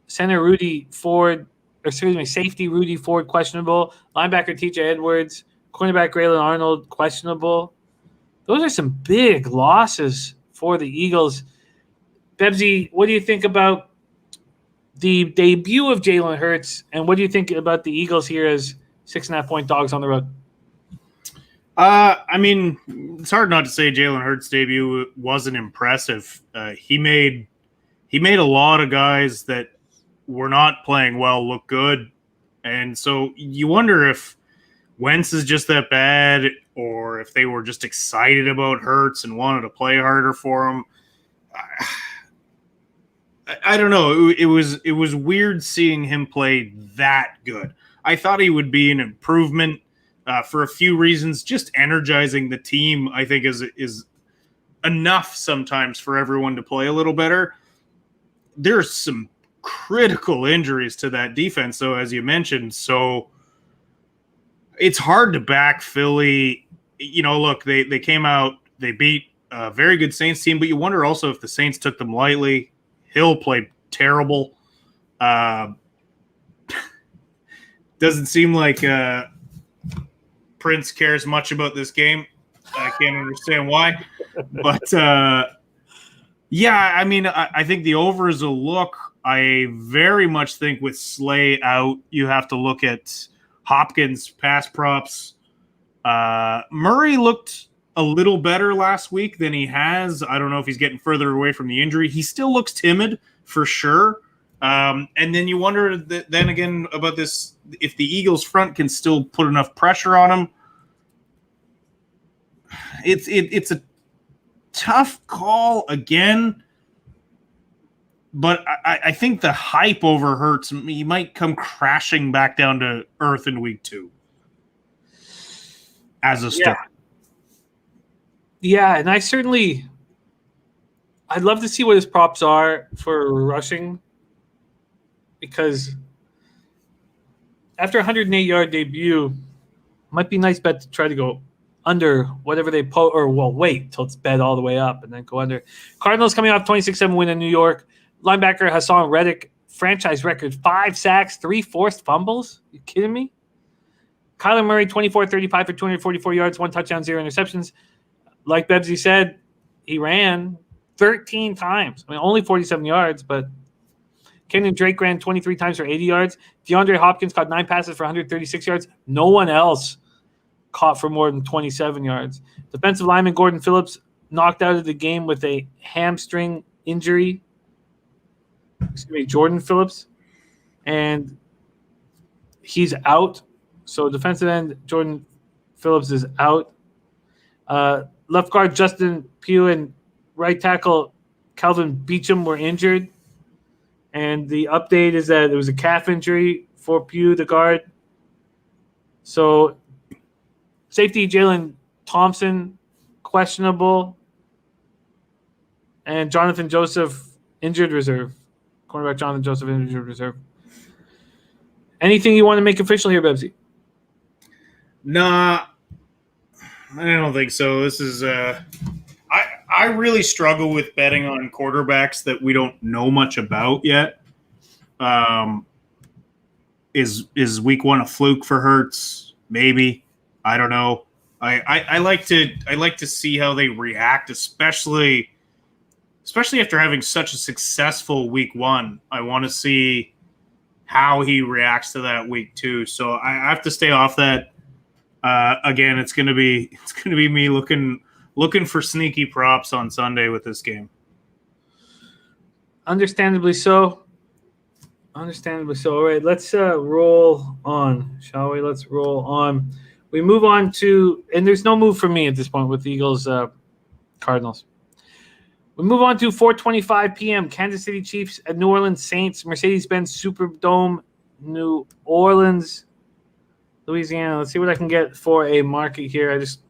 Speaker 1: Safety Rudy Ford, questionable. Linebacker TJ Edwards. Cornerback Braylon Arnold, questionable. Those are some big losses for the Eagles. Bebsy, what do you think about the debut of Jalen Hurts, and what do you think about the Eagles here as 6.5-point dogs on the road?
Speaker 2: I mean, it's hard not to say Jalen Hurts' debut wasn't impressive. He made a lot of guys that were not playing well look good, and so you wonder if Wentz is just that bad, or if they were just excited about Hurts and wanted to play harder for him. I don't know. It was weird seeing him play that good. I thought he would be an improvement. For a few reasons. Just energizing the team, I think, is enough sometimes for everyone to play a little better. There's some critical injuries to that defense, though, as you mentioned. So it's hard to back Philly. You know, look, they came out, they beat a very good Saints team, but you wonder also if the Saints took them lightly. Hill played terrible. Doesn't seem like Prince cares much about this game. I can't understand why. But, yeah, I mean, I think the over is a look. I very much think with Slay out, you have to look at Hopkins' pass props. Murray looked a little better last week than he has. I don't know if he's getting further away from the injury. He still looks timid, for sure. And then you wonder then again about this, if the Eagles front can still put enough pressure on him. It's a tough call again, but I think the hype over Hurts, he might come crashing back down to earth in week 2 as a start.
Speaker 1: Yeah, and I'd love to see what his props are for rushing, because after a 108-yard debut, might be a nice bet to try to go under whatever they wait till it's bet all the way up and then go under. Cardinals coming off 26-7 win in New York. Linebacker Hassan Reddick, franchise record 5 sacks, 3 forced fumbles. You kidding me? Kyler Murray, 24-35 for 244 yards, 1 touchdown, 0 interceptions. Like Bebsy said, he ran 13 times. I mean, only 47 yards, but Kenyon Drake ran 23 times for 80 yards. DeAndre Hopkins caught 9 passes for 136 yards. No one else caught for more than 27 yards. Defensive lineman Gordon Phillips knocked out of the game with a hamstring injury. Jordan Phillips. And he's out. So defensive end Jordan Phillips is out. Left guard Justin Pugh and right tackle Calvin Beecham were injured. And the update is that it was a calf injury for Pugh, the guard. So safety Jalen Thompson, questionable. And Jonathan Joseph, injured reserve. Cornerback Jonathan Joseph, injured reserve. Anything you want to make official here, Bebsy?
Speaker 2: Nah, I don't think so. This is I really struggle with betting on quarterbacks that we don't know much about yet. Is week one a fluke for Hurts? Maybe. I don't know. I like to see how they react, especially after having such a successful week one. I want to see how he reacts to that week two. So I have to stay off that. Again, it's gonna be me looking for sneaky props on Sunday with this game.
Speaker 1: Understandably so. Understandably so. All right, let's roll on, shall we? Let's roll on. We move on to, and there's no move for me at this point with the Eagles Cardinals. We move on to 4:25 p.m. Kansas City Chiefs at New Orleans Saints, Mercedes-Benz Superdome, New Orleans, Louisiana. Let's see what I can get for a market here. I just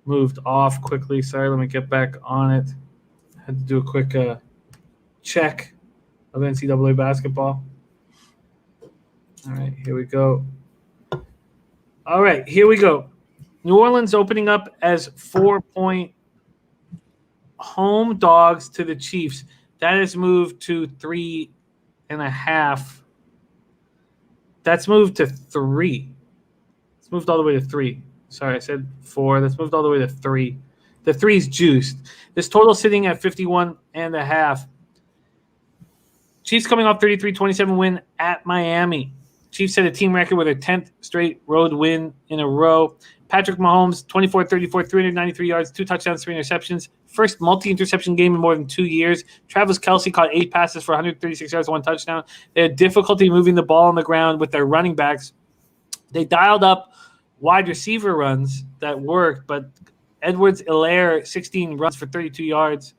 Speaker 1: moved off quickly. Sorry, let me get back on it. Had to do a quick check of NCAA basketball. All right, here we go. All right, here we go. New Orleans opening up as 4-point home dogs to the Chiefs. That has moved to 3.5. That's moved to 3. It's moved all the way to 3. Sorry, I said 4. That's moved all the way to 3. The 3's juiced. This total sitting at 51.5. Chiefs coming off 33-27 win at Miami. Chiefs set a team record with their 10th straight road win in a row. Patrick Mahomes, 24-34, 393 yards, 2 touchdowns, 3 interceptions. First multi-interception game in more than 2 years. Travis Kelce caught 8 passes for 136 yards, 1 touchdown. They had difficulty moving the ball on the ground with their running backs. They dialed up wide receiver runs that worked, but Edwards-Helaire, 16 runs for 32 yards.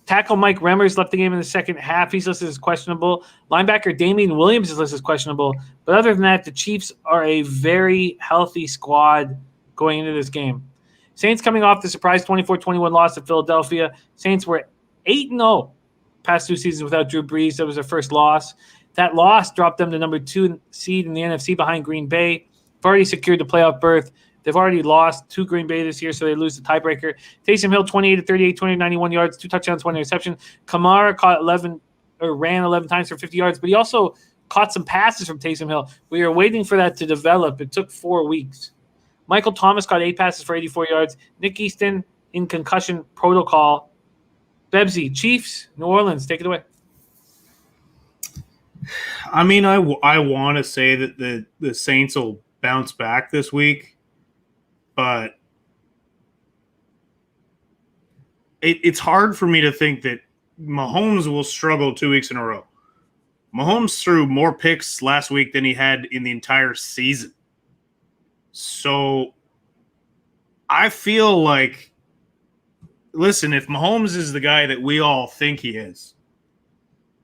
Speaker 1: Tackle Mike Remmers left the game in the second half. He's listed as questionable. Linebacker Damian Williams is listed as questionable. But other than that, the Chiefs are a very healthy squad going into this game. Saints coming off the surprise 24-21 loss to Philadelphia. Saints were 8-0 past 2 seasons without Drew Brees. That was their first loss. That loss dropped them to number 2 seed in the NFC behind Green Bay. They've already secured the playoff berth. They've already lost to Green Bay this year, so they lose the tiebreaker. Taysom Hill, 28-38, 291 yards, 2 touchdowns, 1 interception. Kamara ran 11 times for 50 yards, but he also caught some passes from Taysom Hill. We are waiting for that to develop. It took 4 weeks. Michael Thomas caught 8 passes for 84 yards. Nick Easton in concussion protocol. Bebsy, Chiefs, New Orleans, take it away.
Speaker 2: I mean, I want to say that the Saints will bounce back this week. But it's hard for me to think that Mahomes will struggle 2 weeks in a row. Mahomes threw more picks last week than he had in the entire season. So I feel like, listen, if Mahomes is the guy that we all think he is,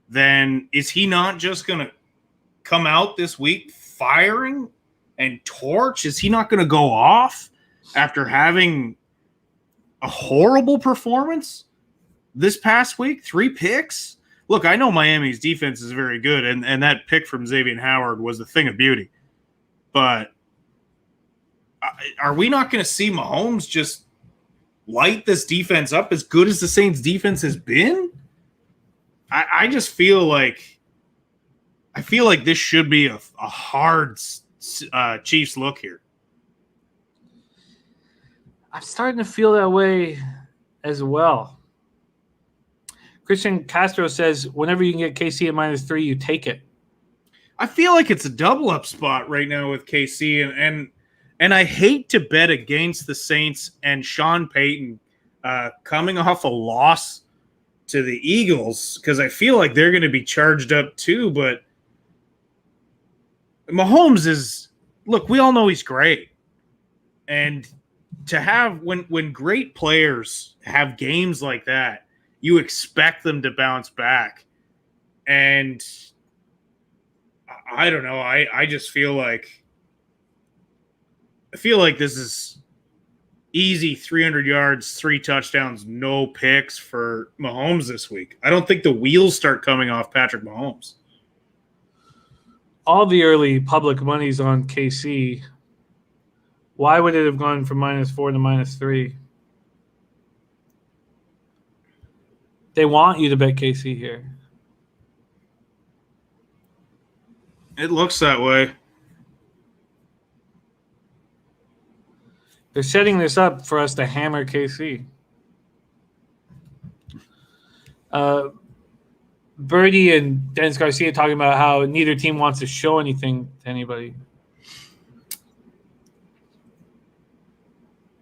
Speaker 2: then is he not just going to come out this week firing and torch? Is he not going to go off after having a horrible performance this past week? 3 picks? Look, I know Miami's defense is very good, and that pick from Xavier Howard was the thing of beauty. But are we not going to see Mahomes just light this defense up as good as the Saints' defense has been? I just feel like this should be a hard Chiefs look here.
Speaker 1: I'm starting to feel that way as well. Christian Castro says, whenever you can get KC at -3, you take it.
Speaker 2: I feel like it's a double up spot right now with KC, and I hate to bet against the Saints and Sean Payton coming off a loss to the Eagles because I feel like they're going to be charged up too. But Mahomes is, look, we all know he's great, and to have when great players have games like that, you expect them to bounce back. And I don't know. I just feel like this is easy 300 yards, 3 touchdowns, no picks for Mahomes this week. I don't think the wheels start coming off Patrick Mahomes.
Speaker 1: All the early public money's on KC. Why would it have gone from -4 to -3? They want you to bet KC here.
Speaker 2: It looks that way.
Speaker 1: They're setting this up for us to hammer KC. Birdie and Dennis Garcia talking about how neither team wants to show anything to anybody.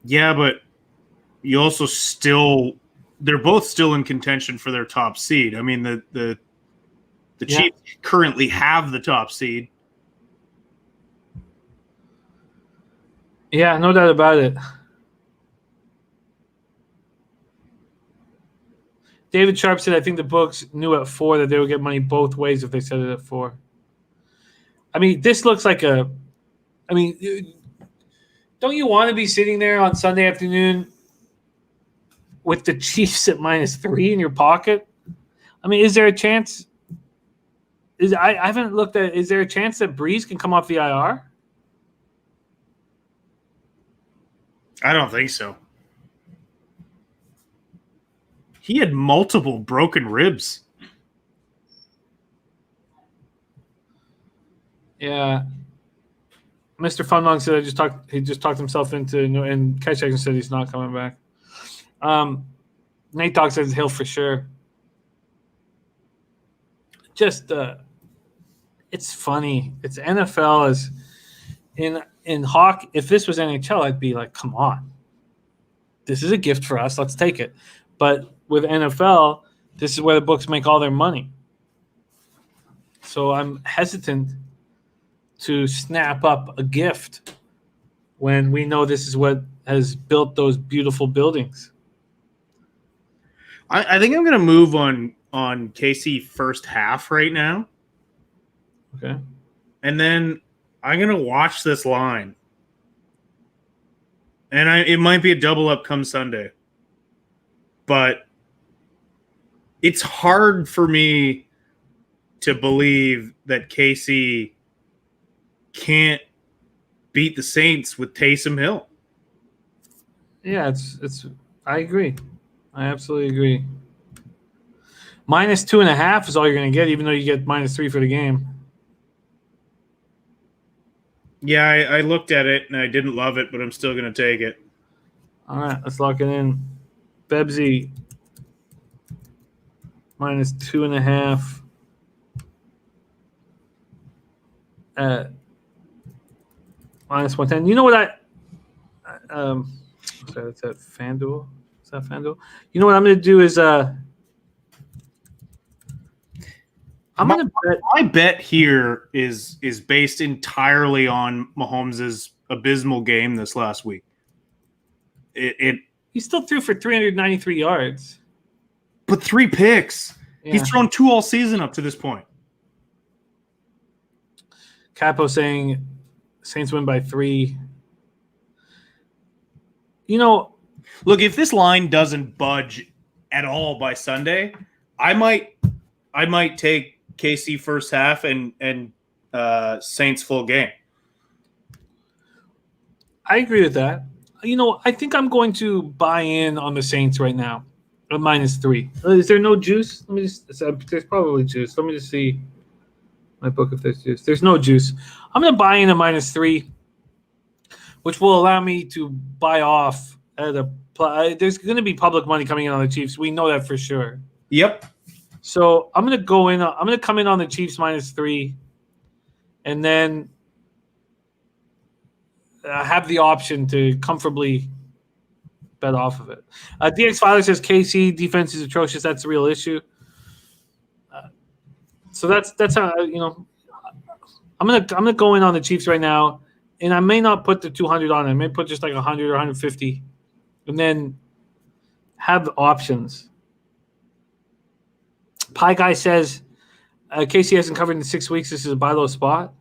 Speaker 2: Yeah, but you also they're both still in contention for their top seed. I mean, the Chiefs currently have the top seed.
Speaker 1: Yeah, no doubt about it. David Sharp said, I think the books knew at 4 that they would get money both ways if they set it at 4. I mean, this looks like don't you want to be sitting there on Sunday afternoon with the Chiefs at -3 in your pocket? I mean, is there a chance? I haven't looked at. Is there a chance that Breeze can come off the IR?
Speaker 2: I don't think so. He had multiple broken ribs.
Speaker 1: Yeah. Mr. Funmong said he just talked himself into, and Kai Jackson said he's not coming back. Nate Dogg says he'll for sure. Just it's funny. It's NFL is in hockey. If this was NHL, I'd be like, come on. This is a gift for us. Let's take it. But with NFL, this is where the books make all their money. So I'm hesitant to snap up a gift when we know this is what has built those beautiful buildings.
Speaker 2: I think I'm going to move on KC first half right now.
Speaker 1: Okay.
Speaker 2: And then I'm going to watch this line. And it might be a double up come Sunday. But it's hard for me to believe that KC can't beat the Saints with Taysom Hill.
Speaker 1: Yeah, it's. I agree. I absolutely agree. -2.5 is all you're going to get, even though you get -3 for the game.
Speaker 2: Yeah, I looked at it and I didn't love it, but I'm still going to take it.
Speaker 1: All right, let's lock it in. Bebsy -2.5 at -110. You know what sorry, that's at FanDuel. Is that FanDuel? You know what I'm going to do is
Speaker 2: my bet here is based entirely on Mahomes' abysmal game this last week.
Speaker 1: He still threw for 393 yards.
Speaker 2: But 3 picks. Yeah. He's thrown 2 all season up to this point.
Speaker 1: Capo saying Saints win by 3. You know,
Speaker 2: look, if this line doesn't budge at all by Sunday, I might take KC first half and Saints full game.
Speaker 1: I agree with that. You know, I think I'm going to buy in on the Saints right now at -3. Is there no juice? Let me just. There's probably juice. Let me just see my book if there's juice. There's no juice. I'm going to buy in at -3, which will allow me to buy off at a. There's going to be public money coming in on the Chiefs. We know that for sure.
Speaker 2: Yep.
Speaker 1: So I'm going to go in. I'm going to come in on the Chiefs -3, and then have the option to comfortably bet off of it. DX Father says KC defense is atrocious. That's a real issue. So that's how I'm gonna go in on the Chiefs right now, and I may not put the 200 on it. I may put just like 100 or 150, and then have options. Pie Guy says KC hasn't covered in 6 weeks. This is a buy low spot.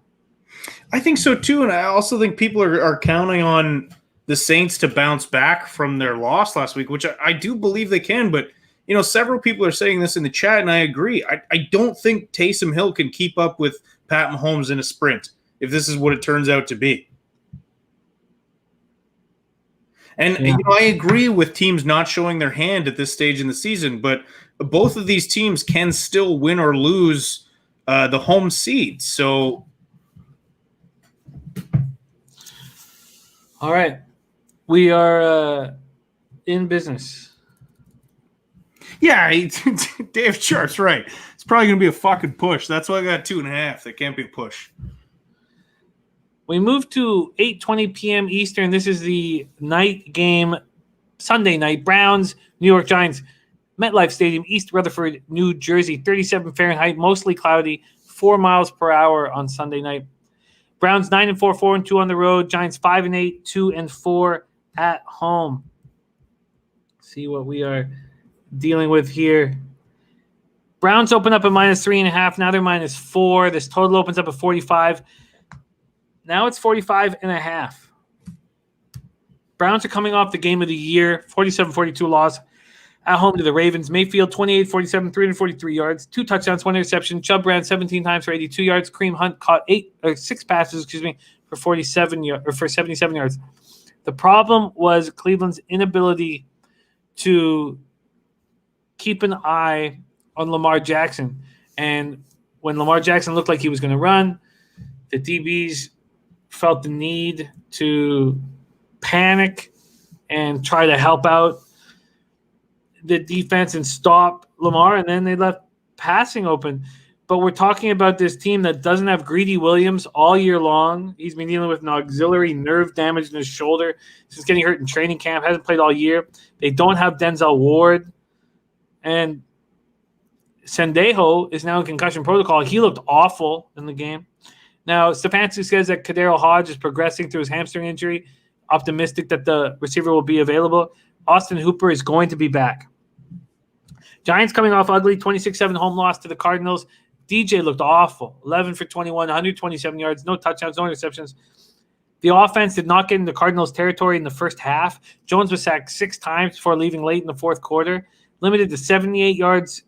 Speaker 2: I think so too, and I also think people are counting on the Saints to bounce back from their loss last week, which I do believe they can. But, several people are saying this in the chat, and I agree. I don't think Taysom Hill can keep up with Pat Mahomes in a sprint if this is what it turns out to be. And I agree with teams not showing their hand at this stage in the season, but both of these teams can still win or lose the home seed. So,
Speaker 1: all right, we are in business.
Speaker 2: Yeah, Dave Sharp's right. It's probably going to be a fucking push. That's why I got 2.5. That can't be a push.
Speaker 1: We move to 8:20 p.m. Eastern. This is the night game, Sunday night. Browns, New York Giants, MetLife Stadium, East Rutherford, New Jersey. 37 Fahrenheit, mostly cloudy, 4 miles per hour on Sunday night. Browns 9-4, 4-2 on the road. Giants 5-8, 2-4 at home. See what we are dealing with here. Browns open up at -3.5. Now they're -4. This total opens up at 45. Now it's 45.5. Browns are coming off the game of the year, 47-42 loss at home to the Ravens. Mayfield, 28-47, 343 yards, 2 touchdowns, 1 interception. Chubb ran 17 times for 82 yards. Kareem Hunt caught 6 passes, for 77 yards. The problem was Cleveland's inability to keep an eye on Lamar Jackson. And when Lamar Jackson looked like he was going to run, the DBs felt the need to panic and try to help out the defense and stop Lamar, and then they left passing open. But we're talking about this team that doesn't have Greedy Williams all year long. He's been dealing with an auxiliary nerve damage in his shoulder since getting hurt in training camp, hasn't played all year. They don't have Denzel Ward. And Sendejo is now in concussion protocol. He looked awful in the game. Now, Stefanski says that Kadero Hodge is progressing through his hamstring injury, optimistic that the receiver will be available. Austin Hooper is going to be back. Giants coming off ugly 26-7 home loss to the Cardinals. DJ looked awful. 11 for 21, 127 yards, no touchdowns, no interceptions. The offense did not get into Cardinals territory in the first half. Jones was sacked 6 times before leaving late in the fourth quarter. Limited to 78 yards.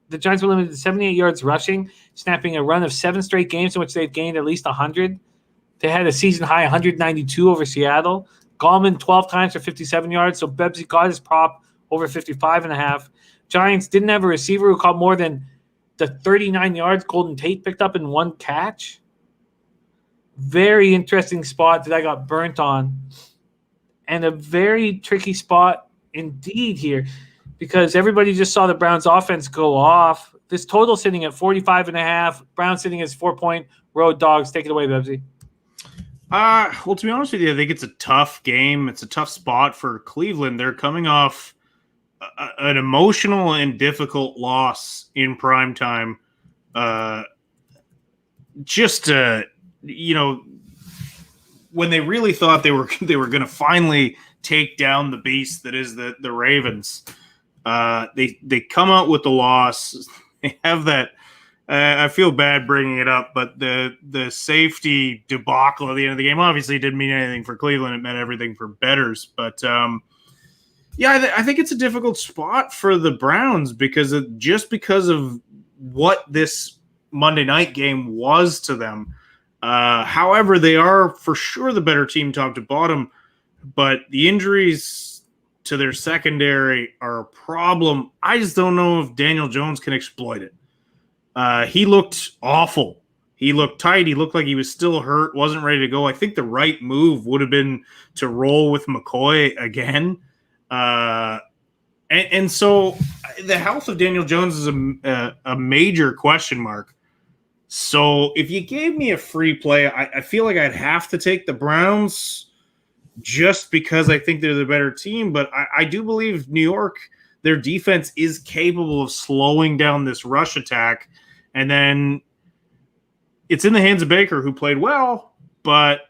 Speaker 1: The Giants were limited to 78 yards rushing, snapping a run of 7 straight games in which they've gained at least 100. They had a season-high 192 over Seattle. Gallman 12 times for 57 yards, so Bebsy got his prop over 55.5. Giants didn't have a receiver who caught more than the 39 yards Golden Tate picked up in 1 catch. Very interesting spot that I got burnt on. And a very tricky spot indeed here, because everybody just saw the Browns offense go off. This total sitting at 45.5. Browns sitting as 4-point road dogs. Take it away, Bebsy.
Speaker 2: Well, to be honest with you, I think it's a tough game. It's a tough spot for Cleveland. They're coming off an emotional and difficult loss in primetime. When they really thought they were going to finally take down the beast that is the Ravens. They come out with the loss. They have that. I feel bad bringing it up, but the safety debacle at the end of the game obviously didn't mean anything for Cleveland. It meant everything for bettors. But I think it's a difficult spot for the Browns because of what this Monday night game was to them. However, they are for sure the better team top to bottom, but the injuries to their secondary are a problem. I just don't know if Daniel Jones can exploit it. He looked awful. He looked tight. He looked like he was still hurt, wasn't ready to go. I think the right move would have been to roll with McCoy again. And so the health of Daniel Jones is a major question mark. So if you gave me a free play, I feel like I'd have to take the Browns just because I think they're the better team. But I do believe New York, their defense is capable of slowing down this rush attack. And then it's in the hands of Baker, who played well, but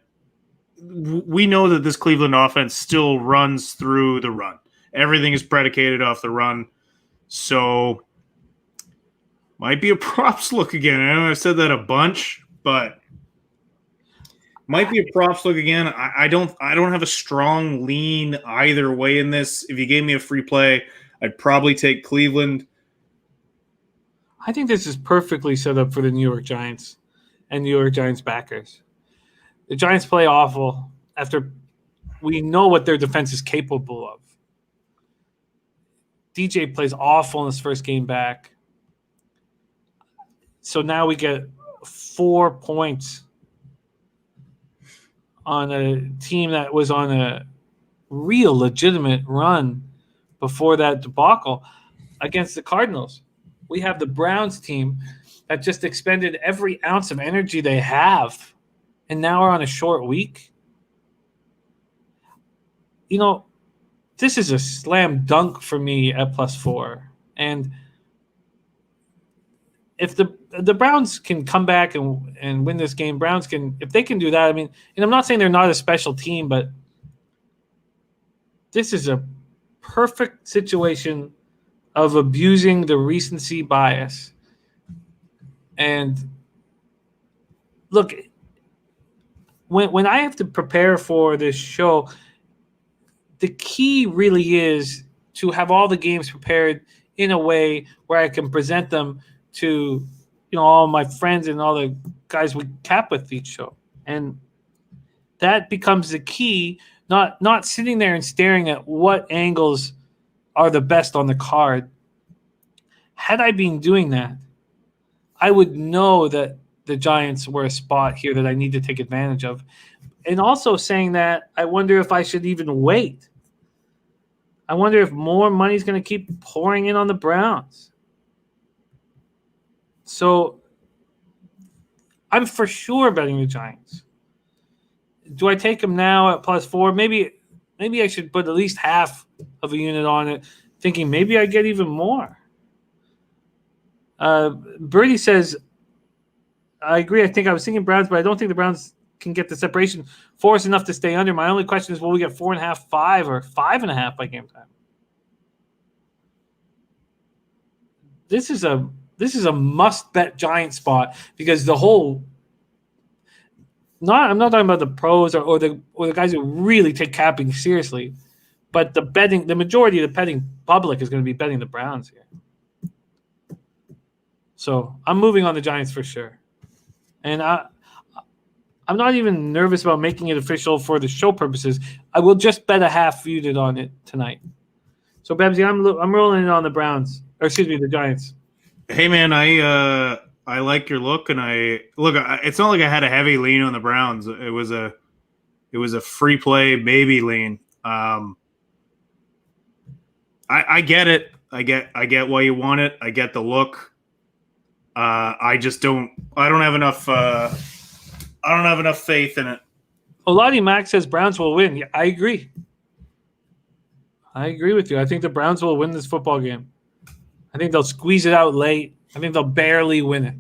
Speaker 2: we know that this Cleveland offense still runs through the run. Everything is predicated off the run. So might be a props look again. I know I said that a bunch, but Might be a props look again. I don't have a strong lean either way in this. If you gave me a free play, I'd probably take Cleveland.
Speaker 1: I think this is perfectly set up for the New York Giants and New York Giants backers. The Giants play awful after we know what their defense is capable of. DJ plays awful in his first game back. So now we get 4 points on a team that was on a real legitimate run before that debacle against the Cardinals. We have the Browns team that just expended every ounce of energy they have, and now we're on a short week. This is a slam dunk for me at +4. And if the Browns can come back and win this game, if they can do that, and I'm not saying they're not a special team, but this is a perfect situation of abusing the recency bias. And look, when I have to prepare for this show, the key really is to have all the games prepared in a way where I can present them to all my friends and all the guys we cap with each show. And that becomes the key, not sitting there and staring at what angles are the best on the card. Had I been doing that, I would know that the Giants were a spot here that I need to take advantage of. And also saying that, I wonder if I should even wait. I wonder if more money is going to keep pouring in on the Browns. So I'm for sure betting the Giants. Do I take them now at +4? Maybe I should put at least half of a unit on it, thinking maybe I get even more. Birdie says, I agree. I think I was thinking Browns, but I don't think the Browns can get the separation for us enough to stay under. My only question is, will we get 4.5, 5, or 5.5 by game time? This is a must-bet Giant spot because the whole – I'm not talking about the pros or the guys who really take capping seriously, but the majority of the betting public is going to be betting the Browns here. So I'm moving on the Giants for sure. And I'm not even nervous about making it official for the show purposes. I will just bet a half unit on it tonight. So, Babsy, I'm rolling it on the Browns. Or excuse me, the Giants.
Speaker 2: Hey, man, I like your look, and it's not like I had a heavy lean on the Browns. It was a free play baby lean. I get it. I get why you want it. I get the look. I don't have enough. I don't have enough faith in it.
Speaker 1: Oladi Mac says Browns will win. Yeah, I agree. I agree with you. I think the Browns will win this football game. I think they'll squeeze it out late. I think they'll barely win it.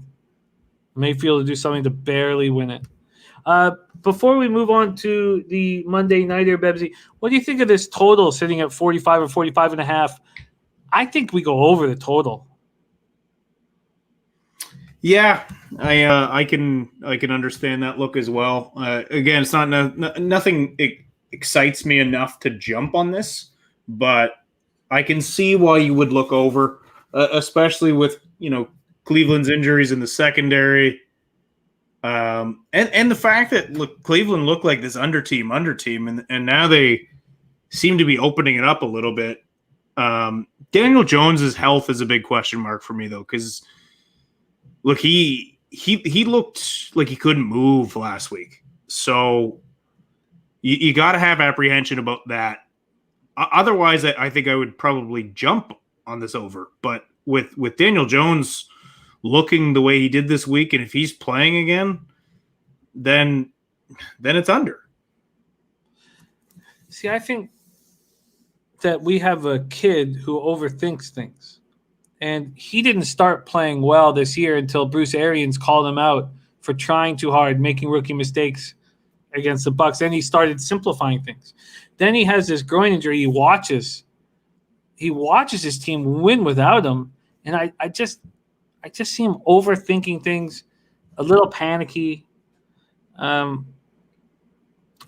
Speaker 1: Mayfield will do something to barely win it. Before we move on to the Monday Nighter, Bebsy, what do you think of this total sitting at 45 or 45.5? I think we go over the total.
Speaker 2: Yeah, I can understand that look as well. Again, it's not nothing excites me enough to jump on this, but I can see why you would look over, especially with Cleveland's injuries in the secondary, and the fact that Cleveland looked like this under team, and now they seem to be opening it up a little bit. Daniel Jones's health is a big question mark for me though, because. Look, he looked like he couldn't move last week. So you got to have apprehension about that. Otherwise, I think I would probably jump on this over. But with Daniel Jones looking the way he did this week, and if he's playing again, then it's under.
Speaker 1: See, I think that we have a kid who overthinks things. And he didn't start playing well this year until Bruce Arians called him out for trying too hard, making rookie mistakes against the Bucs. Then he started simplifying things. Then he has this groin injury. He watches his team win without him, and I just see him overthinking things, a little panicky.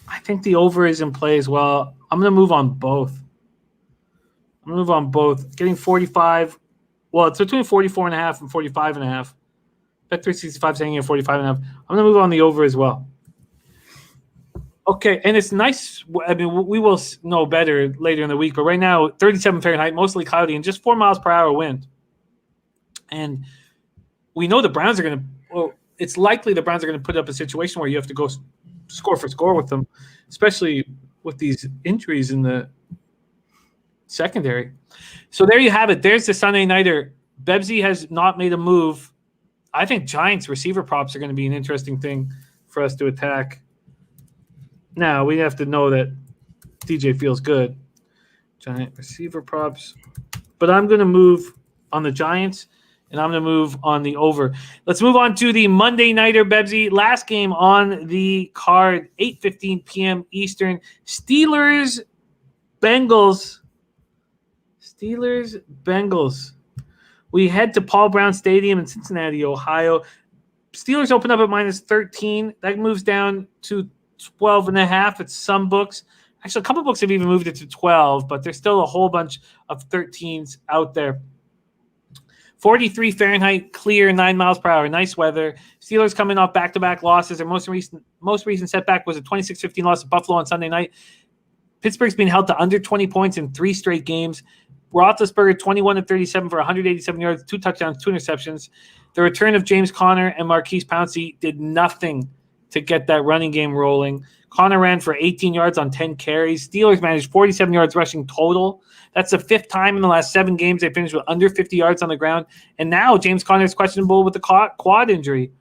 Speaker 1: I think the over is in play as well. I'm going to move on both. Getting 45. Well, it's between 44.5 and 45.5. Bet 365 saying at 45.5. I'm going to move on the over as well. Okay, and it's nice. I mean, we will know better later in the week, but right now, 37 Fahrenheit, mostly cloudy, and just 4 miles per hour wind. And we know the Browns are going to. Well, it's likely the Browns are going to put up a situation where you have to go score for score with them, especially with these injuries in the secondary. So there you have it. There's the Sunday nighter. Bebsy has not made a move. I think Giants receiver props are going to be an interesting thing for us to attack. Now, we have to know that DJ feels good. Giant receiver props. But I'm going to move on the Giants, and I'm going to move on the over. Let's move on to the Monday nighter, Bebsy. Last game on the card, 8:15 p.m. Eastern. Steelers, Bengals. We head to Paul Brown Stadium in Cincinnati, Ohio. Steelers open up at minus 13. That moves down to 12.5 at some books. Actually, a couple books have even moved it to 12, but there's still a whole bunch of 13s out there. 43 Fahrenheit, clear, 9 miles per hour. Nice weather. Steelers coming off back-to-back losses. Their most recent setback was a 26-15 loss to Buffalo on Sunday night. Pittsburgh's been held to under 20 points in 3 straight games. Roethlisberger, 21-37 for 187 yards, 2 touchdowns, 2 interceptions. The return of James Conner and Marquise Pouncey did nothing to get that running game rolling. Conner ran for 18 yards on 10 carries. Steelers managed 47 yards rushing total. That's the 5th time in the last 7 games they finished with under 50 yards on the ground. And now James Conner is questionable with the quad injury.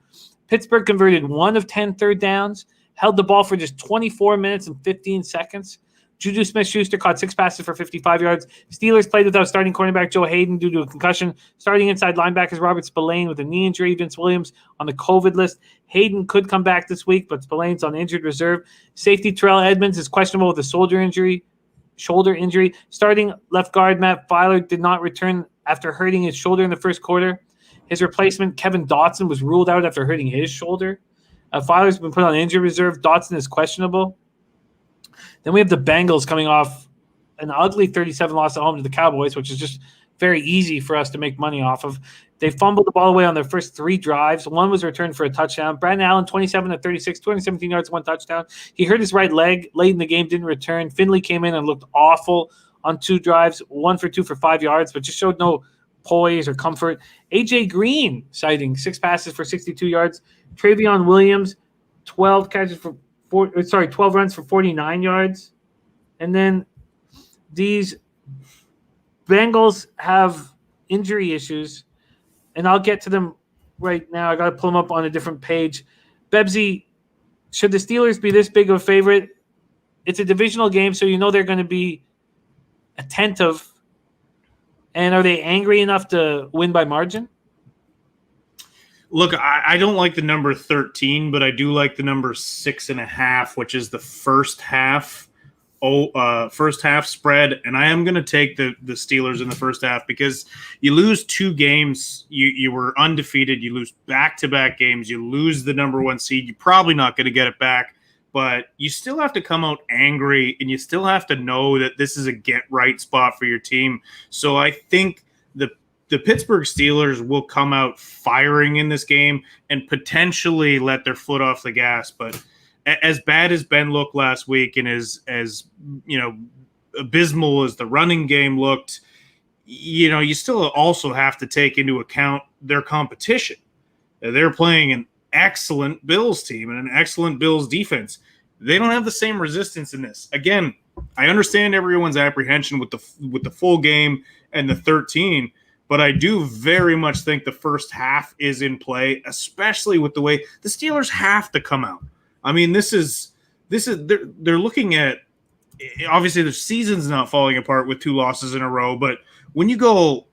Speaker 1: Pittsburgh converted 1 of 10 third downs, held the ball for just 24 minutes and 15 seconds. Juju Smith-Schuster caught 6 passes for 55 yards. Steelers played without starting cornerback Joe Hayden due to a concussion. Starting inside linebackers Robert Spillane with a knee injury. Vince Williams on the COVID list. Hayden could come back this week, but Spillane's on injured reserve. Safety Terrell Edmonds is questionable with a shoulder injury. Starting left guard Matt Filer did not return after hurting his shoulder in the first quarter. His replacement Kevin Dotson was ruled out after hurting his shoulder. Filer's been put on injured reserve. Dotson is questionable. Then we have the Bengals coming off an ugly 37 loss at home to the Cowboys, which is just very easy for us to make money off of. They fumbled the ball away on their first 3 drives. 1 was returned for a touchdown. Brandon Allen, 27-36, 217 yards, 1 touchdown. He hurt his right leg late in the game, didn't return. Finley came in and looked awful on 2 drives, 1 for 2 for 5 yards, but just showed no poise or comfort. A.J. Green sighting 6 passes for 62 yards. Travion Williams, 12 runs for 49 yards. And then these Bengals have injury issues, and I'll get to them right now. I got to pull them up on a different page. Bebsy, should the Steelers be this big of a favorite? It's a divisional game, so you know they're going to be attentive. And are they angry enough to win by margin?
Speaker 2: Look, I don't like the number 13, but I do like the number 6.5, which is the first half spread. And I am going to take the Steelers in the first half because you lose 2 games. You were undefeated. You lose back-to-back games. You lose the number 1 seed. You're probably not going to get it back. But you still have to come out angry, and you still have to know that this is a get-right spot for your team. So I think the Pittsburgh Steelers will come out firing in this game and potentially let their foot off the gas. But as bad as Ben looked last week and as abysmal as the running game looked, you still also have to take into account their competition. They're playing an excellent Bills team and an excellent Bills defense. They don't have the same resistance in this. Again, I understand everyone's apprehension with the full game and the 13, but I do very much think the first half is in play, especially with the way the Steelers have to come out. I mean, they're looking at, obviously the season's not falling apart with 2 losses in a row, but when you go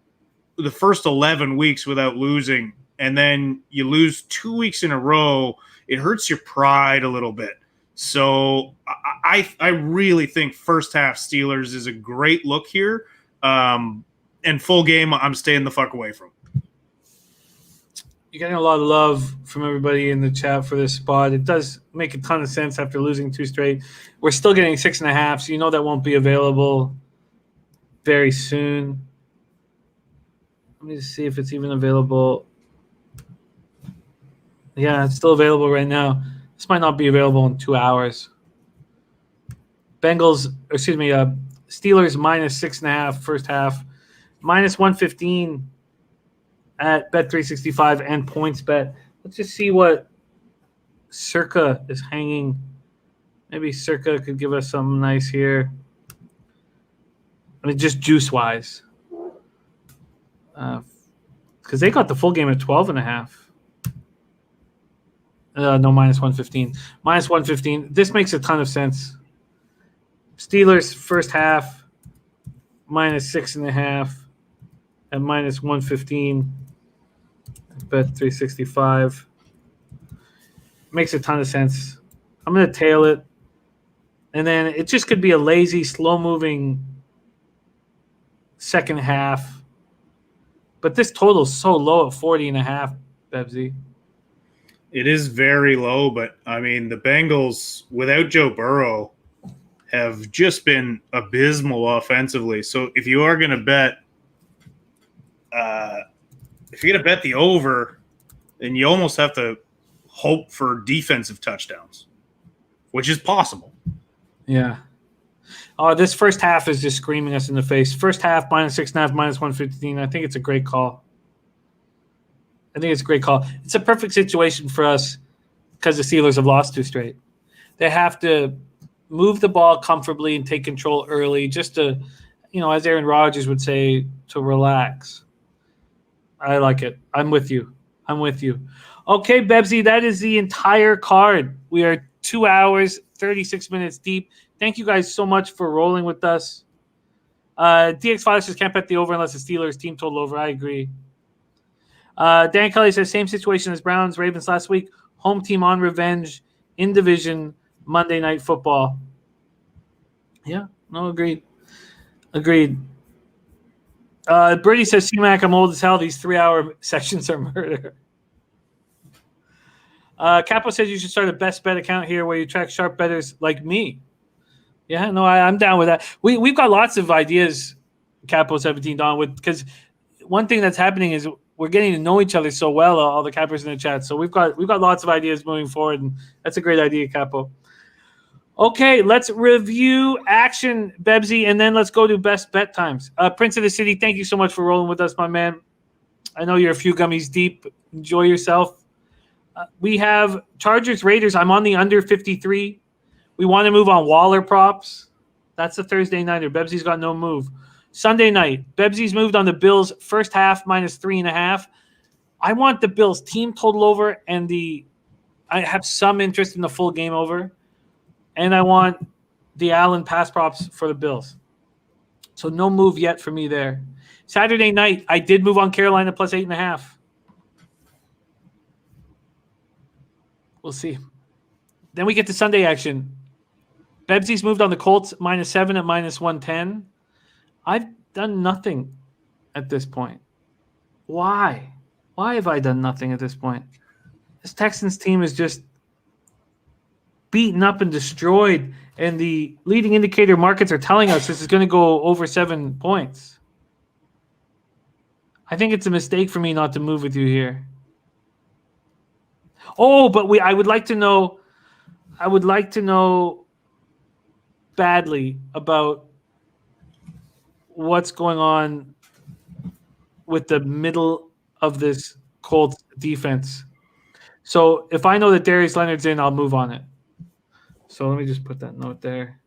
Speaker 2: the first 11 weeks without losing and then you lose 2 weeks in a row, it hurts your pride a little bit. So I really think first half Steelers is a great look here. And full game, I'm staying the fuck away from.
Speaker 1: You're getting a lot of love from everybody in the chat for this spot. It does make a ton of sense after losing 2 straight. We're still getting 6.5, so you know that won't be available very soon. Let me just see if it's even available. Yeah, it's still available right now. This might not be available in 2 hours. Steelers minus 6.5 first half, minus 115 at Bet365 and PointsBet. Let's just see what Circa is hanging. Maybe Circa could give us something nice here. I mean, just juice-wise. Because they got the full game at 12.5. No, minus 115. Minus 115. This makes a ton of sense. Steelers first half, minus 6.5 at minus 115. Bet 365. Makes a ton of sense. I'm going to tail it. And then it just could be a lazy, slow-moving second half. But this total is so low at 40.5, Bebsy.
Speaker 2: It is very low, but, I mean, the Bengals, without Joe Burrow, have just been abysmal offensively. So if you are going to bet the over, then you almost have to hope for defensive touchdowns, which is possible.
Speaker 1: Yeah. This first half is just screaming us in the face. First half, minus 6.5, minus 115. I think it's a great call. It's a perfect situation for us because the Steelers have lost 2 straight. They have to move the ball comfortably and take control early just to, as Aaron Rodgers would say, to relax. I like it. I'm with you. Okay, Bebsy, that is the entire card. We are 2 hours, 36 minutes deep. Thank you guys so much for rolling with us. DX Fathers just can't bet the over unless the Steelers team total over. I agree. Dan Kelly says, same situation as Browns, Ravens last week. Home team on revenge in division, Monday Night Football. Yeah, no, agreed. Birdie says, C-Mac, I'm old as hell. These 3-hour sessions are murder. Capo says you should start a best bet account here where you track sharp bettors like me. Yeah, no, I'm down with that. We've got lots of ideas, Capo 17 Don, because one thing that's happening is we're getting to know each other so well, all the Cappers in the chat. So we've got lots of ideas moving forward, and that's a great idea, Capo. Okay, let's review action, Bebsy, and then let's go to best bet times. Prince of the City, thank you so much for rolling with us, my man. I know you're a few gummies deep. Enjoy yourself. We have Chargers Raiders. I'm on the under 53. We want to move on Waller props. That's the Thursday nighter. Bebsy's got no move. Sunday night, Bebsy's moved on the Bills first half minus 3.5. I want the Bills team total over, and I have some interest in the full game over, and I want the Allen pass props for the Bills. So no move yet for me there. Saturday night, I did move on Carolina plus 8.5. We'll see. Then we get to Sunday action. Bebsy's moved on the Colts minus 7 at minus 110. I've done nothing at this point. Why? Why have I done nothing at this point? This Texans team is just beaten up and destroyed, and the leading indicator markets are telling us this is going to go over 7 points. I think it's a mistake for me not to move with you here. Oh, but I would like to know badly about what's going on with the middle of this Colts defense. So if I know that Darius Leonard's in, I'll move on it. So let me just put that note there.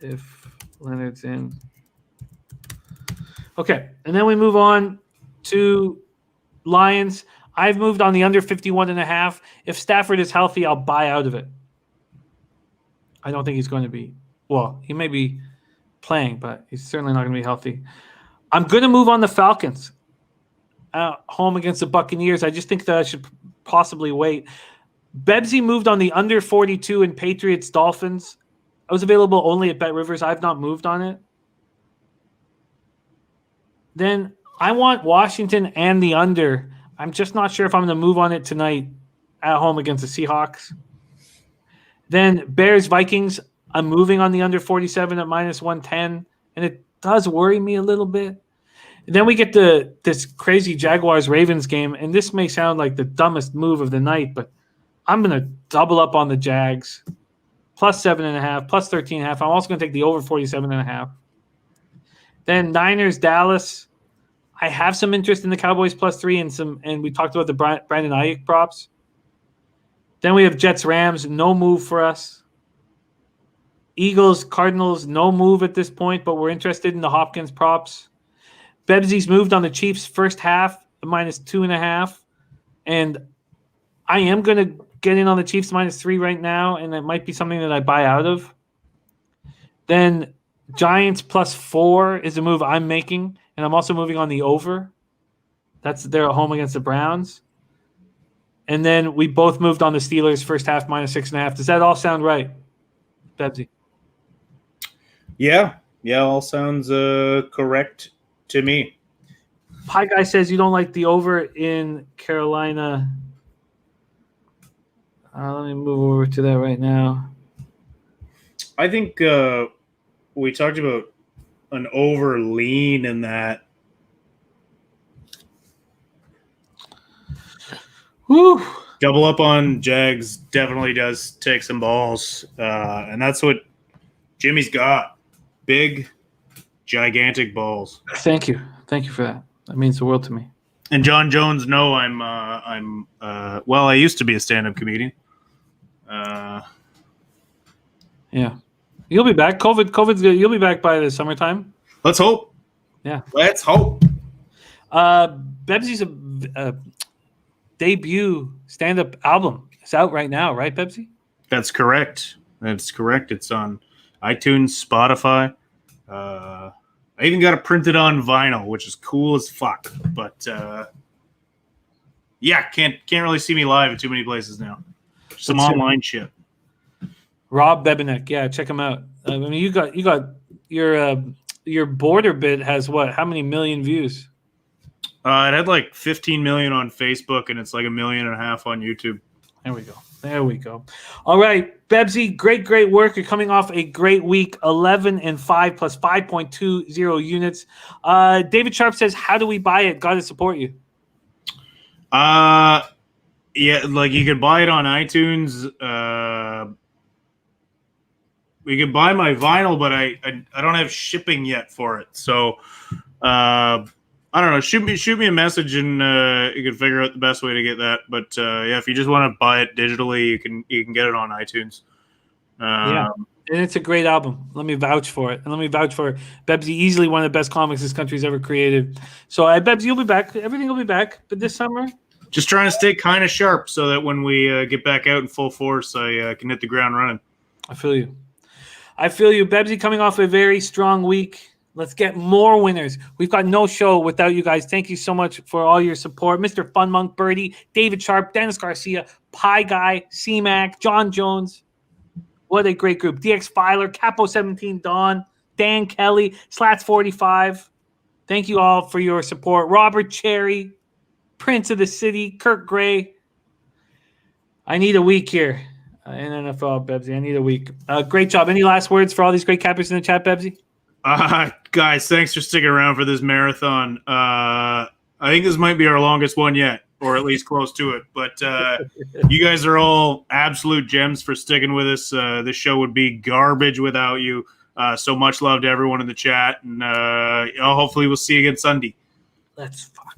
Speaker 1: If Leonard's in. Okay, and then we move on to Lions. I've moved on the under 51.5. If Stafford is healthy, I'll buy out of it. I don't think he's going to be. Well, he may be playing, but he's certainly not going to be healthy. I'm going to move on the Falcons home against the Buccaneers. I just think that I should possibly wait. Bebsy moved on the under 42 in Patriots Dolphins. I was available only at Bet Rivers. I've not moved on it. Then I want Washington and the under. I'm just not sure if I'm going to move on it tonight at home against the Seahawks. Then Bears-Vikings, I'm moving on the under 47 at minus 110, and it does worry me a little bit. And then we get this crazy Jaguars-Ravens game, and this may sound like the dumbest move of the night, but I'm going to double up on the Jags, plus 7.5, plus 13.5. I'm also going to take the over 47.5. Then Niners-Dallas. I have some interest in the Cowboys plus 3 and we talked about the Brandon Ayuk props. Then we have Jets-Rams, no move for us. Eagles-Cardinals, no move at this point, but we're interested in the Hopkins props. Bebsy's moved on the Chiefs first half, minus 2.5. And I am going to get in on the Chiefs minus 3 right now, and it might be something that I buy out of. Then Giants plus 4 is a move I'm making, and I'm also moving on the over. They're at home against the Browns. And then we both moved on the Steelers first half minus 6.5. Does that all sound right, Bebsy?
Speaker 2: Yeah, all sounds correct to me.
Speaker 1: Pie Guy says you don't like the over in Carolina. Let me move over to that right now.
Speaker 2: I think we talked about an over lean in that.
Speaker 1: Whew.
Speaker 2: Double up on Jags definitely does take some balls, and that's what Jimmy's got. Big, gigantic balls.
Speaker 1: Thank you for that. That means the world to me.
Speaker 2: And John Jones, no, I'm well, I used to be a stand-up comedian.
Speaker 1: Yeah. You'll be back. COVID's good. You'll be back by the summertime.
Speaker 2: Let's hope.
Speaker 1: Yeah.
Speaker 2: Let's hope.
Speaker 1: Bebsy's a debut stand-up album. It's out right now, right, Bebsy?
Speaker 2: That's correct. It's on iTunes, Spotify. I even got it printed on vinyl, which is cool as fuck. But yeah, can't really see me live at too many places now. Some online shit.
Speaker 1: Rob Bebeneck, yeah, check him out. I mean, you got your border bit has what? How many million views?
Speaker 2: It had like 15 million on Facebook, and it's like 1.5 million on YouTube.
Speaker 1: There we go. All right, Bebsy, great work. You're coming off a great week, 11-5 plus 5.20 units. David Sharp says, "How do we buy it? Got to support you."
Speaker 2: Yeah, like you could buy it on iTunes. We could buy my vinyl, but I don't have shipping yet for it. So I don't know. Shoot me a message, and you can figure out the best way to get that. But yeah, if you just want to buy it digitally, you can get it on iTunes.
Speaker 1: Yeah, and it's a great album. Let me vouch for it, and let me vouch for Bebsy. Easily one of the best comics this country's ever created. So, Bebsy, you'll be back. Everything will be back, but this summer,
Speaker 2: just trying to stay kind of sharp so that when we get back out in full force, I can hit the ground running.
Speaker 1: I feel you, Bebsy. Coming off a very strong week. Let's get more winners. We've got no show without you guys. Thank you so much for all your support. Mr. Fun Monk Birdie, David Sharp, Dennis Garcia, Pie Guy, C-Mac, John Jones. What a great group. DX Filer, Capo17, Don, Dan Kelly, Slats45. Thank you all for your support. Robert Cherry, Prince of the City, Kirk Gray. I need a week here in NFL, Bebsy. I need a week. Great job. Any last words for all these great cappers in the chat, Bebsy?
Speaker 2: Guys, thanks for sticking around for this marathon. I think this might be our longest one yet, or at least close to it. But you guys are all absolute gems for sticking with us. This show would be garbage without you. So much love to everyone in the chat, and hopefully we'll see you again Sunday.
Speaker 1: Let's fuck.